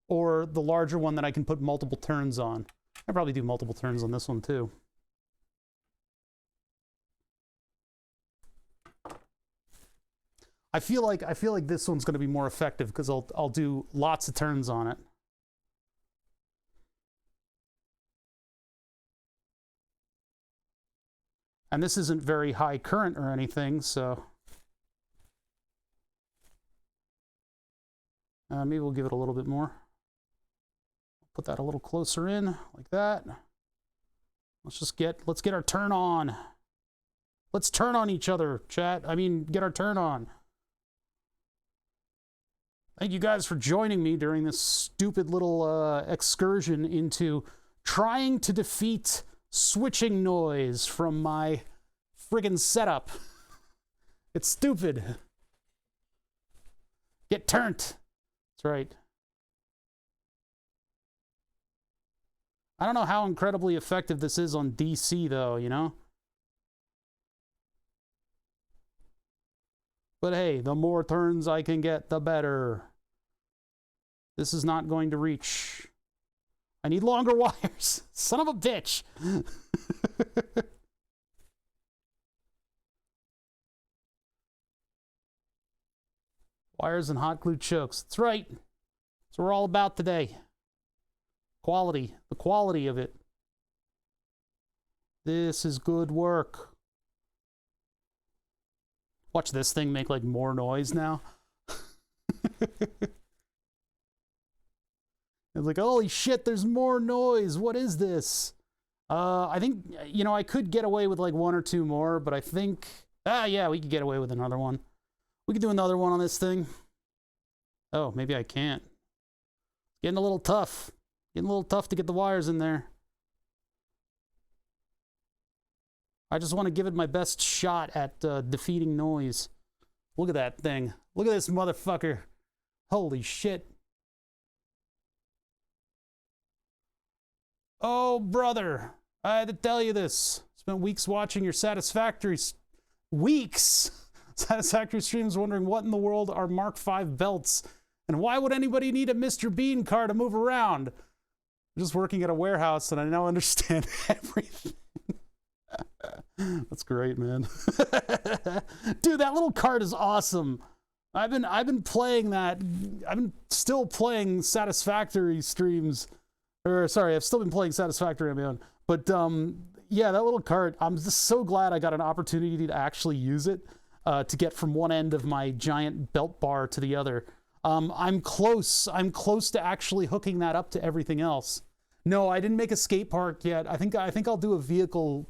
or the larger one that I can put multiple turns on? I'll probably do multiple turns on this one too. I feel like this one's going to be more effective because I'll do lots of turns on it. And this isn't very high current or anything, so maybe we'll give it a little bit more. Put that a little closer in, like that. Let's get our turn on. Let's turn on each other, chat. I mean, get our turn on. Thank you guys for joining me during this stupid little excursion into trying to defeat switching noise from my friggin' setup. It's stupid. Get turned. That's right. I don't know how incredibly effective this is on DC, though, you know? But hey, the more turns I can get, the better. This is not going to reach. I need longer wires. Son of a bitch. Wires and hot glue chokes. That's right. That's what we're all about today. Quality. The quality of it. This is good work. Watch this thing make like more noise now. It's like, holy shit, there's more noise. What is this? I think, you know, I could get away with like one or two more, but I think, yeah, we could get away with another one. We could do another one on this thing. Oh, maybe I can't. Getting a little tough. Getting a little tough to get the wires in there. I just want to give it my best shot at defeating noise. Look at that thing. Look at this motherfucker. Holy shit. Oh, brother. I had to tell you this. Spent weeks watching your Satisfactory streams wondering what in the world are Mark V belts and why would anybody need a Mr. Bean car to move around? I'm just working at a warehouse and I now understand everything. That's great, man. Dude, that little cart is awesome. I've been playing that. I've been still playing Satisfactory streams. Or sorry, I've still been playing Satisfactory on my own. But yeah, that little cart, I'm just so glad I got an opportunity to actually use it to get from one end of my giant belt bar to the other. I'm close to actually hooking that up to everything else. No, I didn't make a skate park yet. I think I'll do a vehicle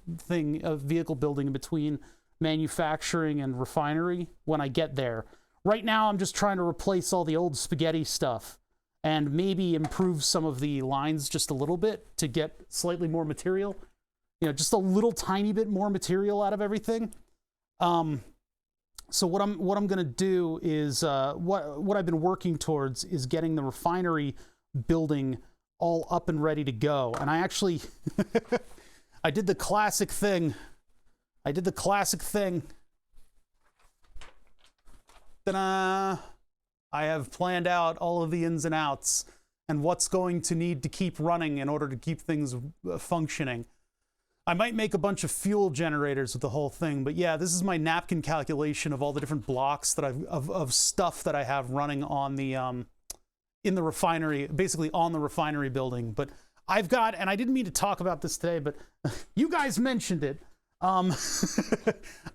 building in between manufacturing and refinery when I get there. Right now, I'm just trying to replace all the old spaghetti stuff and maybe improve some of the lines just a little bit to get slightly more material. You know, just a little tiny bit more material out of everything. So what I'm gonna do is what I've been working towards is getting the refinery building all up and ready to go. And I actually I did the classic thing. Ta-da! I have planned out all of the ins and outs and what's going to need to keep running in order to keep things functioning. I might make a bunch of fuel generators with the whole thing, but yeah, this is my napkin calculation of all the different blocks that of stuff that I have running on the in the refinery, basically on the refinery building. But I've got, and I didn't mean to talk about this today, but you guys mentioned it. I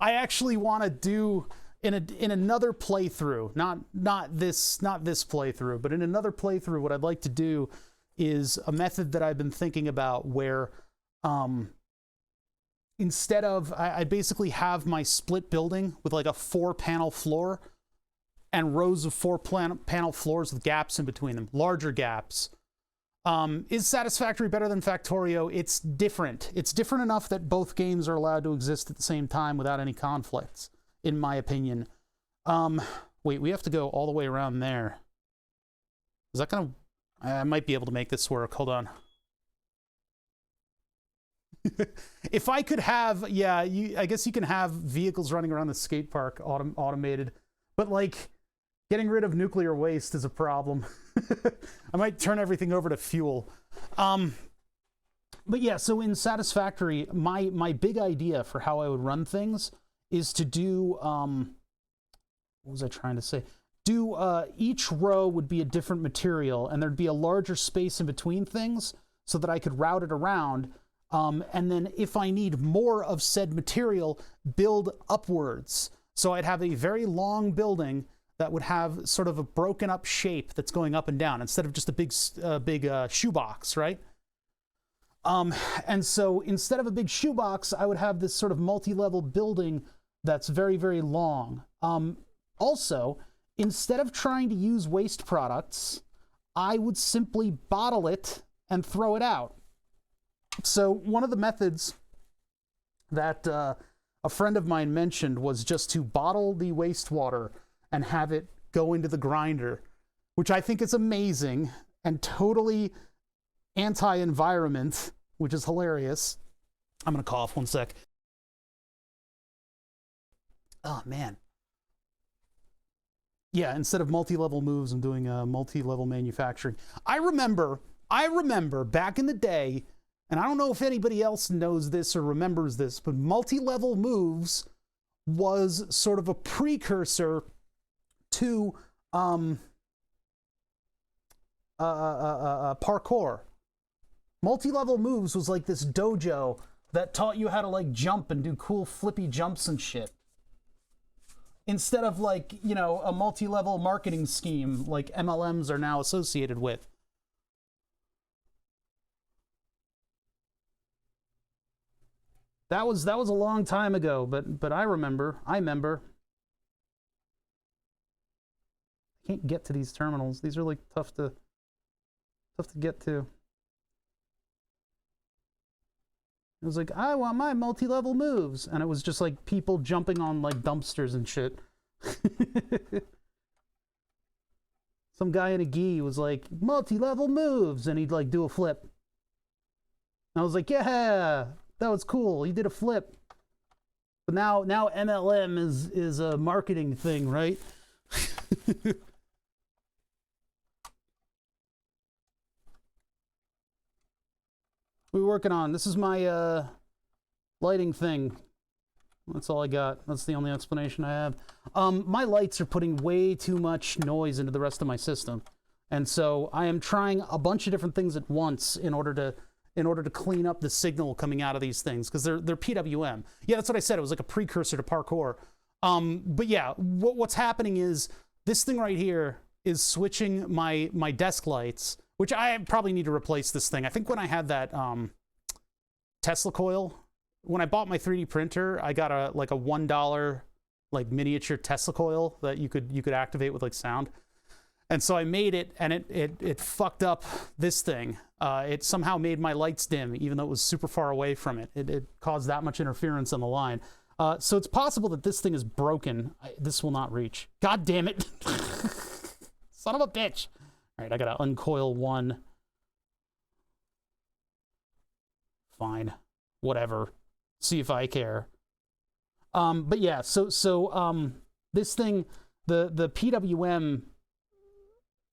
actually want to do in another playthrough, not this playthrough, but in another playthrough, what I'd like to do is a method that I've been thinking about where instead of, I basically have my split building with like a 4-panel floor and rows of 4-panel floors with gaps in between them, larger gaps. Is Satisfactory better than Factorio? It's different. It's different enough that both games are allowed to exist at the same time without any conflicts, in my opinion. Wait, we have to go all the way around there. Is that gonna... I might be able to make this work. Hold on. If I could have... Yeah, I guess you can have vehicles running around the skate park automated. But, like, getting rid of nuclear waste is a problem. I might turn everything over to fuel. But yeah, so in Satisfactory, my big idea for how I would run things is to do, what was I trying to say? Each row would be a different material, and there'd be a larger space in between things so that I could route it around. And then if I need more of said material, build upwards. So I'd have a very long building that would have sort of a broken up shape that's going up and down instead of just a big shoebox, right? And so instead of a big shoebox, I would have this sort of multi-level building that's very, very long. Also, instead of trying to use waste products, I would simply bottle it and throw it out. So one of the methods that a friend of mine mentioned was just to bottle the wastewater and have it go into the grinder, which I think is amazing and totally anti-environment, which is hilarious. I'm gonna cough 1 sec. Oh man. Yeah, instead of multi-level moves, I'm doing multi-level manufacturing. I remember back in the day, and I don't know if anybody else knows this or remembers this, but multi-level moves was sort of a precursor to parkour. Multi-level moves was like this dojo that taught you how to like jump and do cool flippy jumps and shit. Instead of like, you know, a multi-level marketing scheme like MLMs are now associated with. That was a long time ago, but I remember. I can't get to these terminals. These are like tough to get to. It was like, I want my multi-level moves. And it was just like people jumping on like dumpsters and shit. Some guy in a gi was like, multi-level moves. And he'd like do a flip. And I was like, yeah, that was cool. He did a flip. But now MLM is a marketing thing, right? What are we working on? This is my lighting thing. That's all I got. That's the only explanation I have. My lights are putting way too much noise into the rest of my system. And so I am trying a bunch of different things at once in order to clean up the signal coming out of these things, because they're PWM. Yeah, that's what I said. It was like a precursor to parkour. But yeah, what's happening is this thing right here is switching my desk lights, which I probably need to replace this thing. I think when I had that Tesla coil, when I bought my 3D printer, I got a $1 like miniature Tesla coil that you could activate with like sound. And so I made it, and it fucked up this thing. It somehow made my lights dim, even though it was super far away from it. It caused that much interference on the line. So it's possible that this thing is broken. This will not reach. God damn it. Son of a bitch. All right, I gotta uncoil one. Fine. Whatever. See if I care. But yeah, so this thing, the PWM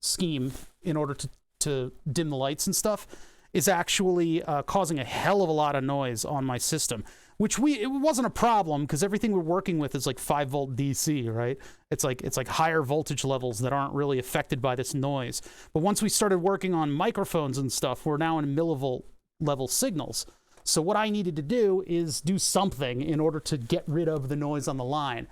scheme in order to dim the lights and stuff is actually causing a hell of a lot of noise on my system, which it wasn't a problem because everything we're working with is like 5-volt DC, right? It's like higher voltage levels that aren't really affected by this noise. But once we started working on microphones and stuff, we're now in millivolt level signals. So what I needed to do is do something in order to get rid of the noise on the line.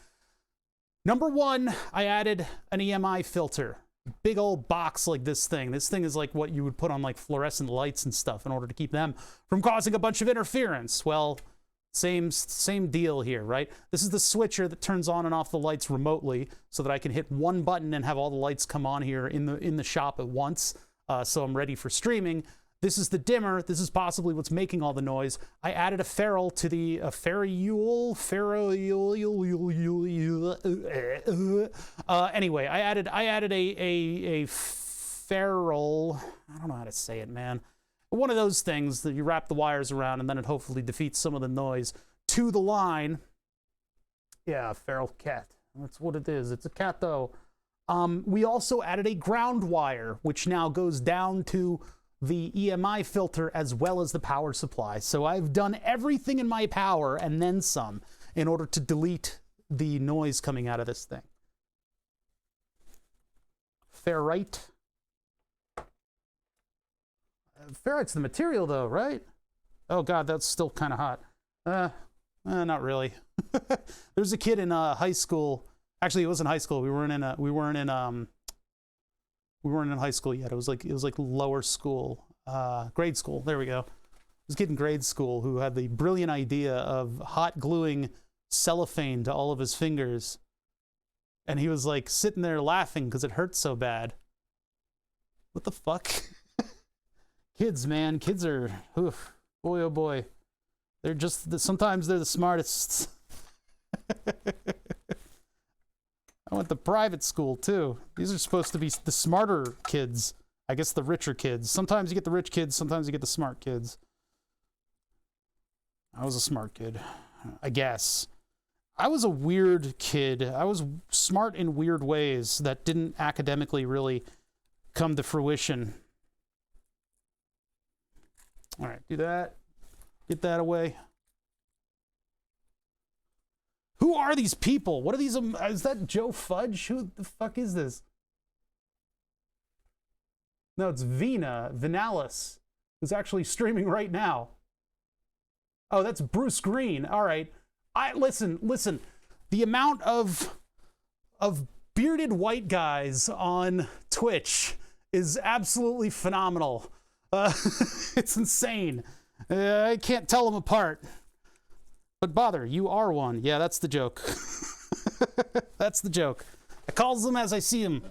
Number one, I added an EMI filter. Big old box like this thing. This thing is like what you would put on like fluorescent lights and stuff in order to keep them from causing a bunch of interference. Well, same deal here, right? This is the switcher that turns on and off the lights remotely so that I can hit one button and have all the lights come on here in the shop at once. So I'm ready for streaming. This is the dimmer. This is possibly what's making all the noise. I added a ferrule to the anyway, I added a ferrule. I don't know how to say it, man. One of those things that you wrap the wires around and then it hopefully defeats some of the noise to the line. Yeah, feral cat. That's what it is. It's a cat, though. We also added a ground wire, which now goes down to the EMI filter as well as the power supply. So I've done everything in my power and then some in order to delete the noise coming out of this thing. Ferrite. Ferrite's the material though, right? Oh God, that's still kind of hot. Not really. There's a kid in high school. Actually, it wasn't high school. We weren't in high school yet. It was like lower school, grade school. There we go. This kid in grade school who had the brilliant idea of hot gluing cellophane to all of his fingers, and he was like sitting there laughing because it hurt so bad. What the fuck? Kids, man, kids are, oof, boy, oh boy. They're just, sometimes they're the smartest. I went to private school too. These are supposed to be the smarter kids. I guess the richer kids. Sometimes you get the rich kids, sometimes you get the smart kids. I was a smart kid, I guess. I was a weird kid. I was smart in weird ways that didn't academically really come to fruition. All right, do that. Get that away. Who are these people? What are these? Is that Joe Fudge? Who the fuck is this? No, it's Vinalis, who's actually streaming right now. Oh, that's Bruce Green. All right. Listen. The amount of bearded white guys on Twitch is absolutely phenomenal. It's insane. I can't tell them apart. But bother, you are one. Yeah, that's the joke. That's the joke. I calls them as I see them.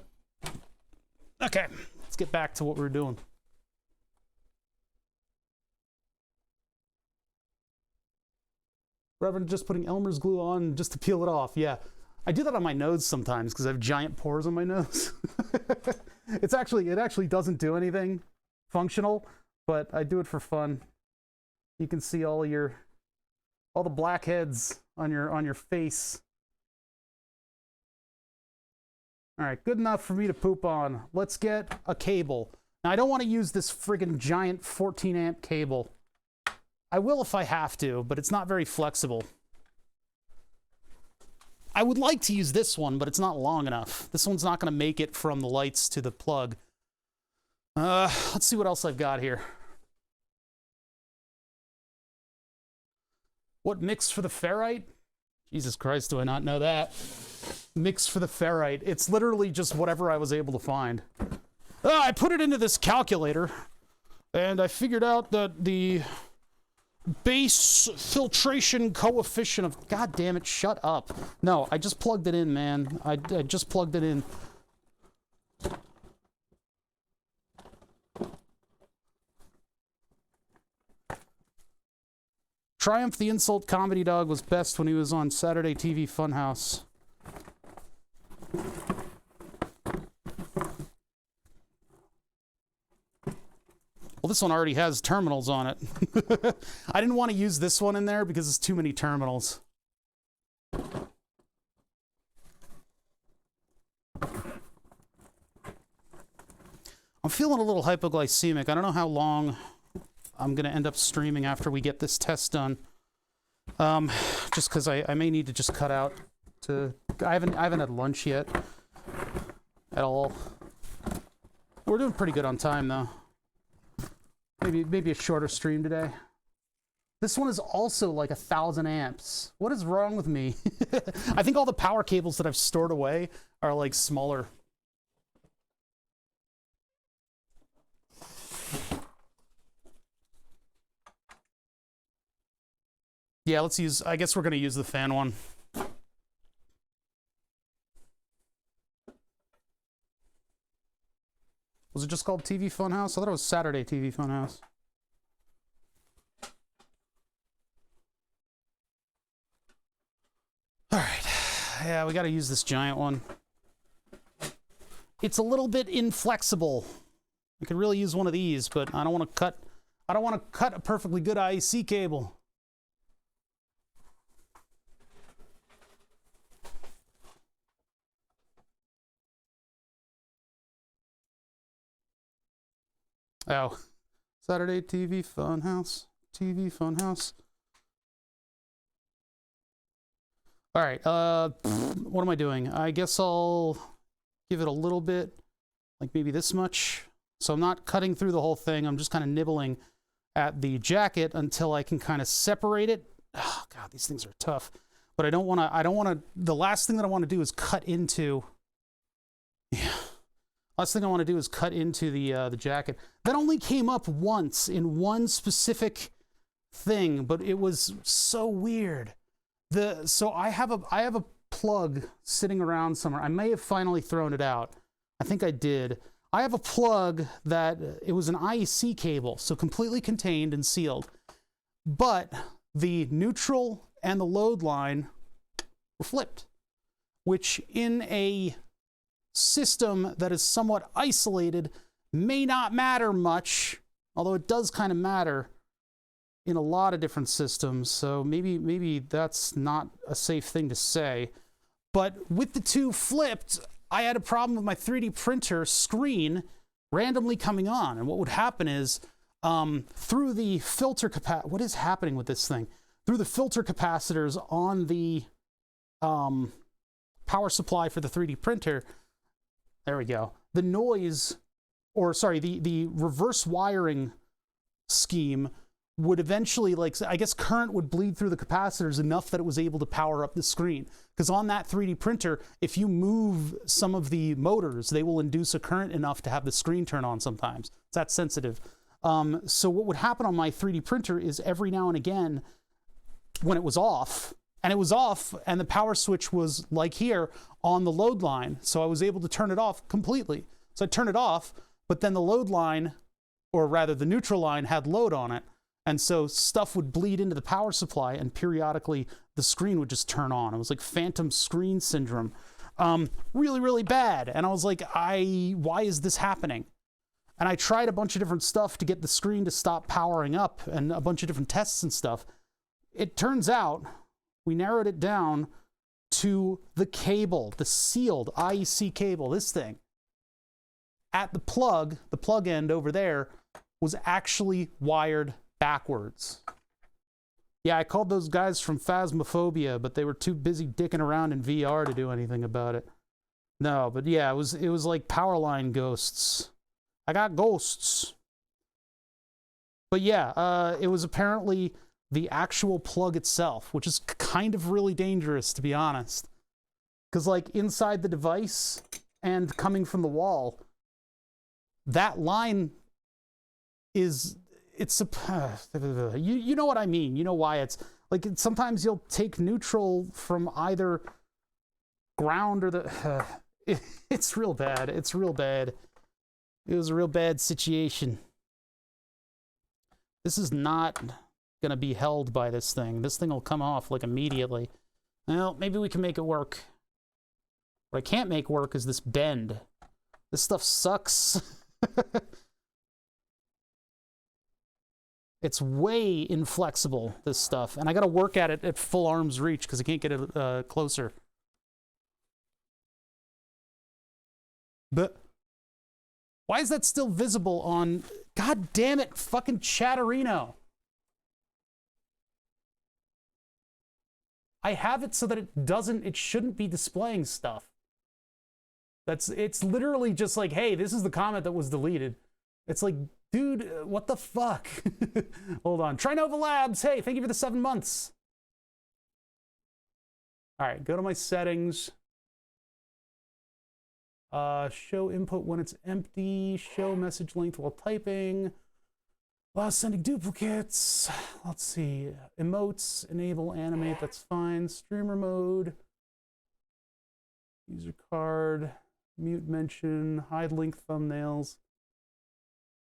Okay, let's get back to what we were doing. Reverend just putting Elmer's glue on just to peel it off. Yeah, I do that on my nose sometimes because I have giant pores on my nose. It actually doesn't do anything functional, but I do it for fun. You can see all the blackheads on your face. All right, good enough for me to poop on. Let's get a cable. Now, I don't want to use this friggin' giant 14 amp cable. I will if I have to, but it's not very flexible. I would like to use this one, but it's not long enough. This one's not going to make it from the lights to the plug. Let's see what else I've got here. What mix for the ferrite? Jesus Christ, do I not know that? Mix for the ferrite. It's literally just whatever I was able to find. I put it into this calculator, and I figured out that the base filtration coefficient of... God damn it, shut up. No, I just plugged it in, man. I just plugged it in. Triumph the Insult Comedy Dog was best when he was on Saturday TV Funhouse. Well, this one already has terminals on it. I didn't want to use this one in there because it's too many terminals. I'm feeling a little hypoglycemic. I don't know how long I'm going to end up streaming after we get this test done. Just because I may need to just cut out to... I haven't had lunch yet. At all. We're doing pretty good on time, though. Maybe a shorter stream today. This one is also like 1,000 amps. What is wrong with me? I think all the power cables that I've stored away are like smaller. Yeah, let's use... I guess we're going to use the fan one. Was it just called TV Funhouse? I thought it was Saturday TV Funhouse. All right. Yeah, we got to use this giant one. It's a little bit inflexible. I could really use one of these, but I don't want to cut a perfectly good IEC cable. Oh, Saturday TV Funhouse. TV Funhouse. All right, what am I doing? I guess I'll give it a little bit, like maybe this much. So I'm not cutting through the whole thing. I'm just kind of nibbling at the jacket until I can kind of separate it. Oh, God, these things are tough. But I don't want to, the last thing that I want to do is cut into, last thing I want to do is cut into the jacket. That only came up once in one specific thing, but it was so weird. So I have a plug sitting around somewhere. I may have finally thrown it out. I think I did. I have a plug that it was an IEC cable, so completely contained and sealed. But the neutral and the load line were flipped, which in a system that is somewhat isolated may not matter much, although it does kind of matter in a lot of different systems, so maybe that's not a safe thing to say. But with the two flipped, I had a problem with my 3D printer screen randomly coming on, and what would happen is through the filter what is happening with this thing? Through the filter capacitors on the power supply for the 3D printer, there we go. The noise, or sorry, the reverse wiring scheme would eventually, like, I guess current would bleed through the capacitors enough that it was able to power up the screen. Because on that 3D printer, if you move some of the motors, they will induce a current enough to have the screen turn on sometimes. It's that sensitive. So what would happen on my 3D printer is every now and again, when it was off, and the power switch was like here on the load line, so I was able to turn it off completely. So I turned it off, but then the load line, or rather the neutral line, had load on it. And so stuff would bleed into the power supply, and periodically the screen would just turn on. It was like phantom screen syndrome. Really, really bad. And I was like, why is this happening? And I tried a bunch of different stuff to get the screen to stop powering up and a bunch of different tests and stuff. It turns out we narrowed it down to the cable, the sealed IEC cable, this thing. At the plug end over there was actually wired backwards. Yeah, I called those guys from Phasmophobia, but they were too busy dicking around in VR to do anything about it. No, but yeah, it was like power line ghosts. I got ghosts. But yeah, it was apparently the actual plug itself, which is kind of really dangerous, to be honest. Because like inside the device and coming from the wall, that line is, you know what I mean. You know why it's like, sometimes you'll take neutral from either ground or the, it's real bad. It's real bad. It was a real bad situation. This is not going to be held by this thing. This thing will come off like immediately. Well, maybe we can make it work. What I can't make work is this bend. This stuff sucks. It's way inflexible, this stuff. And I got to work at it at full arm's reach because I can't get it closer. But why is that still visible on... God damn it, fucking Chatterino. I have it so that it shouldn't be displaying stuff. It's literally just like, hey, this is the comment that was deleted. It's like, dude, what the fuck? Hold on. Trinova Labs, hey, thank you for the 7 months. All right, go to my settings. Show input when it's empty. Show message length while typing. Sending duplicates. Let's see. Emotes, enable, animate, that's fine. Streamer mode. User card. Mute mention. Hide link thumbnails.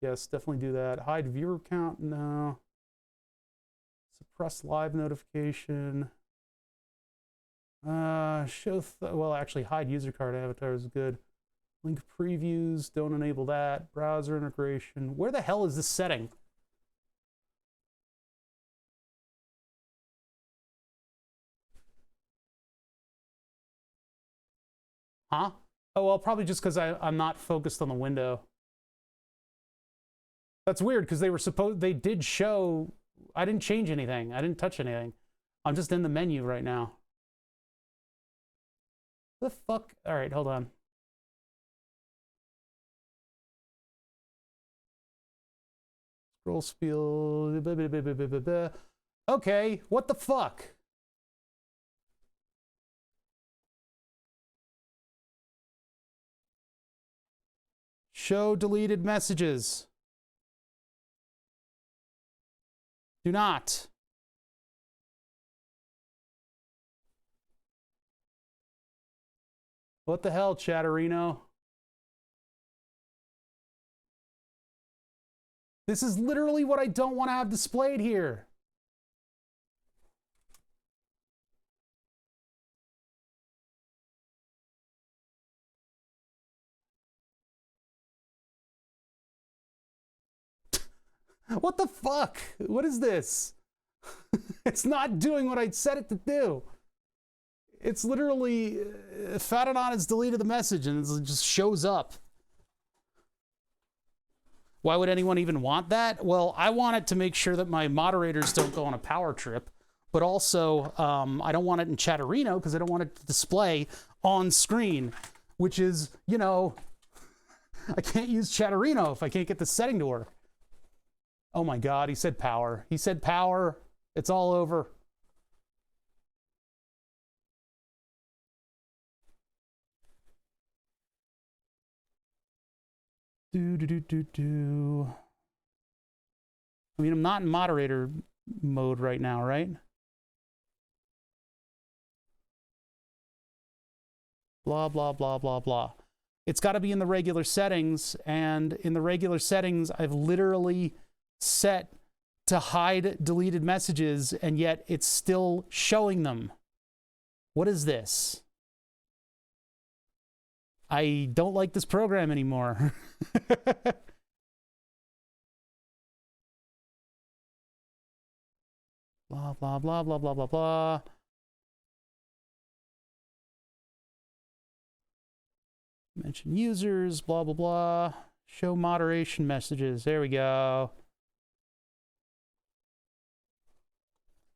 Yes, definitely do that. Hide viewer count? No. Suppress live notification. Well, actually, hide user card avatar is good. Link previews, don't enable that. Browser integration. Where the hell is this setting? Huh? Oh, well, probably just because I'm not focused on the window. That's weird because they did show. I didn't change anything. I didn't touch anything. I'm just in the menu right now. The fuck? All right, hold on. Scroll spiel. Okay, what the fuck? Show deleted messages. Do not. What the hell, Chatterino? This is literally what I don't want to have displayed here. What the fuck? What is this? It's not doing what I set it to do. It's literally, Fatanon has deleted the message and it just shows up. Why would anyone even want that? Well, I want it to make sure that my moderators don't go on a power trip, but also I don't want it in Chatterino because I don't want it to display on screen, which is, you know, I can't use Chatterino if I can't get the setting to work. Oh my God, he said power. He said power. It's all over. I mean, I'm not in moderator mode right now, right? Blah, blah, blah, blah, blah. It's got to be in the regular settings, and in the regular settings, I've literally set to hide deleted messages, and yet it's still showing them. What is this? I don't like this program anymore. Blah, blah, blah, blah, blah, blah, blah. Mention users, blah, blah, blah. Show moderation messages. There we go.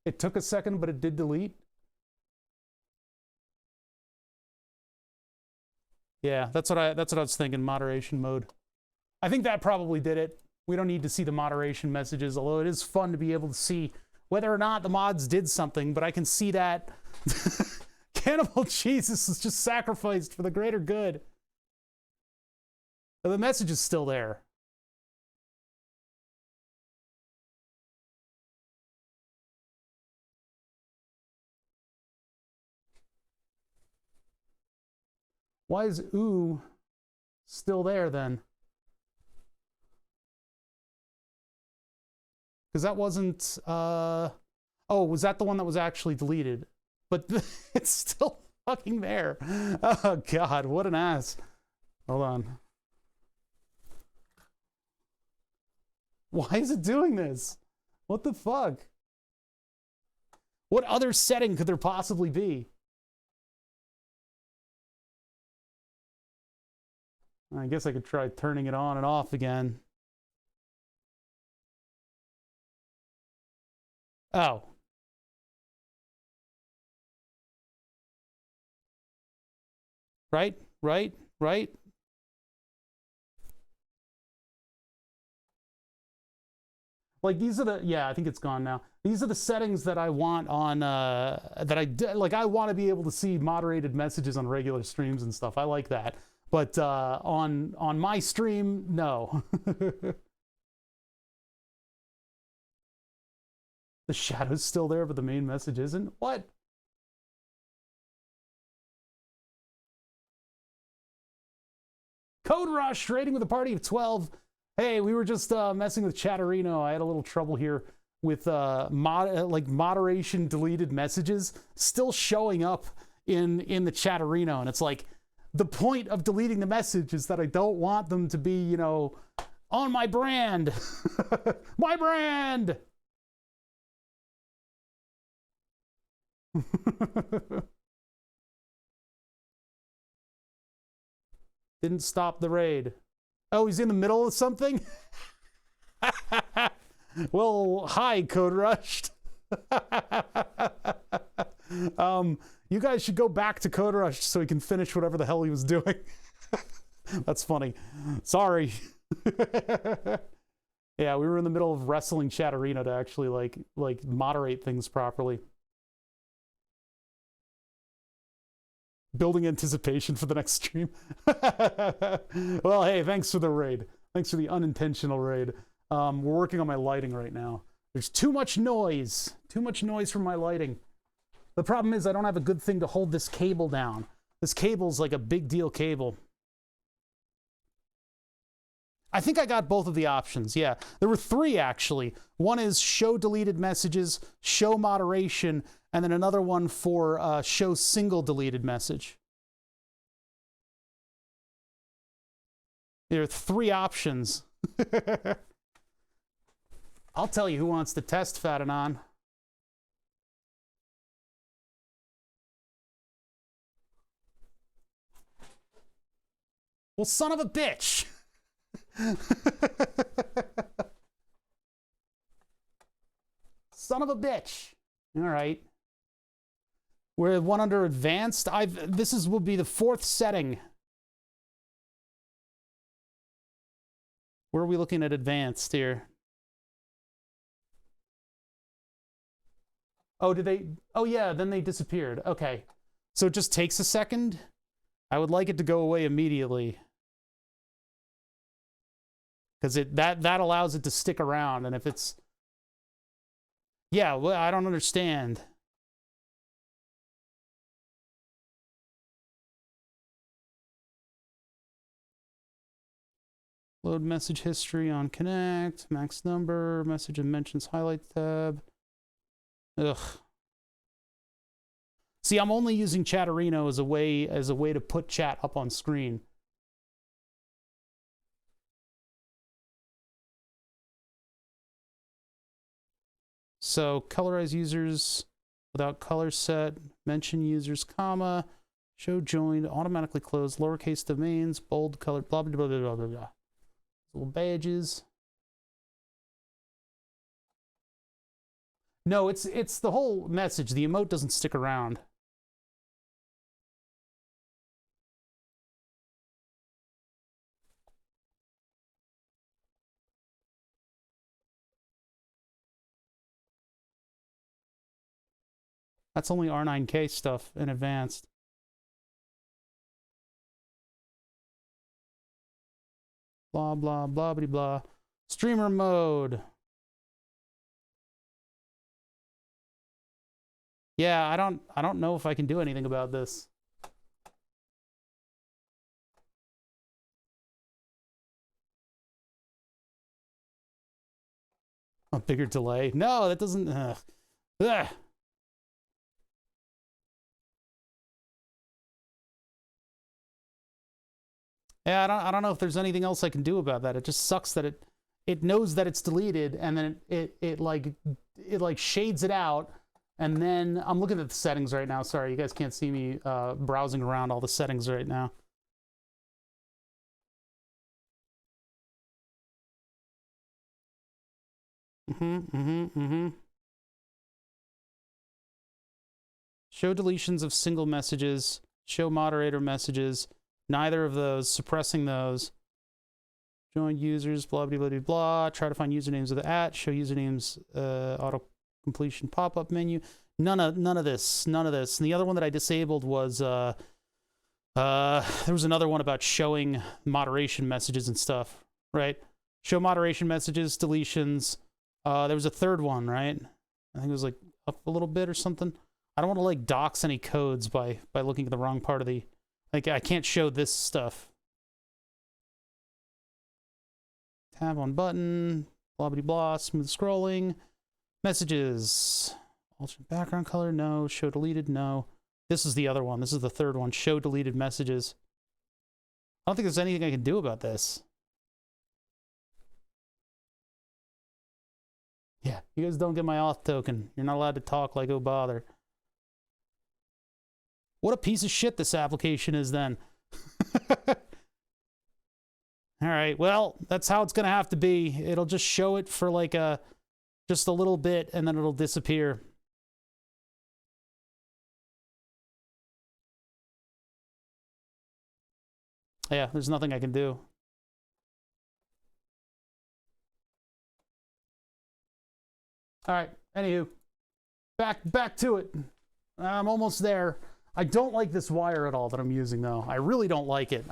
It took a second, but it did delete. Yeah, that's what I was thinking, moderation mode. I think that probably did it. We don't need to see the moderation messages, although it is fun to be able to see whether or not the mods did something, but I can see that Cannibal Jesus is just sacrificed for the greater good. But the message is still there. Why is ooh still there then? Because that wasn't, oh, was that the one that was actually deleted? But it's still fucking there. Oh God, what an ass. Hold on. Why is it doing this? What the fuck? What other setting could there possibly be? I guess I could try turning it on and off again. Oh. Right. Like these are the, yeah, I think it's gone now. These are the settings that I want on, like I want to be able to see moderated messages on regular streams and stuff. I like that. But on my stream, no. The shadow's still there, but the main message isn't? What? Coderushed, raiding with a party of 12. Hey, we were just messing with Chatterino. I had a little trouble here with moderation deleted messages still showing up in the Chatterino. And it's like, the point of deleting the message is that I don't want them to be, you know, on my brand. My brand! Didn't stop the raid. Oh, he's in the middle of something? Well, hi, Coderushed. You guys should go back to Coderushed so he can finish whatever the hell he was doing. That's funny. Sorry. Yeah, we were in the middle of wrestling Chatterino to actually like moderate things properly. Building anticipation for the next stream. Well, hey, thanks for the raid. Thanks for the unintentional raid. We're working on my lighting right now. There's too much noise. Too much noise from my lighting. The problem is I don't have a good thing to hold this cable down. This cable's like a big deal cable. I think I got both of the options, yeah. There were 3, actually. One is show deleted messages, show moderation, and then another one for show single deleted message. There are 3 options. I'll tell you who wants to test Fatanon. Well, son of a bitch! Son of a bitch. All right. We're one under advanced. This will be the 4th setting. Where are we looking at advanced here? Oh, did they? Oh, yeah, then they disappeared. Okay. So it just takes a second? I would like it to go away immediately. Because that allows it to stick around, and if it's... Yeah, well, I don't understand. Load message history on connect, max number, message and mentions highlight tab. Ugh. See, I'm only using Chatterino as a way to put chat up on screen. So colorize users without color set, mention users, comma, show joined, automatically close, lowercase domains, bold colored, blah, blah, blah, blah, blah, blah. Little badges. No, it's the whole message. The emote doesn't stick around. That's only R9K stuff in advanced. Blah, blah, blah, blah, blah. Streamer mode. Yeah, I don't know if I can do anything about this. A bigger delay. No, that doesn't... Ugh. Yeah, I don't know if there's anything else I can do about that. It just sucks that it knows that it's deleted, and then it like shades it out, and then I'm looking at the settings right now. Sorry, you guys can't see me browsing around all the settings right now. Show deletions of single messages, show moderator messages, neither of those, suppressing those. Join users, blah, blah, blah, blah, blah. Try to find usernames with the @ show usernames, auto completion pop-up menu. None of this. And the other one that I disabled was, there was another one about showing moderation messages and stuff, right? Show moderation messages, deletions. There was a third one, right? I think it was like up a little bit or something. I don't want to like dox any codes by looking at the wrong part of the... Like, I can't show this stuff. Tab on button, blah, blah, blah, smooth scrolling. Messages. Alternate background color, no. Show deleted, no. This is the other one. This is the third one. Show deleted messages. I don't think there's anything I can do about this. Yeah, you guys don't get my auth token. You're not allowed to talk like oh bother. What a piece of shit this application is then. All right, well, that's how it's going to have to be. It'll just show it for like just a little bit, and then it'll disappear. Yeah, there's nothing I can do. All right, anywho, back to it. I'm almost there. I don't like this wire at all that I'm using, though. I really don't like it.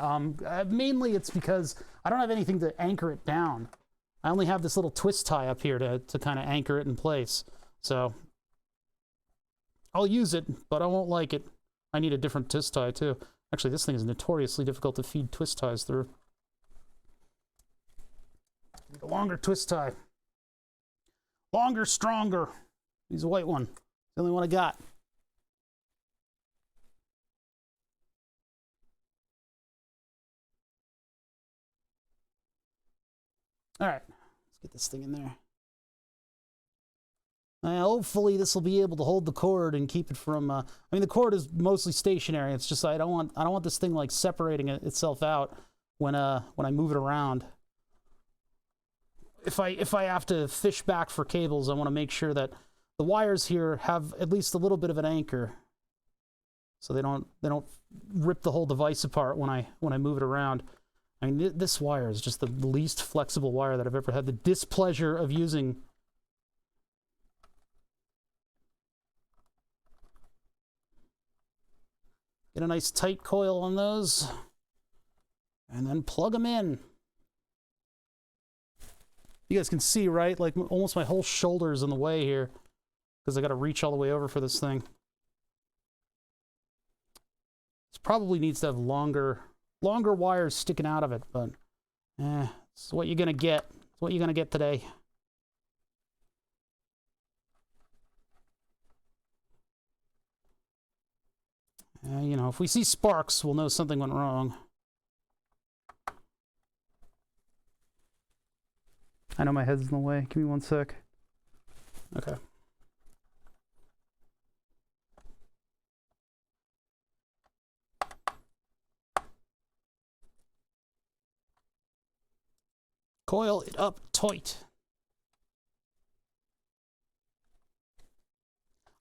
Mainly it's because I don't have anything to anchor it down. I only have this little twist tie up here to kind of anchor it in place. So I'll use it, but I won't like it. I need a different twist tie, too. Actually, this thing is notoriously difficult to feed twist ties through. Need a longer twist tie. Longer, stronger. Use a white one. The only one I got. All right, let's get this thing in there. Hopefully this will be able to hold the cord and keep it from. I mean, the cord is mostly stationary. It's just I don't want this thing like separating itself out when I move it around. If I have to fish back for cables, I want to make sure that the wires here have at least a little bit of an anchor, so they don't rip the whole device apart when I move it around. I mean, this wire is just the least flexible wire that I've ever had the displeasure of using. Get a nice tight coil on those, and then plug them in. You guys can see, right? Like almost my whole shoulder is in the way here because I got to reach all the way over for this thing. This probably needs to have longer wires sticking out of it, but it's what you're gonna get. It's what you're gonna get today. You know, if we see sparks, we'll know something went wrong. I know my head's in the way. Give me one sec. Okay. Coil it up tight.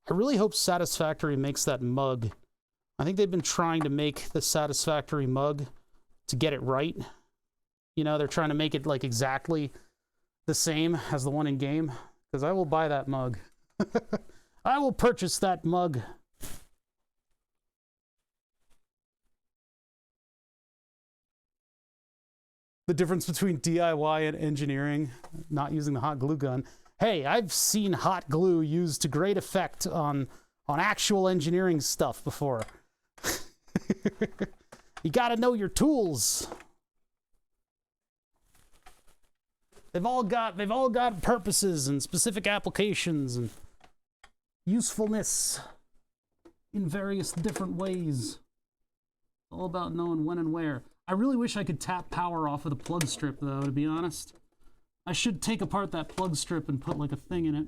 I really hope Satisfactory makes that mug. I think they've been trying to make the Satisfactory mug to get it right. You know, they're trying to make it like exactly the same as the one in game, because I will buy that mug. I will purchase that mug. The difference between DIY and engineering, not using the hot glue gun. Hey, I've seen hot glue used to great effect on actual engineering stuff before. You gotta know your tools. They've all got purposes and specific applications and usefulness in various different ways. All about knowing when and where. I really wish I could tap power off of the plug strip, though, to be honest. I should take apart that plug strip and put like a thing in it.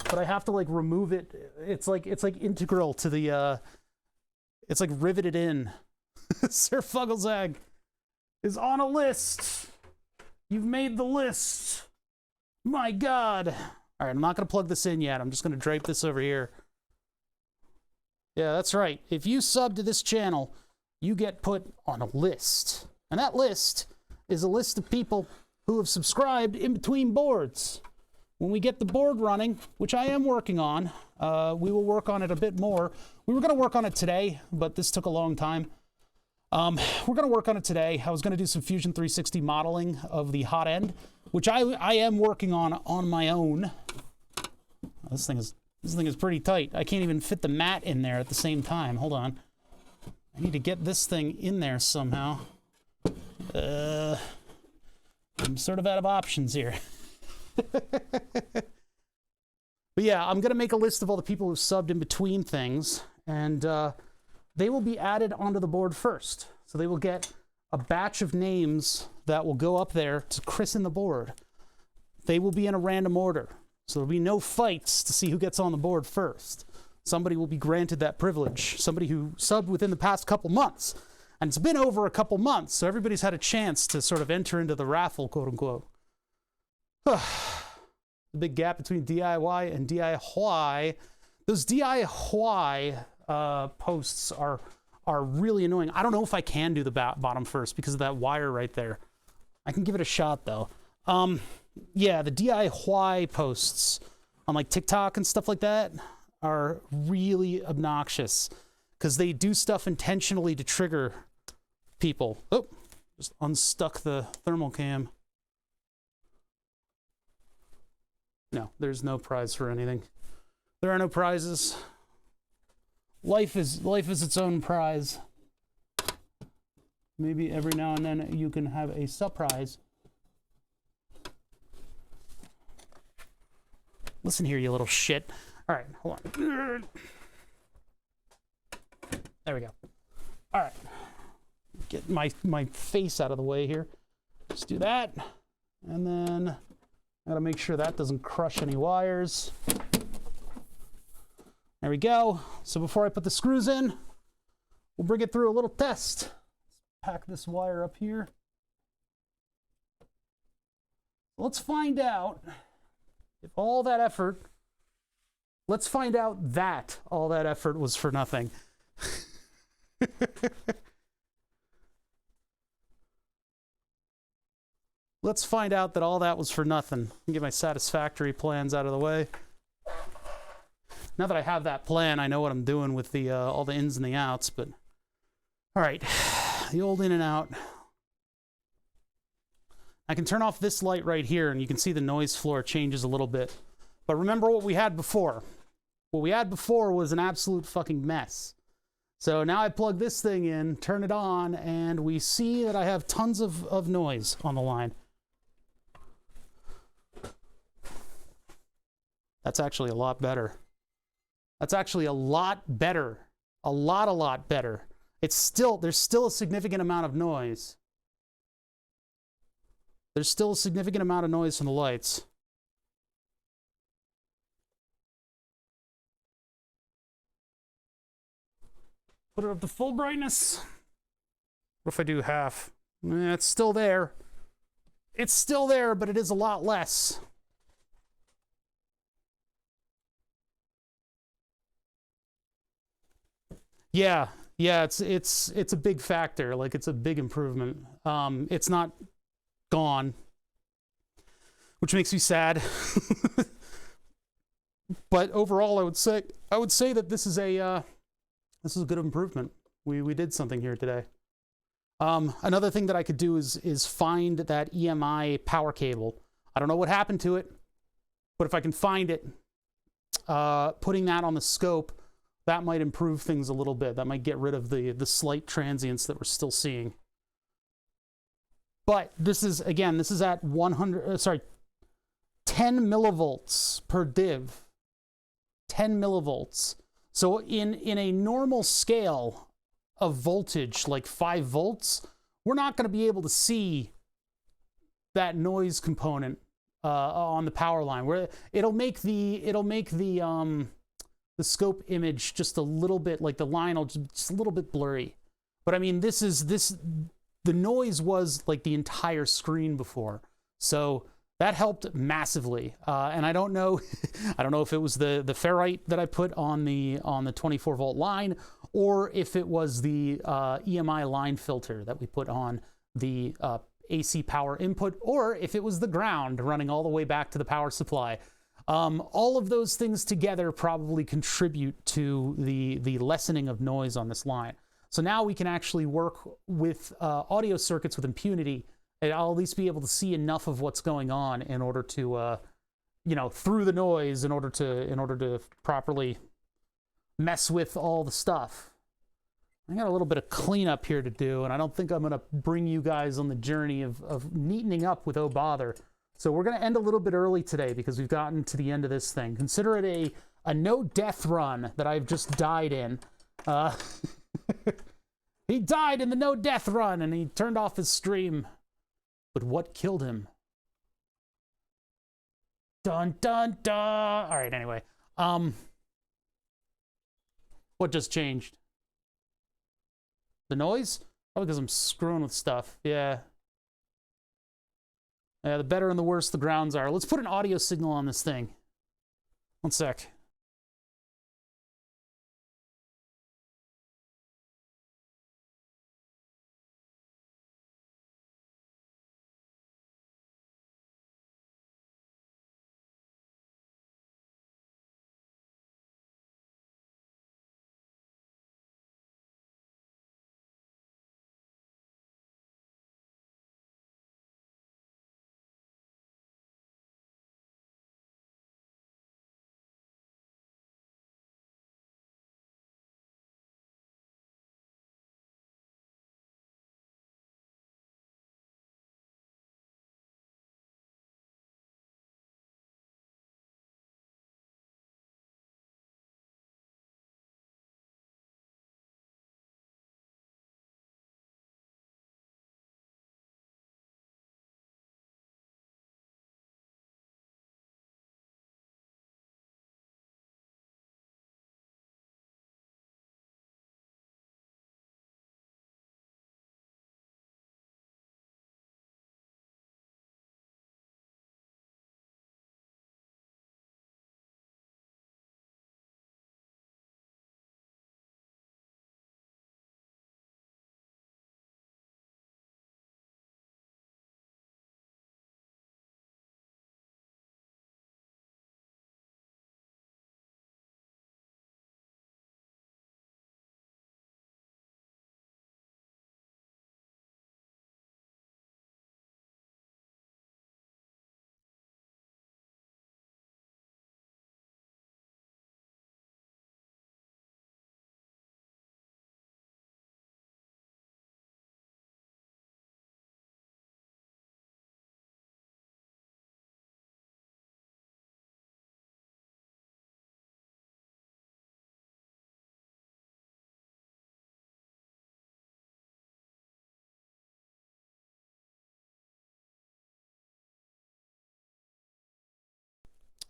But I have to like remove it. It's like integral to the it's like riveted in. Sir Fugglezag is on a list. You've made the list. My God. All right, I'm not going to plug this in yet. I'm just going to drape this over here. Yeah, that's right. If you sub to this channel, you get put on a list. And that list is a list of people who have subscribed in between boards. When we get the board running, which I am working on, we will work on it a bit more. We were going to work on it today, but this took a long time. We're going to work on it today. I was going to do some Fusion 360 modeling of the hot end, which I am working on my own. This thing is pretty tight. I can't even fit the mat in there at the same time. Hold on. I need to get this thing in there somehow. I'm sort of out of options here. But yeah, I'm going to make a list of all the people who subbed in between things, and they will be added onto the board first. So they will get a batch of names that will go up there to christen the board. They will be in a random order. So there'll be no fights to see who gets on the board first. Somebody will be granted that privilege. Somebody who subbed within the past couple months. And it's been over a couple months, so everybody's had a chance to sort of enter into the raffle, quote unquote. The big gap between DIY and DIY. Those DIY posts are really annoying. I don't know if I can do the bottom first because of that wire right there. I can give it a shot though. Yeah, the DIY posts on like TikTok and stuff like that are really obnoxious because they do stuff intentionally to trigger people. Oh, just unstuck the thermal cam. No, there's no prize for anything. There are no prizes. Life is its own prize. Maybe every now and then you can have a surprise. Listen here, you little shit. All right, hold on. There we go. All right. Get my face out of the way here. Just do that. And then I gotta make sure that doesn't crush any wires. There we go. So before I put the screws in, we'll bring it through a little test. Let's pack this wire up here. Let's find out if all that effort, let's find out that all that effort was for nothing. Let's find out that all that was for nothing. Get my satisfactory plans out of the way. Now that I have that plan, I know what I'm doing with the all the ins and the outs, but all right, the old in and out. I can turn off this light right here and you can see the noise floor changes a little bit. But remember what we had before. What we had before was an absolute fucking mess. So now I plug this thing in, turn it on, and we see that I have tons of noise on the line. That's actually a lot better. That's actually a lot better. A lot better. There's still a significant amount of noise. There's still a significant amount of noise from the lights. Put it up to full brightness. What if I do half? It's still there. It's still there, but it is a lot less. Yeah, it's a big factor. Like, it's a big improvement. It's not gone, which makes me sad. But overall, I would say that this is a good improvement. We did something here today. Another thing that I could do is find that EMI power cable. I don't know what happened to it, but if I can find it, putting that on the scope, that might improve things a little bit. That might get rid of the slight transients that we're still seeing. But this is at 10 millivolts per div. 10 millivolts. So in a normal scale of voltage, like 5 volts, we're not going to be able to see that noise component on the power line. Where it'll make the scope image just a little bit, like the line will just a little bit blurry. But I mean, the noise was like the entire screen before. So that helped massively. And I don't know if it was the ferrite that I put on the 24 volt line, or if it was the EMI line filter that we put on the AC power input, or if it was the ground running all the way back to the power supply. All of those things together probably contribute to the lessening of noise on this line. So now we can actually work with audio circuits with impunity, and I'll at least be able to see enough of what's going on in order to, through the noise, in order to properly mess with all the stuff. I got a little bit of cleanup here to do, and I don't think I'm going to bring you guys on the journey of neatening up with oh bother. So we're going to end a little bit early today because we've gotten to the end of this thing. Consider it a no-death run that I've just died in. He died in the no-death run, and he turned off his stream. But what killed him? Dun, dun, dun! All right, anyway. What just changed? The noise? Probably because I'm screwing with stuff. Yeah. Yeah, the better and the worse the grounds are. Let's put an audio signal on this thing. One sec.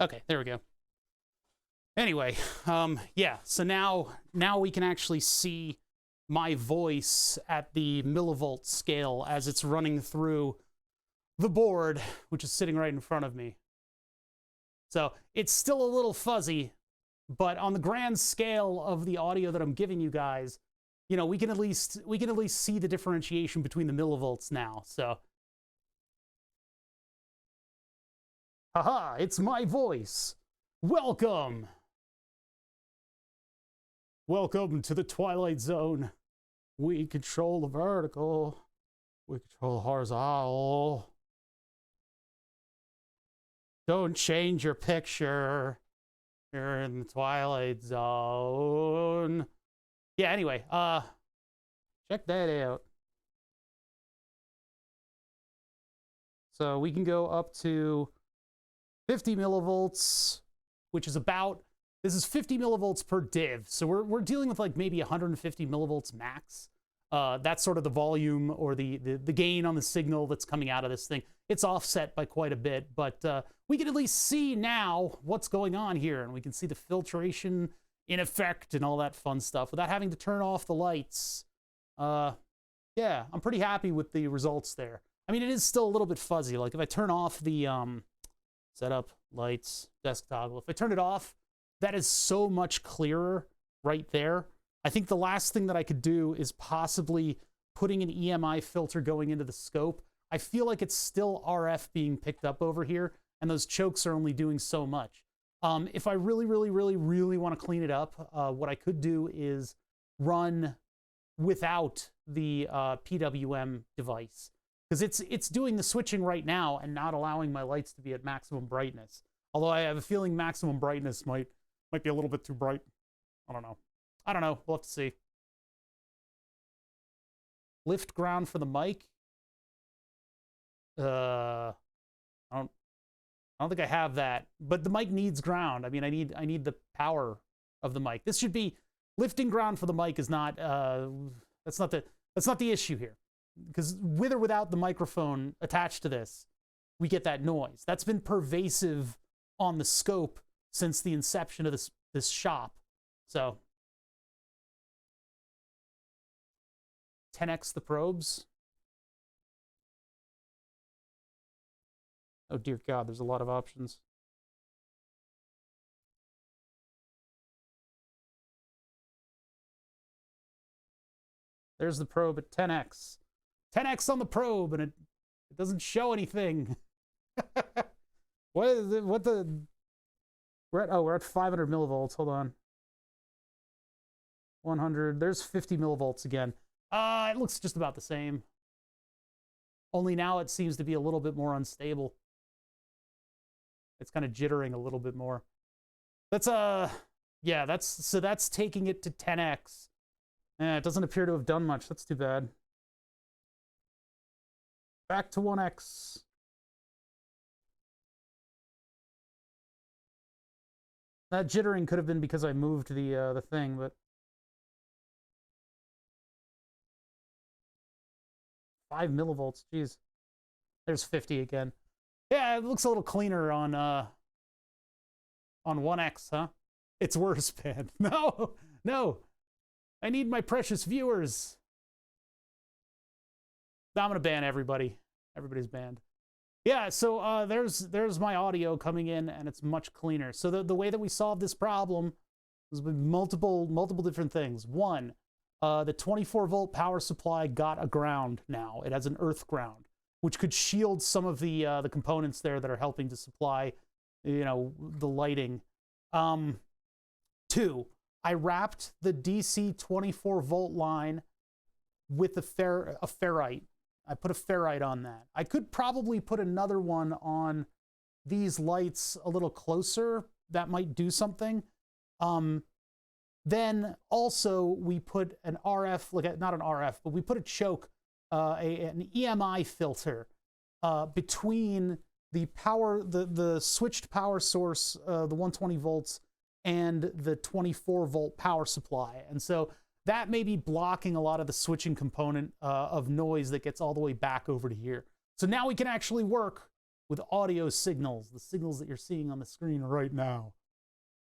Okay, there we go. Anyway, yeah, so now we can actually see my voice at the millivolt scale as it's running through the board, which is sitting right in front of me. So it's still a little fuzzy, but on the grand scale of the audio that I'm giving you guys, you know, we can at least see the differentiation between the millivolts now. So, haha, it's my voice. Welcome. Welcome to the Twilight Zone. We control the vertical. We control the horizontal. Don't change your picture. You're in the Twilight Zone. Yeah, anyway, check that out. So we can go up to 50 millivolts, which is about, this is 50 millivolts per div. So we're dealing with like maybe 150 millivolts max. That's sort of the volume or the gain on the signal that's coming out of this thing. It's offset by quite a bit, but we can at least see now what's going on here, and we can see the filtration in effect and all that fun stuff without having to turn off the lights. Yeah, I'm pretty happy with the results there. I mean, it is still a little bit fuzzy. Like if I turn off the setup, lights, desk toggle, if I turn it off, that is so much clearer right there. I think the last thing that I could do is possibly putting an EMI filter going into the scope. I feel like it's still RF being picked up over here, and those chokes are only doing so much. If I really want to clean it up, what I could do is run without the PWM device, because it's doing the switching right now and not allowing my lights to be at maximum brightness. Although I have a feeling maximum brightness might be a little bit too bright. I don't know. We'll have to see. Lift ground for the mic. I don't think I have that, but the mic needs ground. I mean, I need the power of the mic. This should be lifting ground for the mic is not that's not the issue here, because with or without the microphone attached to this, we get that noise. That's been pervasive on the scope since the inception of this shop. So 10x the probes. Oh dear God, there's a lot of options. There's the probe at 10x. 10x on the probe, and it doesn't show anything. What is it? What the? We're at 500 millivolts. Hold on. 100. There's 50 millivolts again. It looks just about the same. Only now it seems to be a little bit more unstable. It's kind of jittering a little bit more. That's yeah, that's taking it to 10x. It doesn't appear to have done much. That's too bad. Back to 1x. That jittering could have been because I moved the thing, but 5 millivolts, geez. There's 50 again. Yeah, it looks a little cleaner on 1x, huh? It's worse, man. No, no. I need my precious viewers. Now I'm gonna ban everybody. Everybody's banned. Yeah, so there's my audio coming in, and it's much cleaner. So the way that we solved this problem was with multiple different things. One, the 24-volt power supply got a ground now. It has an earth ground, which could shield some of the components there that are helping to supply, the lighting. Two, I wrapped the DC 24-volt line with a ferrite. I put a ferrite on that. I could probably put another one on these lights a little closer. That might do something. Then also we put an RF, not an RF, but we put a choke, an EMI filter between the switched power source, the 120 volts, and the 24-volt power supply. And so that may be blocking a lot of the switching component of noise that gets all the way back over to here. So now we can actually work with audio signals, the signals that you're seeing on the screen right now.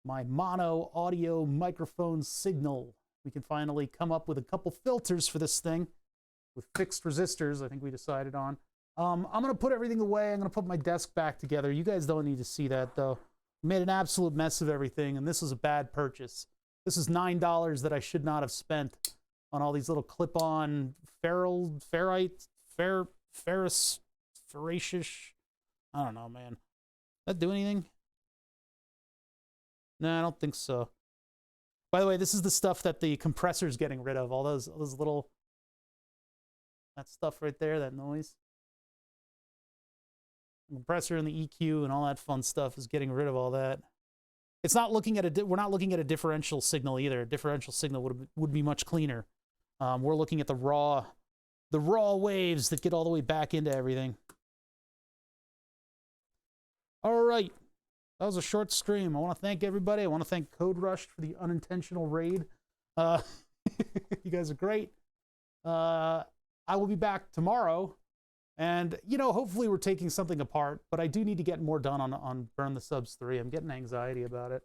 My mono audio microphone signal. We can finally come up with a couple filters for this thing with fixed resistors, I think we decided on. I'm going to put everything away. I'm going to put my desk back together. You guys don't need to see that, though. Made an absolute mess of everything, and this was a bad purchase. This is $9 that I should not have spent on all these little clip-on ferrites, ferracious. I don't know, man. That do anything? No, I don't think so. By the way, this is the stuff that the compressor's getting rid of. All those little, that stuff right there, that noise. The compressor and the EQ and all that fun stuff is getting rid of all that. It's not looking at we're not looking at a differential signal either. A differential signal would be much cleaner. We're looking at the raw waves that get all the way back into everything. All right. That was a short stream. I want to thank everybody. I want to thank Coderushed for the unintentional raid. You guys are great. I will be back tomorrow. And, hopefully we're taking something apart, but I do need to get more done on Burn the Subs 3. I'm getting anxiety about it.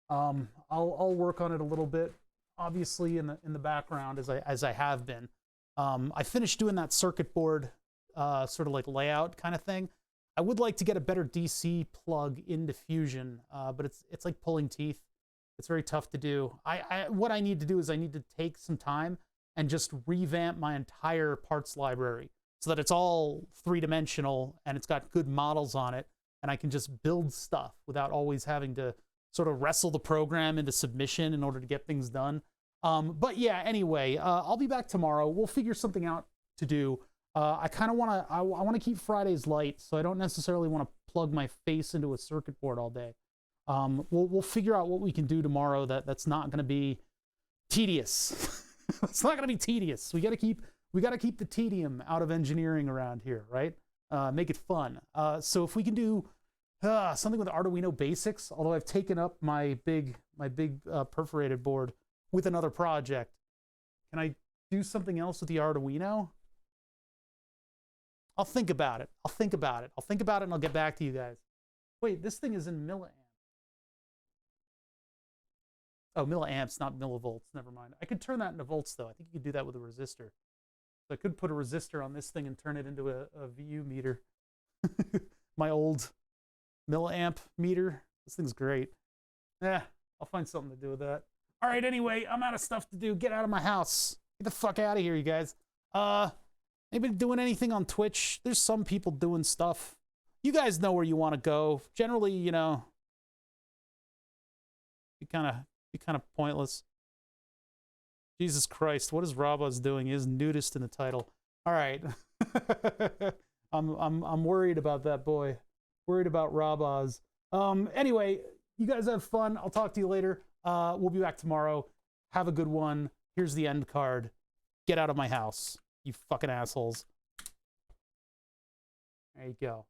I'll work on it a little bit, obviously in the background as I have been. I finished doing that circuit board sort of like layout kind of thing. I would like to get a better DC plug into Fusion, but it's like pulling teeth. It's very tough to do. What I need to do is I need to take some time and just revamp my entire parts library, so that it's all three-dimensional and it's got good models on it, and I can just build stuff without always having to sort of wrestle the program into submission in order to get things done. But yeah, anyway, I'll be back tomorrow. We'll figure something out to do. I kind of want to, I want to keep Fridays light, so I don't necessarily want to plug my face into a circuit board all day. We'll figure out what we can do tomorrow that's not going to be tedious. It's not going to be tedious. We got to keep the tedium out of engineering around here, right? Make it fun. So if we can do something with Arduino basics, although I've taken up my big perforated board with another project, can I do something else with the Arduino? I'll think about it. I'll think about it and I'll get back to you guys. Wait, this thing is in milliamps. Oh, milliamps, not millivolts. Never mind. I could turn that into volts, though. I think you could do that with a resistor. I could put a resistor on this thing and turn it into a VU meter. My old milliamp meter. This thing's great. Yeah, I'll find something to do with that. All right, anyway, I'm out of stuff to do. Get out of my house. Get the fuck out of here, you guys. Anybody doing anything on Twitch? There's some people doing stuff. You guys know where you want to go. Generally, you know, be kind of pointless. Jesus Christ, what is Rabaz doing? He is nudist in the title. All right. I'm worried about that boy. Worried about Rabaz. Anyway, you guys have fun. I'll talk to you later. We'll be back tomorrow. Have a good one. Here's the end card. Get out of my house, you fucking assholes. There you go.